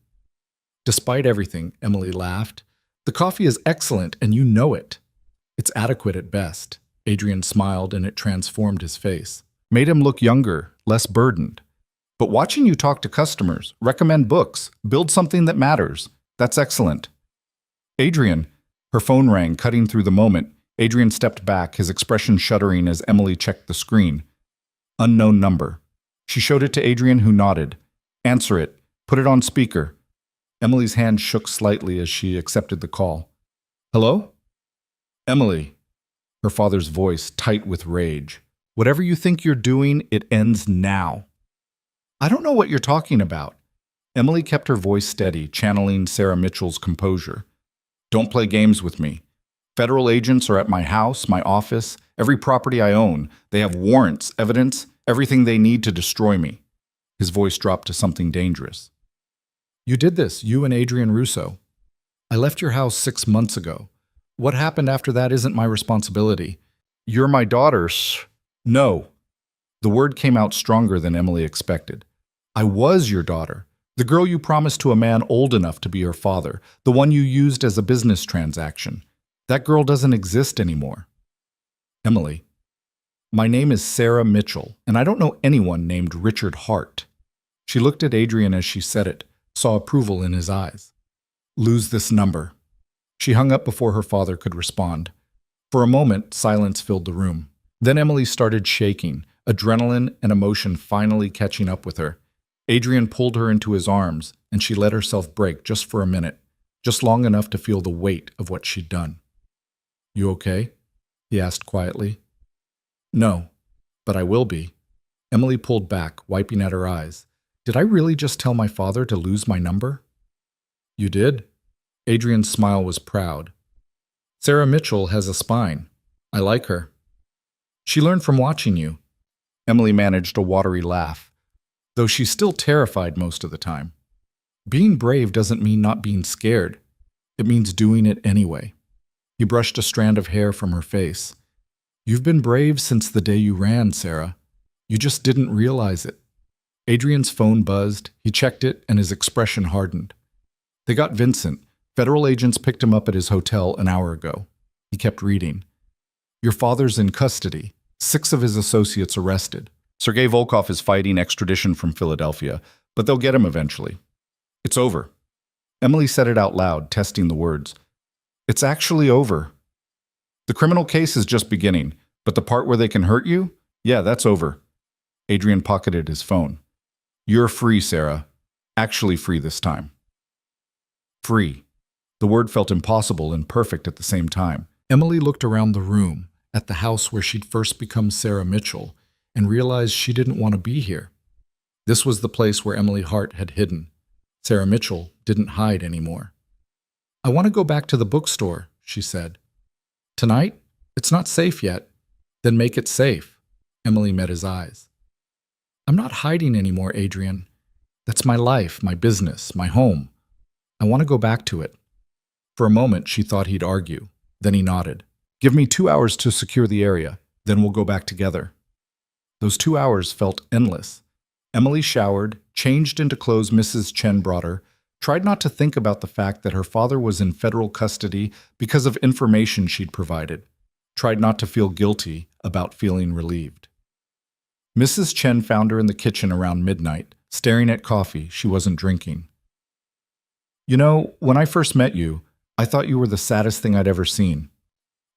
Despite everything, Emily laughed. The coffee is excellent and you know it. It's adequate at best. Adrian smiled and it transformed his face. Made him look younger, less burdened. But watching you talk to customers, recommend books, build something that matters, that's excellent. Adrian, her phone rang, cutting through the moment. Adrian stepped back, his expression shuddering as Emily checked the screen. Unknown number. She showed it to Adrian, who nodded. Answer it. Put it on speaker. Emily's hand shook slightly as she accepted the call. Hello? Emily. Her father's voice tight with rage. Whatever you think you're doing, it ends now. I don't know what you're talking about. Emily kept her voice steady, channeling Sarah Mitchell's composure. Don't play games with me. Federal agents are at my house, my office, every property I own. They have warrants, evidence, everything they need to destroy me. His voice dropped to something dangerous. You did this, you and Adrian Russo. I left your house 6 months ago. What happened after that isn't my responsibility. You're my daughter's. No. The word came out stronger than Emily expected. I was your daughter. The girl you promised to a man old enough to be your father. The one you used as a business transaction. That girl doesn't exist anymore. Emily. My name is Sarah Mitchell, and I don't know anyone named Richard Hart. She looked at Adrian as she said it, saw approval in his eyes. Lose this number. She hung up before her father could respond. For a moment, silence filled the room. Then Emily started shaking, adrenaline and emotion finally catching up with her. Adrian pulled her into his arms, and she let herself break just for a minute, just long enough to feel the weight of what she'd done. You okay? He asked quietly. No, but I will be. Emily pulled back, wiping at her eyes. Did I really just tell my father to lose my number? You did? Adrian's smile was proud. Sarah Mitchell has a spine. I like her. She learned from watching you. Emily managed a watery laugh, though she's still terrified most of the time. Being brave doesn't mean not being scared. It means doing it anyway. He brushed a strand of hair from her face. You've been brave since the day you ran, Sarah. You just didn't realize it. Adrian's phone buzzed. He checked it, and his expression hardened. They got Vincent. Federal agents picked him up at his hotel an hour ago. He kept reading. Your father's in custody. 6 of his associates arrested. Sergei Volkov is fighting extradition from Philadelphia, but they'll get him eventually. It's over. Emily said it out loud, testing the words. It's actually over. The criminal case is just beginning, but the part where they can hurt you? Yeah, that's over. Adrian pocketed his phone. You're free, Sarah. Actually free this time. Free. The word felt impossible and perfect at the same time. Emily looked around the room, at the house where she'd first become Sarah Mitchell, and realized she didn't want to be here. This was the place where Emily Hart had hidden. Sarah Mitchell didn't hide anymore. I want to go back to the bookstore, she said. Tonight? It's not safe yet. Then make it safe. Emily met his eyes. I'm not hiding anymore, Adrian. That's my life, my business, my home. I want to go back to it. For a moment, she thought he'd argue. Then he nodded. Give me 2 hours to secure the area. Then we'll go back together. Those 2 hours felt endless. Emily showered, changed into clothes Mrs. Chen brought her, tried not to think about the fact that her father was in federal custody because of information she'd provided, tried not to feel guilty about feeling relieved. Mrs. Chen found her in the kitchen around midnight, staring at coffee she wasn't drinking. You know, when I first met you, I thought you were the saddest thing I'd ever seen.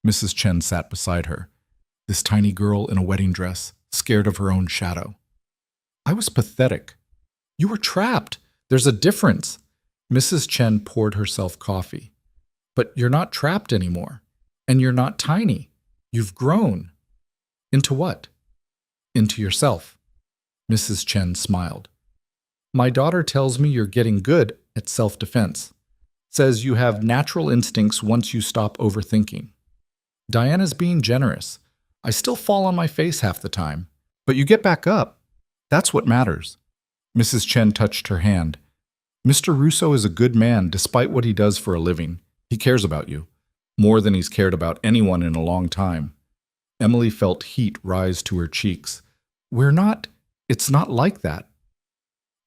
Mrs. Chen sat beside her, this tiny girl in a wedding dress, scared of her own shadow. I was pathetic. You were trapped. There's a difference. Mrs. Chen poured herself coffee. But you're not trapped anymore. And you're not tiny. You've grown. Into what? Into yourself. Mrs. Chen smiled. My daughter tells me you're getting good at self-defense. Says you have natural instincts once you stop overthinking. Diana's being generous. I still fall on my face half the time. But you get back up. That's what matters. Mrs. Chen touched her hand. Mr. Russo is a good man despite what he does for a living. He cares about you. More than he's cared about anyone in a long time. Emily felt heat rise to her cheeks. It's not like that.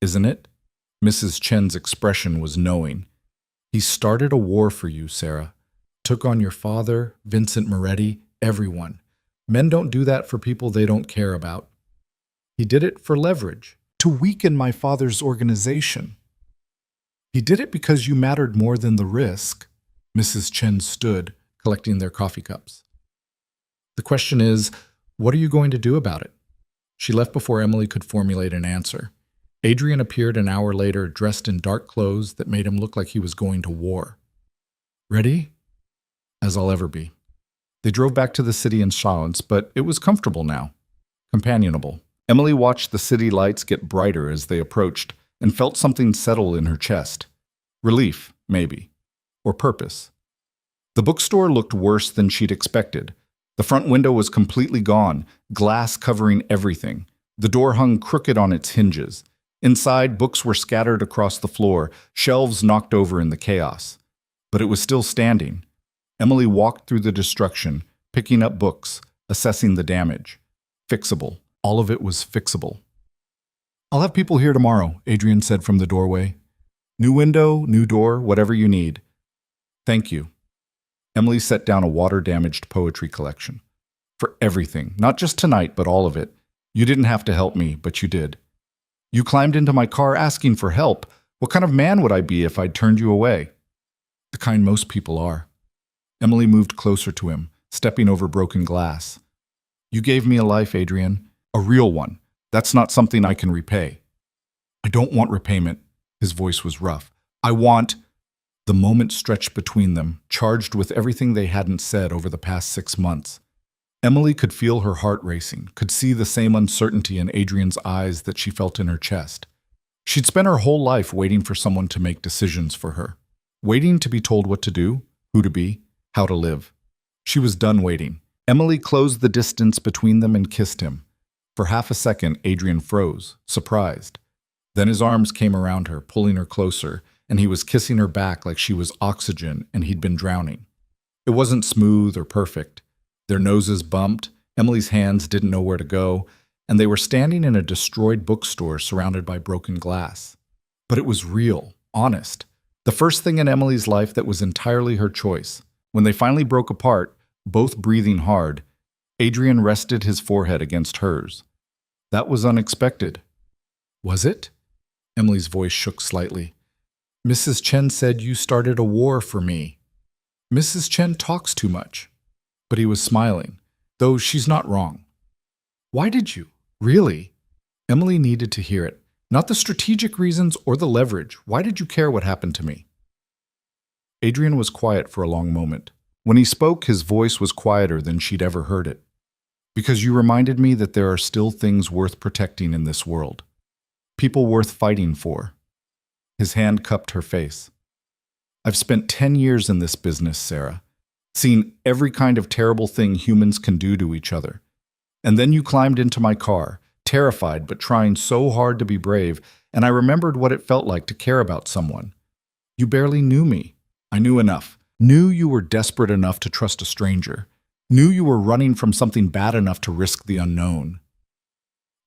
Isn't it? Mrs. Chen's expression was knowing. He started a war for you, Sarah. Took on your father, Vincent Moretti, everyone. Men don't do that for people they don't care about. He did it for leverage. to weaken my father's organization. He did it because you mattered more than the risk. Mrs. Chen stood, collecting their coffee cups. The question is, what are you going to do about it? She left before Emily could formulate an answer. Adrian appeared an hour later, dressed in dark clothes that made him look like he was going to war. Ready? As I'll ever be. They drove back to the city in silence, but it was comfortable now. Companionable. Emily watched the city lights get brighter as they approached and felt something settle in her chest. Relief, maybe. Or purpose. The bookstore looked worse than she'd expected. The front window was completely gone, glass covering everything. The door hung crooked on its hinges. Inside, books were scattered across the floor, shelves knocked over in the chaos. But it was still standing. Emily walked through the destruction, picking up books, assessing the damage. Fixable. All of it was fixable. I'll have people here tomorrow, Adrian said from the doorway. New window, new door, whatever you need. Thank you. Emily set down a water-damaged poetry collection. For everything, not just tonight, but all of it. You didn't have to help me, but you did. You climbed into my car asking for help. What kind of man would I be if I'd turned you away? The kind most people are. Emily moved closer to him, stepping over broken glass. You gave me a life, Adrian. A real one. That's not something I can repay. I don't want repayment. His voice was rough. I want... The moment stretched between them, charged with everything they hadn't said over the past 6 months. Emily could feel her heart racing, could see the same uncertainty in Adrian's eyes that she felt in her chest. She'd spent her whole life waiting for someone to make decisions for her. Waiting to be told what to do, who to be, how to live. She was done waiting. Emily closed the distance between them and kissed him. For half a second, Adrian froze, surprised. Then his arms came around her, pulling her closer, and he was kissing her back like she was oxygen and he'd been drowning. It wasn't smooth or perfect. Their noses bumped, Emily's hands didn't know where to go, and they were standing in a destroyed bookstore surrounded by broken glass. But it was real, honest. The first thing in Emily's life that was entirely her choice. When they finally broke apart, both breathing hard, Adrian rested his forehead against hers. That was unexpected. Was it? Emily's voice shook slightly. Mrs. Chen said you started a war for me. Mrs. Chen talks too much. But he was smiling, though she's not wrong. Why did you? Really? Emily needed to hear it. Not the strategic reasons or the leverage. Why did you care what happened to me? Adrian was quiet for a long moment. When he spoke, his voice was quieter than she'd ever heard it. Because you reminded me that there are still things worth protecting in this world. People worth fighting for. His hand cupped her face. I've spent 10 years in this business, Sarah. Seen every kind of terrible thing humans can do to each other. And then you climbed into my car, terrified but trying so hard to be brave, and I remembered what it felt like to care about someone. You barely knew me. I knew enough. Knew you were desperate enough to trust a stranger. Knew you were running from something bad enough to risk the unknown.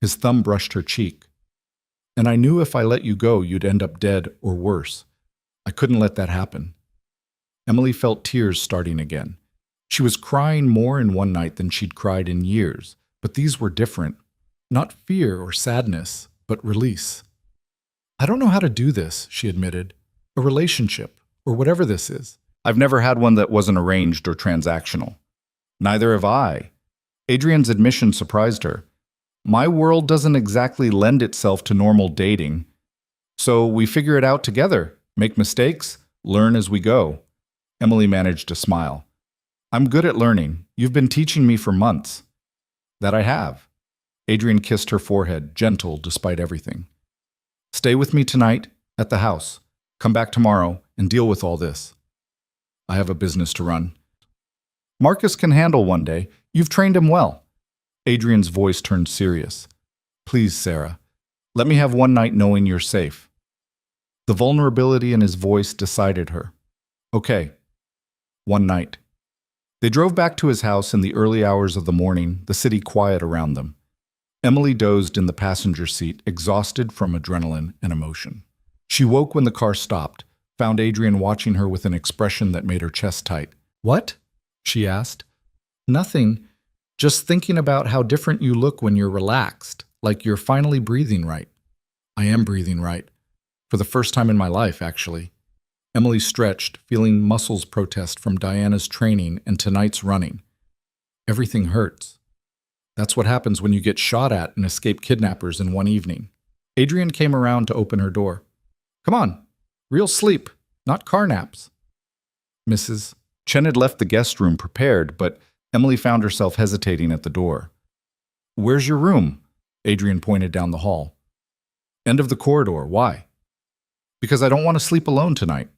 His thumb brushed her cheek. And I knew if I let you go, you'd end up dead or worse. I couldn't let that happen. Emily felt tears starting again. She was crying more in one night than she'd cried in years, but these were different. Not fear or sadness, but release. I don't know how to do this, she admitted. A relationship, or whatever this is. I've never had one that wasn't arranged or transactional. Neither have I. Adrian's admission surprised her. My world doesn't exactly lend itself to normal dating. So we figure it out together, make mistakes, learn as we go. Emily managed to smile. I'm good at learning. You've been teaching me for months. That I have. Adrian kissed her forehead, gentle despite everything. Stay with me tonight at the house. Come back tomorrow and deal with all this. I have a business to run. Marcus can handle one day. You've trained him well. Adrian's voice turned serious. Please, Sarah, let me have one night knowing you're safe. The vulnerability in his voice decided her. Okay. One night. They drove back to his house in the early hours of the morning, the city quiet around them. Emily dozed in the passenger seat, exhausted from adrenaline and emotion. She woke when the car stopped, found Adrian watching her with an expression that made her chest tight. What? She asked. Nothing. Just thinking about how different you look when you're relaxed, like you're finally breathing right. I am breathing right. For the first time in my life, actually. Emily stretched, feeling muscles protest from Diana's training and tonight's running. Everything hurts. That's what happens when you get shot at and escape kidnappers in one evening. Adrian came around to open her door. Come on, real sleep, not car naps. Mrs. Chen had left the guest room prepared, but Emily found herself hesitating at the door. Where's your room? Adrian pointed down the hall. End of the corridor. Why? Because I don't want to sleep alone tonight.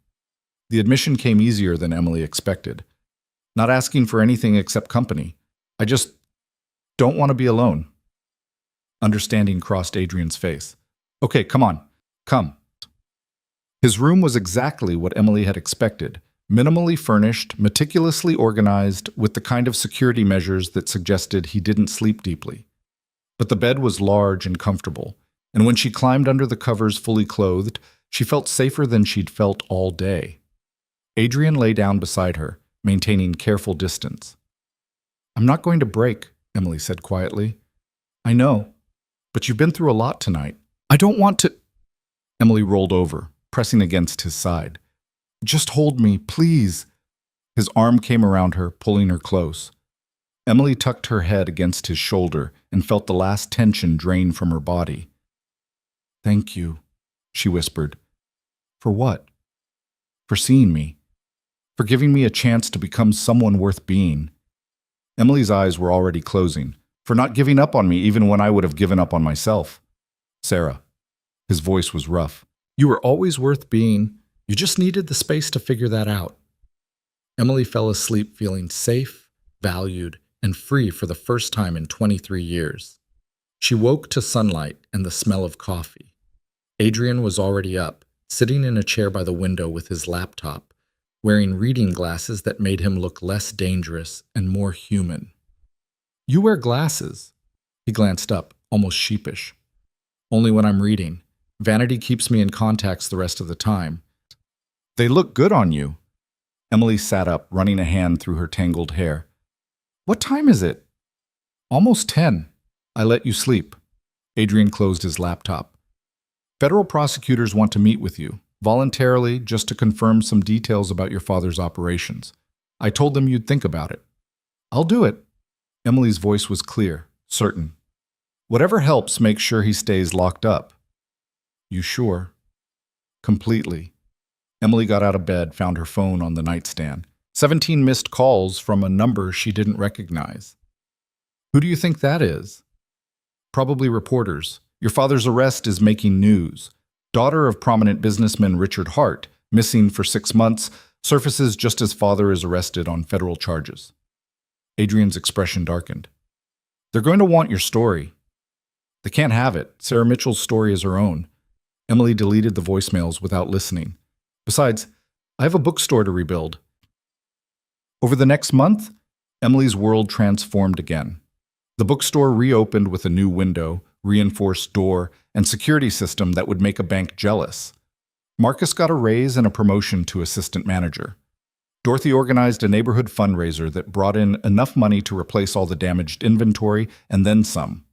The admission came easier than Emily expected. Not asking for anything except company. I just don't want to be alone. Understanding crossed Adrian's face. Okay, come on. Come. His room was exactly what Emily had expected. Minimally furnished, meticulously organized, with the kind of security measures that suggested he didn't sleep deeply. But the bed was large and comfortable, and when she climbed under the covers fully clothed, she felt safer than she'd felt all day. Adrian lay down beside her, maintaining careful distance. I'm not going to break, Emily said quietly. I know, but you've been through a lot tonight. I don't want to... Emily rolled over, pressing against his side. Just hold me, please. His arm came around her, pulling her close. Emily tucked her head against his shoulder and felt the last tension drain from her body. Thank you, she whispered. For what? For seeing me. For giving me a chance to become someone worth being. Emily's eyes were already closing. For not giving up on me even when I would have given up on myself. Sarah. His voice was rough. You were always worth being. You just needed the space to figure that out. Emily fell asleep feeling safe, valued, and free for the first time in 23 years. She woke to sunlight and the smell of coffee. Adrian was already up, sitting in a chair by the window with his laptop, wearing reading glasses that made him look less dangerous and more human. You wear glasses. He glanced up, almost sheepish. Only when I'm reading. Vanity keeps me in contacts the rest of the time. They look good on you. Emily sat up, running a hand through her tangled hair. What time is it? Almost 10. I let you sleep. Adrian closed his laptop. Federal prosecutors want to meet with you, voluntarily, just to confirm some details about your father's operations. I told them you'd think about it. I'll do it. Emily's voice was clear, certain. Whatever helps make sure he stays locked up. You sure? Completely. Emily got out of bed, found her phone on the nightstand. 17 missed calls from a number she didn't recognize. Who do you think that is? Probably reporters. Your father's arrest is making news. Daughter of prominent businessman Richard Hart, missing for 6 months, surfaces just as father is arrested on federal charges. Adrian's expression darkened. They're going to want your story. They can't have it. Sarah Mitchell's story is her own. Emily deleted the voicemails without listening. Besides, I have a bookstore to rebuild. Over the next month, Emily's world transformed again. The bookstore reopened with a new window, reinforced door, and security system that would make a bank jealous. Marcus got a raise and a promotion to assistant manager. Dorothy organized a neighborhood fundraiser that brought in enough money to replace all the damaged inventory and then some.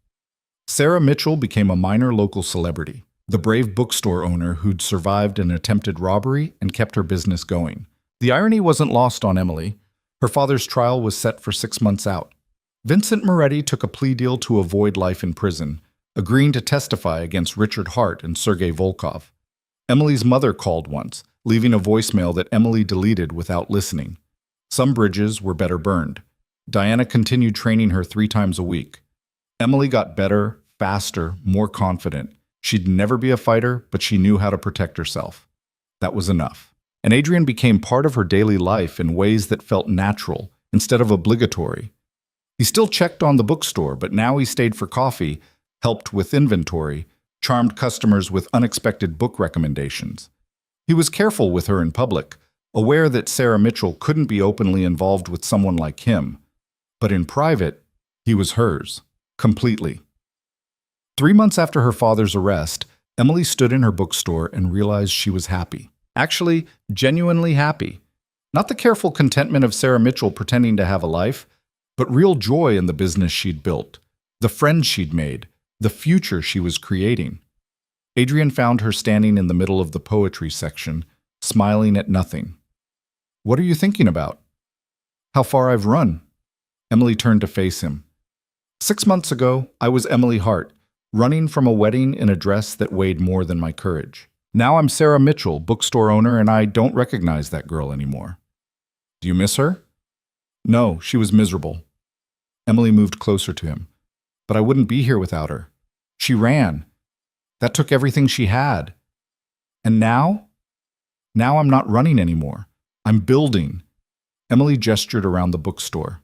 Sarah Mitchell became a minor local celebrity, the brave bookstore owner who'd survived an attempted robbery and kept her business going. The irony wasn't lost on Emily. Her father's trial was set for 6 months out. Vincent Moretti took a plea deal to avoid life in prison, agreeing to testify against Richard Hart and Sergei Volkov. Emily's mother called once, leaving a voicemail that Emily deleted without listening. Some bridges were better burned. Diana continued training her 3 times a week. Emily got better, faster, more confident. She'd never be a fighter, but she knew how to protect herself. That was enough. And Adrian became part of her daily life in ways that felt natural, instead of obligatory. He still checked on the bookstore, but now he stayed for coffee, helped with inventory, charmed customers with unexpected book recommendations. He was careful with her in public, aware that Sarah Mitchell couldn't be openly involved with someone like him. But in private, he was hers, completely. 3 months after her father's arrest, Emily stood in her bookstore and realized she was happy. Actually, genuinely happy. Not the careful contentment of Sarah Mitchell pretending to have a life, but real joy in the business she'd built, the friends she'd made, the future she was creating. Adrian found her standing in the middle of the poetry section, smiling at nothing. What are you thinking about? How far I've run. Emily turned to face him. 6 months ago, I was Emily Hart, running from a wedding in a dress that weighed more than my courage. Now I'm Sarah Mitchell, bookstore owner, and I don't recognize that girl anymore. Do you miss her? No, she was miserable. Emily moved closer to him. But I wouldn't be here without her. She ran. That took everything she had. And now? Now I'm not running anymore. I'm building. Emily gestured around the bookstore.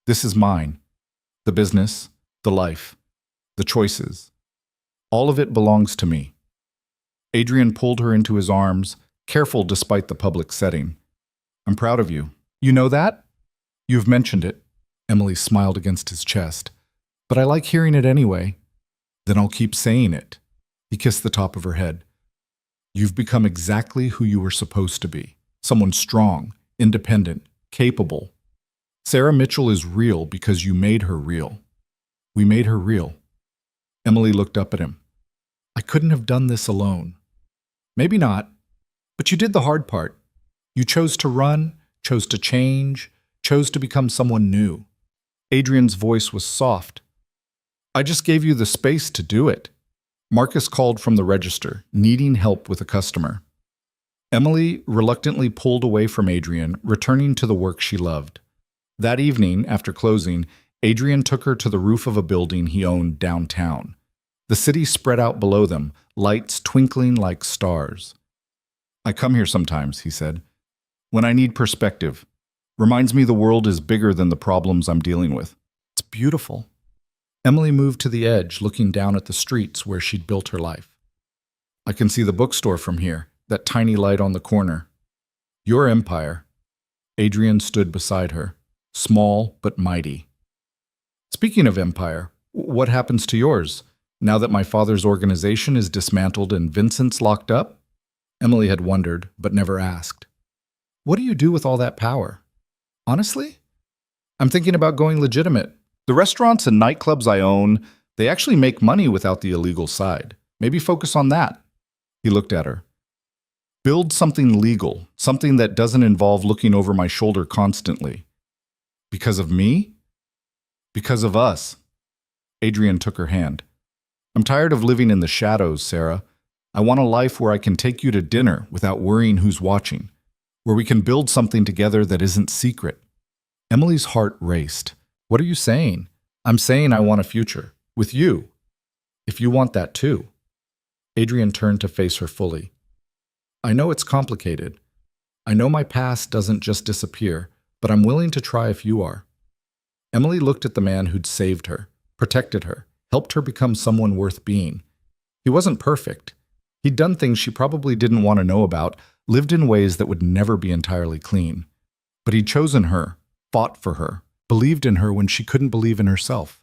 This is mine. The business, the life, the choices. All of it belongs to me. Adrian pulled her into his arms, careful despite the public setting. I'm proud of you. You know that? You've mentioned it. Emily smiled against his chest. But I like hearing it anyway. Then I'll keep saying it. He kissed the top of her head. You've become exactly who you were supposed to be. Someone strong, independent, capable. Sarah Mitchell is real because you made her real. We made her real. Emily looked up at him. I couldn't have done this alone. Maybe not, but you did the hard part. You chose to run, chose to change, chose to become someone new. Adrian's voice was soft. I just gave you the space to do it. Marcus called from the register, needing help with a customer. Emily reluctantly pulled away from Adrian, returning to the work she loved. That evening, after closing, Adrian took her to the roof of a building he owned downtown. The city spread out below them, lights twinkling like stars. I come here sometimes, he said, when I need perspective. Reminds me the world is bigger than the problems I'm dealing with. It's beautiful. Emily moved to the edge, looking down at the streets where she'd built her life. I can see the bookstore from here, that tiny light on the corner. Your empire. Adrian stood beside her, small but mighty. Speaking of empire, what happens to yours, now that my father's organization is dismantled and Vincent's locked up? Emily had wondered, but never asked. What do you do with all that power? Honestly? I'm thinking about going legitimate. The restaurants and nightclubs I own, they actually make money without the illegal side. Maybe focus on that. He looked at her. Build something legal, something that doesn't involve looking over my shoulder constantly. Because of me? Because of us. Adrian took her hand. I'm tired of living in the shadows, Sarah. I want a life where I can take you to dinner without worrying who's watching, where we can build something together that isn't secret. Emily's heart raced. What are you saying? I'm saying I want a future. With you. If you want that too. Adrian turned to face her fully. I know it's complicated. I know my past doesn't just disappear, but I'm willing to try if you are. Emily looked at the man who'd saved her, protected her, helped her become someone worth being. He wasn't perfect. He'd done things she probably didn't want to know about, lived in ways that would never be entirely clean. But he'd chosen her, fought for her, believed in her when she couldn't believe in herself.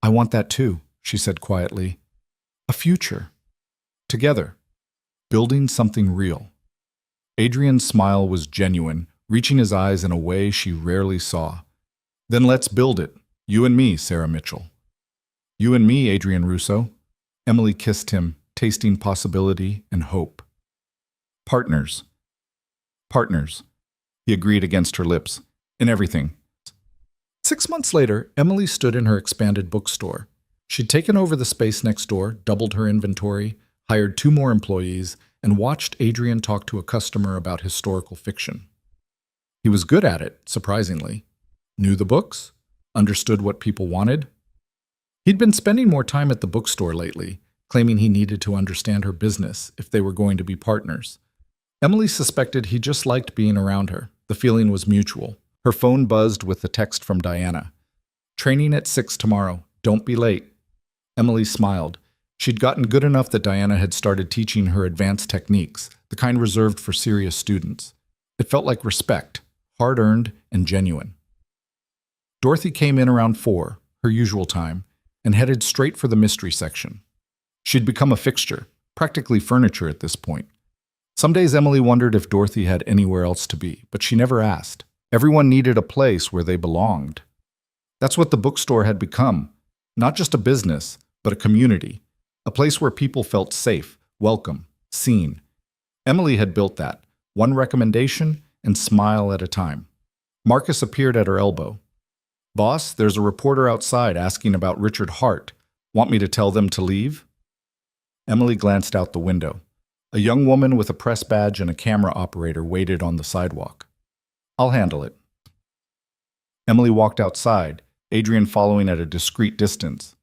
I want that too, she said quietly. A future. Together. Building something real. Adrian's smile was genuine, reaching his eyes in a way she rarely saw. Then let's build it. You and me, Sarah Mitchell. You and me, Adrian Russo. Emily kissed him, tasting possibility and hope. Partners. Partners. He agreed against her lips. In everything. 6 months later, Emily stood in her expanded bookstore. She'd taken over the space next door, doubled her inventory, hired 2 more employees, and watched Adrian talk to a customer about historical fiction. He was good at it, surprisingly. Knew the books, understood what people wanted. He'd been spending more time at the bookstore lately, claiming he needed to understand her business if they were going to be partners. Emily suspected he just liked being around her. The feeling was mutual. Her phone buzzed with the text from Diana. Training at 6 tomorrow. Don't be late. Emily smiled. She'd gotten good enough that Diana had started teaching her advanced techniques, the kind reserved for serious students. It felt like respect, hard-earned and genuine. Dorothy came in around 4, her usual time, and headed straight for the mystery section. She'd become a fixture, practically furniture at this point. Some days Emily wondered if Dorothy had anywhere else to be, but she never asked. Everyone needed a place where they belonged. That's what the bookstore had become, not just a business, but a community. A place where people felt safe, welcome, seen. Emily had built that, one recommendation and smile at a time. Marcus appeared at her elbow. "Boss, there's a reporter outside asking about Richard Hart. Want me to tell them to leave?" Emily glanced out the window. A young woman with a press badge and a camera operator waited on the sidewalk. "I'll handle it." Emily walked outside, Adrian following at a discreet distance.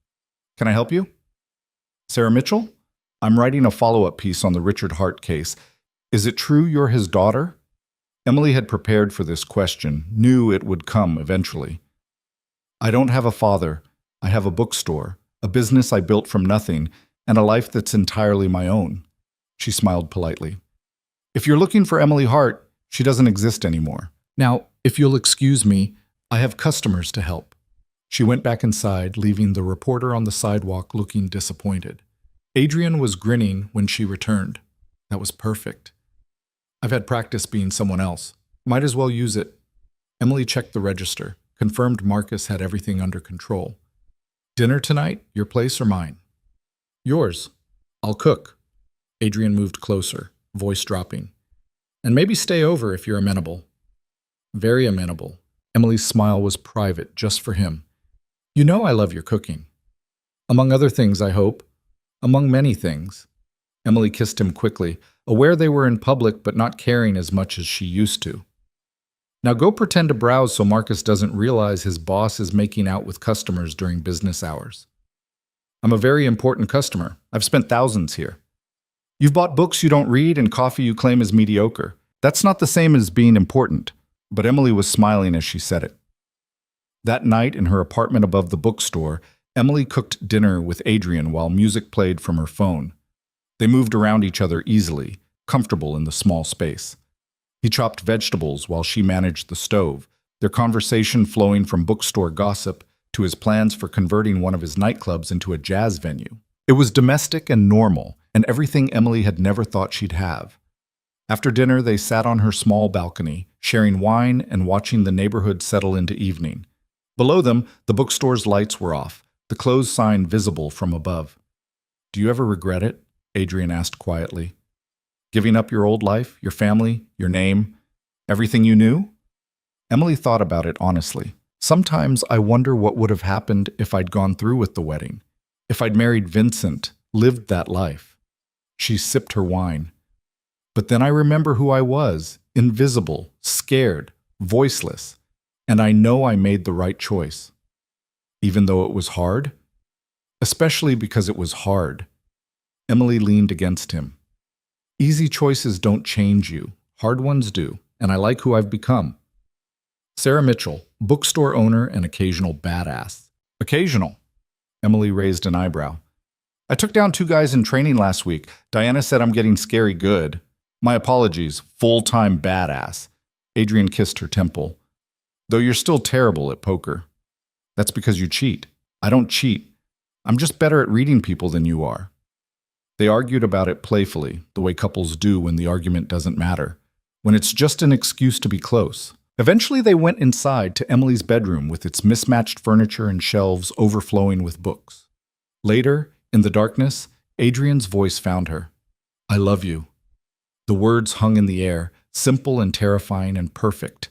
"Can I help you?" "Sarah Mitchell? I'm writing a follow-up piece on the Richard Hart case. Is it true you're his daughter?" Emily had prepared for this question, knew it would come eventually. "I don't have a father. I have a bookstore, a business I built from nothing, and a life that's entirely my own." She smiled politely. "If you're looking for Emily Hart, she doesn't exist anymore. Now, if you'll excuse me, I have customers to help." She went back inside, leaving the reporter on the sidewalk looking disappointed. Adrian was grinning when she returned. That was perfect. "I've had practice being someone else. Might as well use it." Emily checked the register, confirmed Marcus had everything under control. "Dinner tonight, your place or mine?" "Yours. I'll cook." Adrian moved closer, voice dropping. "And maybe stay over if you're amenable." "Very amenable." Emily's smile was private, just for him. "You know I love your cooking." "Among other things, I hope." "Among many things." Emily kissed him quickly, aware they were in public but not caring as much as she used to. "Now go pretend to browse so Marcus doesn't realize his boss is making out with customers during business hours." "I'm a very important customer. I've spent thousands here." "You've bought books you don't read and coffee you claim is mediocre. That's not the same as being important." But Emily was smiling as she said it. That night in her apartment above the bookstore, Emily cooked dinner with Adrian while music played from her phone. They moved around each other easily, comfortable in the small space. He chopped vegetables while she managed the stove, their conversation flowing from bookstore gossip to his plans for converting one of his nightclubs into a jazz venue. It was domestic and normal, and everything Emily had never thought she'd have. After dinner, they sat on her small balcony, sharing wine and watching the neighborhood settle into evening. Below them, the bookstore's lights were off, the closed sign visible from above. "Do you ever regret it?" Adrian asked quietly. "Giving up your old life, your family, your name, everything you knew?" Emily thought about it honestly. "Sometimes I wonder what would have happened if I'd gone through with the wedding, if I'd married Vincent, lived that life." She sipped her wine. "But then I remember who I was, invisible, scared, voiceless, and I know I made the right choice. Even though it was hard? Especially because it was hard." Emily leaned against him. "Easy choices don't change you. Hard ones do, and I like who I've become." Sarah Mitchell, bookstore owner and occasional badass. "Occasional?" Emily raised an eyebrow. "I took down 2 guys in training last week. Diana said I'm getting scary good. My apologies, full-time badass." Adrian kissed her temple. "Though you're still terrible at poker." "That's because you cheat." "I don't cheat. I'm just better at reading people than you are." They argued about it playfully, the way couples do when the argument doesn't matter, when it's just an excuse to be close. Eventually they went inside to Emily's bedroom with its mismatched furniture and shelves overflowing with books. Later, in the darkness, Adrian's voice found her. "I love you." The words hung in the air, simple and terrifying and perfect.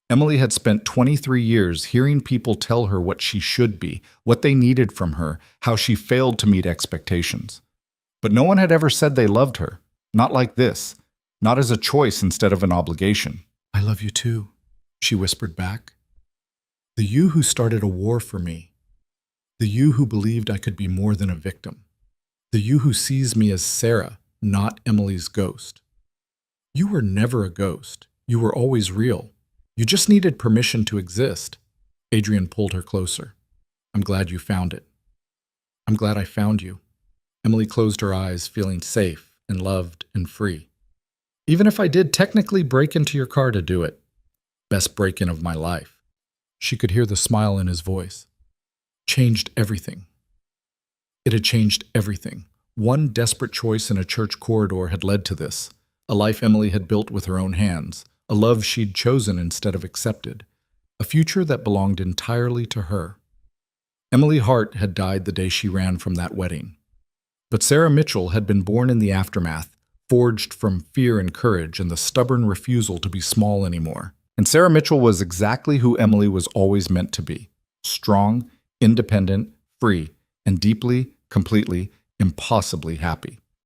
Emily had spent 23 years hearing people tell her what she should be, what they needed from her, how she failed to meet expectations. But no one had ever said they loved her. Not like this. Not as a choice instead of an obligation. "I love you too," she whispered back. "The you who started a war for me. The you who believed I could be more than a victim. The you who sees me as Sarah, not Emily's ghost. You were never a ghost. You were always real. You just needed permission to exist." Adrian pulled her closer. "I'm glad you found it." "I'm glad I found you." Emily closed her eyes, feeling safe and loved and free. "Even if I did technically break into your car to do it. Best break-in of my life." She could hear the smile in his voice. Changed everything. It had changed everything. One desperate choice in a church corridor had led to this. A life Emily had built with her own hands. A love she'd chosen instead of accepted. A future that belonged entirely to her. Emily Hart had died the day she ran from that wedding. But Sarah Mitchell had been born in the aftermath, forged from fear and courage and the stubborn refusal to be small anymore. And Sarah Mitchell was exactly who Emily was always meant to be: strong, independent, free, and deeply, completely, impossibly happy.